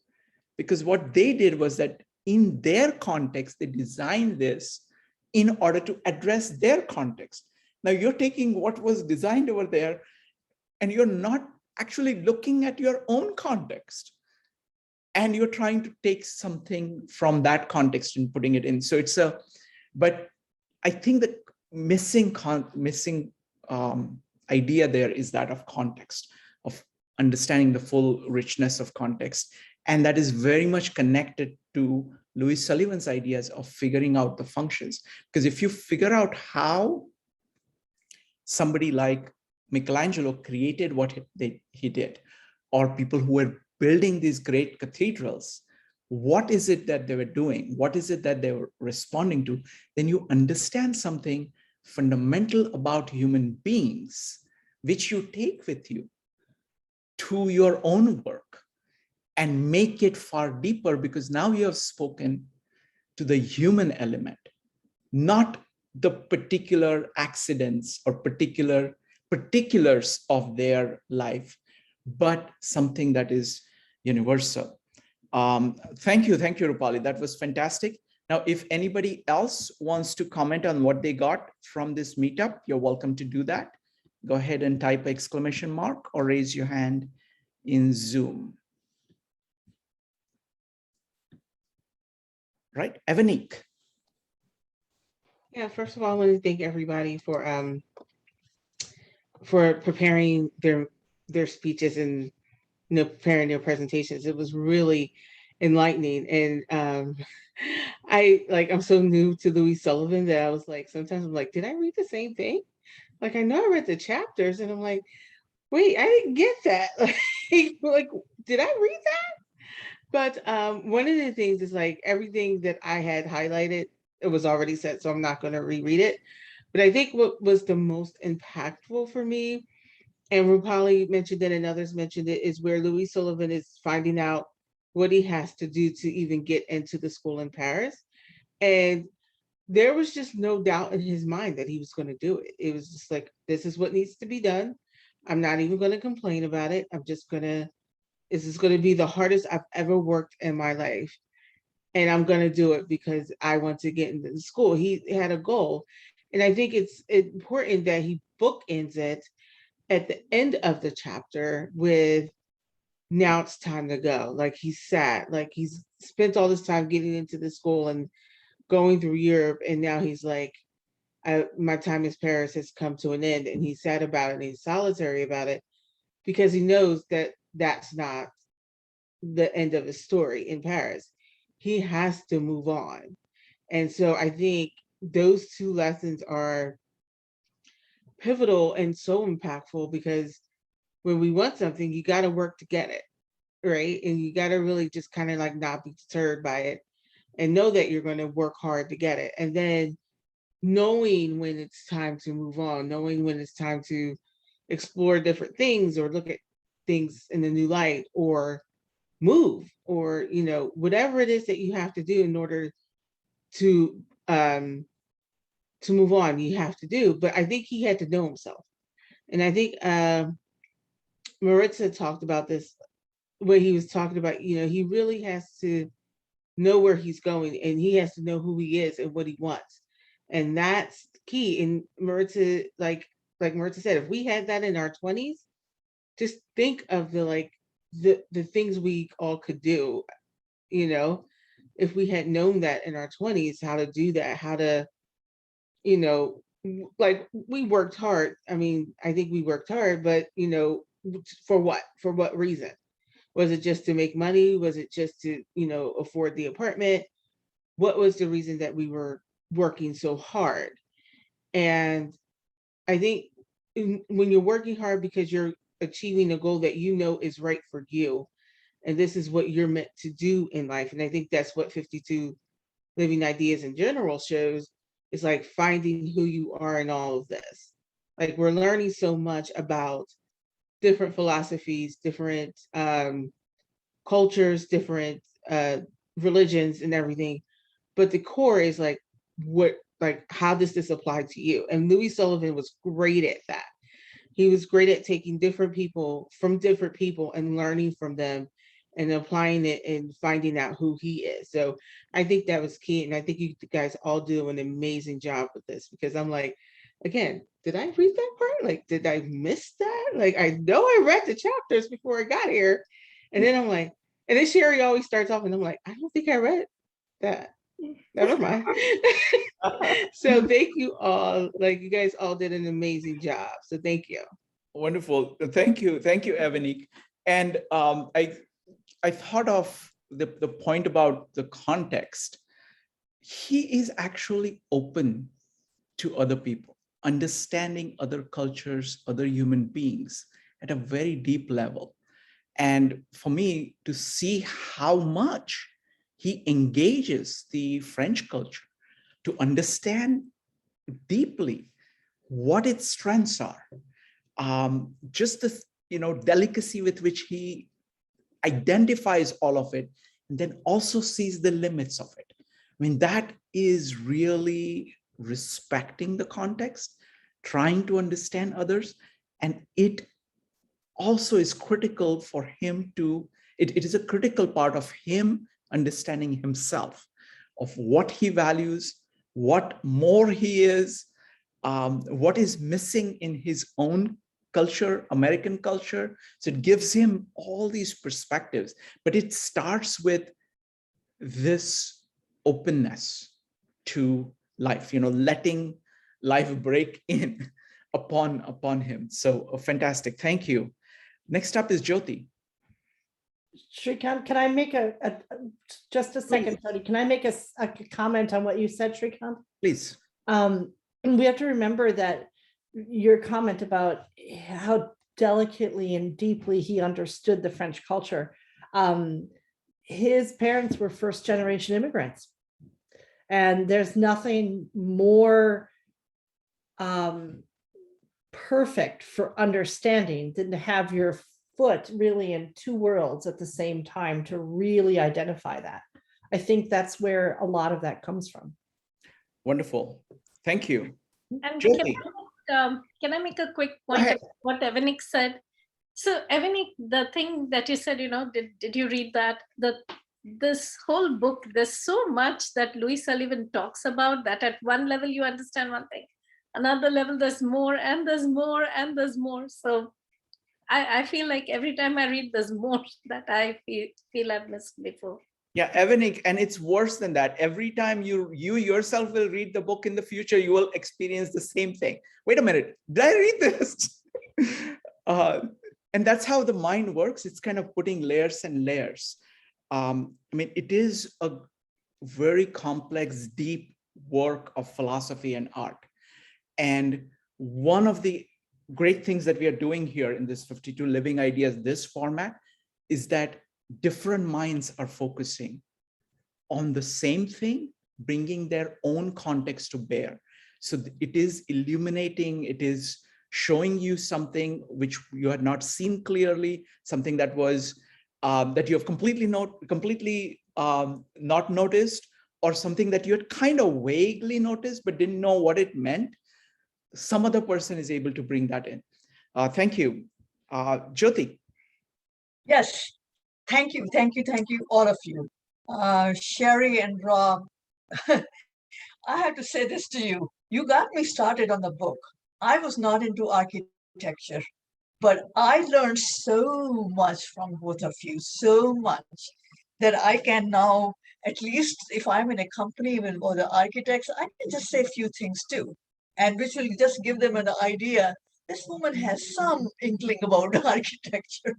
because what they did was that in their context, they designed this in order to address their context. Now you're taking what was designed over there and you're not actually looking at your own context, and you're trying to take something from that context and putting it in. So it's a, but I think the missing idea there is that of context, of understanding the full richness of context. And that is very much connected to Louis Sullivan's ideas of figuring out the functions. Because if you figure out how somebody like Michelangelo created what he did, or people who were building these great cathedrals, what is it that they were doing? What is it that they were responding to? Then you understand something fundamental about human beings, which you take with you to your own work and make it far deeper, because now you have spoken to the human element, not the particular accidents or particulars of their life, but something that is universal. Thank you, Rupali. That was fantastic. Now, if anybody else wants to comment on what they got from this meetup, you're welcome to do that. Go ahead and type exclamation mark or raise your hand in Zoom. Right, Evanique. Yeah, first of all, I want to thank everybody for preparing their speeches and preparing their presentations. It was really enlightening. And I'm so new to Louis Sullivan that I was like, sometimes I'm like, did I read the same thing? Like, I know I read the chapters, and I'm like, wait, I didn't get that. Like, did I read that? But one of the things is like everything that I had highlighted, it was already said, so I'm not going to reread it. But I think what was the most impactful for me, and Rupali mentioned it and others mentioned it, is where Louis Sullivan is finding out what he has to do to even get into the school in Paris. And there was just no doubt in his mind that he was going to do it. It was just like, this is what needs to be done. I'm not even going to complain about it. This is going to be the hardest I've ever worked in my life. And I'm going to do it because I want to get into the school. He had a goal. And I think it's important that he bookends it at the end of the chapter with, now it's time to go. Like he's spent all this time getting into the school and going through Europe. And now he's like, my time in Paris has come to an end. And he's sad about it and he's solitary about it, because he knows that that's not the end of the story in Paris. He has to move on. And so I think those two lessons are pivotal and so impactful, because when we want something, you got to work to get it, right? And you got to really just kind of like not be deterred by it and know that you're going to work hard to get it. And then knowing when it's time to move on, knowing when it's time to explore different things or look at things in a new light or move, or whatever it is that you have to do in order to move on, you have to do. But I think he had to know himself. And I think Maritza talked about this when he was talking about, he really has to know where he's going, and he has to know who he is and what he wants. And that's key. And Maritza, like Maritza said, if we had that in our 20s, just think of the things we all could do, if we had known that in our 20s, how to do that, how to, like we worked hard. I mean, I think we worked hard, but, for what? For what reason? Was it just to make money? Was it just to, afford the apartment? What was the reason that we were working so hard? And I think when you're working hard because you're achieving a goal that is right for you, and this is what you're meant to do in life. And I think that's what 52 Living Ideas in general shows, is like finding who you are in all of this. Like we're learning so much about different philosophies, different cultures, different religions and everything. but the core is like, how does this apply to you? And Louis Sullivan was great at that. He was great at taking different people and learning from them and applying it and finding out who he is. So I think that was key. And I think you guys all do an amazing job with this, because I'm like, again, did I read that part? Like, did I miss that? Like, I know I read the chapters before I got here. And then I'm like, and then Sherri always starts off and I'm like, I don't think I read that. Never mind. So thank you all. Like, you guys all did an amazing job. So thank you. Wonderful. Thank you, Evanique. And I thought of the point about the context. He is actually open to other people, understanding other cultures, other human beings at a very deep level. And for me to see how much he engages the French culture, to understand deeply what its strengths are, just the delicacy with which he identifies all of it, and then also sees the limits of it. I mean, that is really respecting the context, trying to understand others, and it also is critical for him to, it is a critical part of him understanding himself, of what he values, what more he is, what is missing in his own culture, American culture. So it gives him all these perspectives, but it starts with this openness to life, letting life break in upon him. So fantastic. Thank you. Next up is Jyoti. Shrikant, can I make just a second, Tony? Can I make a comment on what you said, Shrikant? Please. We have to remember that your comment about how delicately and deeply he understood the French culture. His parents were first-generation immigrants, and there's nothing more perfect for understanding than to have your foot really in two worlds at the same time to really identify that. I think that's where a lot of that comes from. Wonderful. Thank you. And Jyoti. can I make a quick point of what Evanique said? So Evanique, the thing that you said, did you read that? This whole book, there's so much that Louis Sullivan talks about that at one level you understand one thing, another level there's more and there's more and there's more. So I feel like every time I read, there's more that I feel I've missed before. Yeah, Evanique, and it's worse than that. Every time you yourself will read the book in the future, you will experience the same thing. Wait a minute, did I read this? And that's how the mind works. It's kind of putting layers and layers. I mean, it is a very complex, deep work of philosophy and art. And one of the great things that we are doing here in this 52 Living Ideas, this format, is that different minds are focusing on the same thing, bringing their own context to bear. So it is illuminating, it is showing you something which you had not seen clearly, something that was that you have completely not noticed, or something that you had kind of vaguely noticed but didn't know what it meant. Some other person is able to bring that in. Thank you. Jyoti. Yes, thank you, all of you. Sherri and Rob, I have to say this to you. You got me started on the book. I was not into architecture, but I learned so much from both of you, so much that I can now, at least if I'm in a company with other architects, I can just say a few things too, and which will just give them an idea. This woman has some inkling about architecture.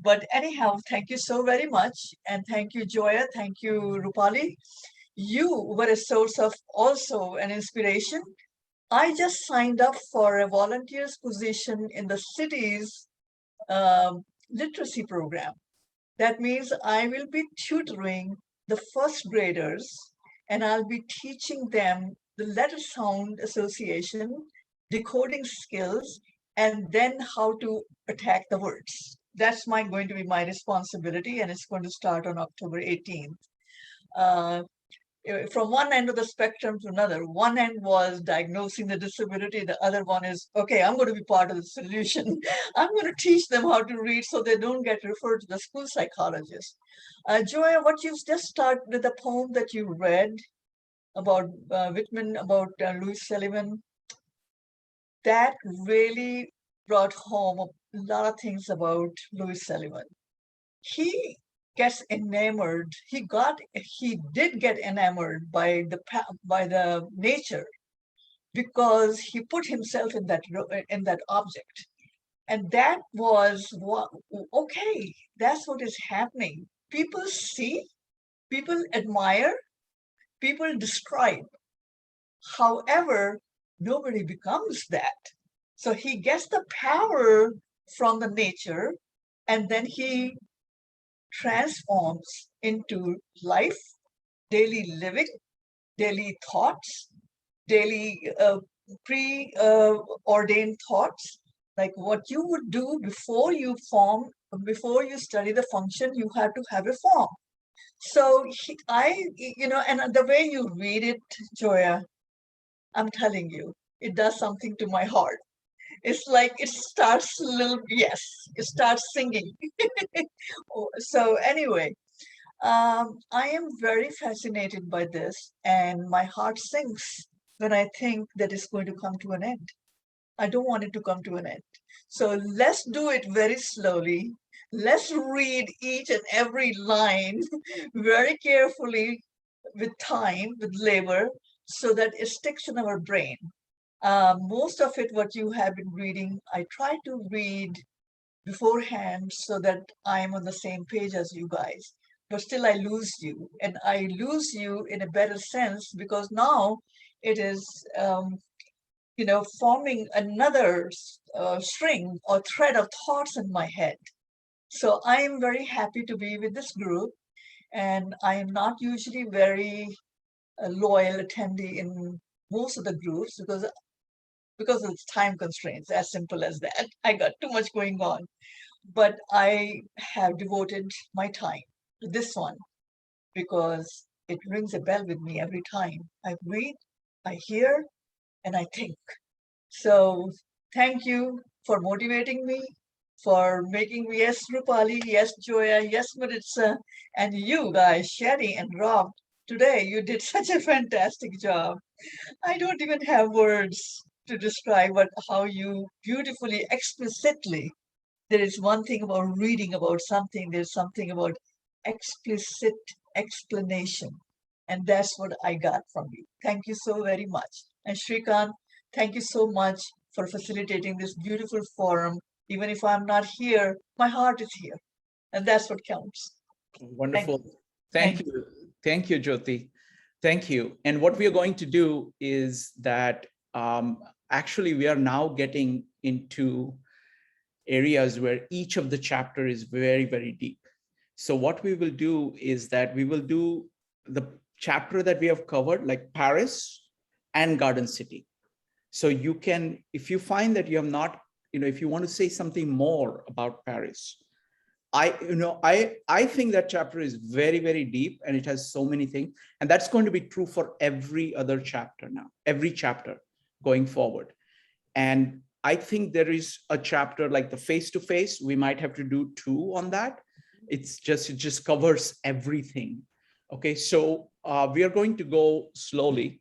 But anyhow, thank you so very much. And thank you, Joia. Thank you, Rupali. You were a source of also an inspiration. I just signed up for a volunteer's position in the city's literacy program. That means I will be tutoring the first graders, and I'll be teaching them the letter sound association, decoding skills, and then how to attack the words. That's going to be my responsibility, and it's going to start on October 18th. from one end of the spectrum to another. One end was diagnosing the disability. The other one is, okay, I'm going to be part of the solution. I'm going to teach them how to read so they don't get referred to the school psychologist. Joia, what you've just started with the poem that you read about Whitman, about Louis Sullivan, that really brought home a lot of things about Louis Sullivan. He gets enamored. He did get enamored by the nature, because he put himself in that object, and that was what. Okay, that's what is happening. People see, people admire, people describe. However, nobody becomes that. So he gets the power from the nature, and then he transforms into life, daily living, daily thoughts, daily pre-ordained thoughts, like what you would do before you study the function, you have to have a form. So and the way you read it, Joia, I'm telling you, it does something to my heart. It's like it starts it starts singing. So anyway, I am very fascinated by this, and my heart sinks when I think that it's going to come to an end. I don't want it to come to an end. So let's do it very slowly. Let's read each and every line very carefully, with time, with labor, so that it sticks in our brain. Most of it, what you have been reading, I try to read beforehand so that I'm on the same page as you guys. But still I lose you, and I lose you in a better sense, because now it is, forming another string or thread of thoughts in my head. So I am very happy to be with this group, and I am not usually very loyal attendee in most of the groups because of time constraints, as simple as that. I got too much going on. But I have devoted my time to this one because it rings a bell with me every time. I read, I hear, and I think. So thank you for motivating me, for making me, yes, Rupali, yes, Joia, yes, Maritza, and you guys, Sherri and Rob. Today, you did such a fantastic job. I don't even have words to describe how you beautifully, explicitly. There is one thing about reading about something, there's something about explicit explanation. And that's what I got from you. Thank you so very much. And Shrikant, thank you so much for facilitating this beautiful forum. Even if I'm not here, my heart is here. And that's what counts. Wonderful. Thank you. Thank you, Jyoti. Thank you. And what we are going to do is that actually we are now getting into areas where each of the chapter is very, very deep. So what we will do is that we will do the chapter that we have covered, like Paris and Garden City. So you can, if you find that you have not, if you want to say something more about Paris, I think that chapter is very, very deep, and it has so many things. And that's going to be true for every other chapter now, every chapter going forward. And I think there is a chapter like the face-to-face, we might have to do 2 on that. It just covers everything. Okay, so we are going to go slowly.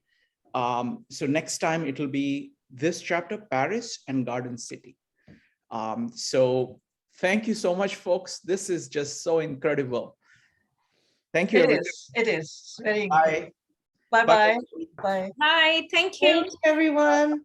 So next time it'll be this chapter, Paris and Garden City. So thank you so much, folks. This is just so incredible. Thank you. It is very incredible. Bye. Bye. Bye. Thank you. Thanks, everyone.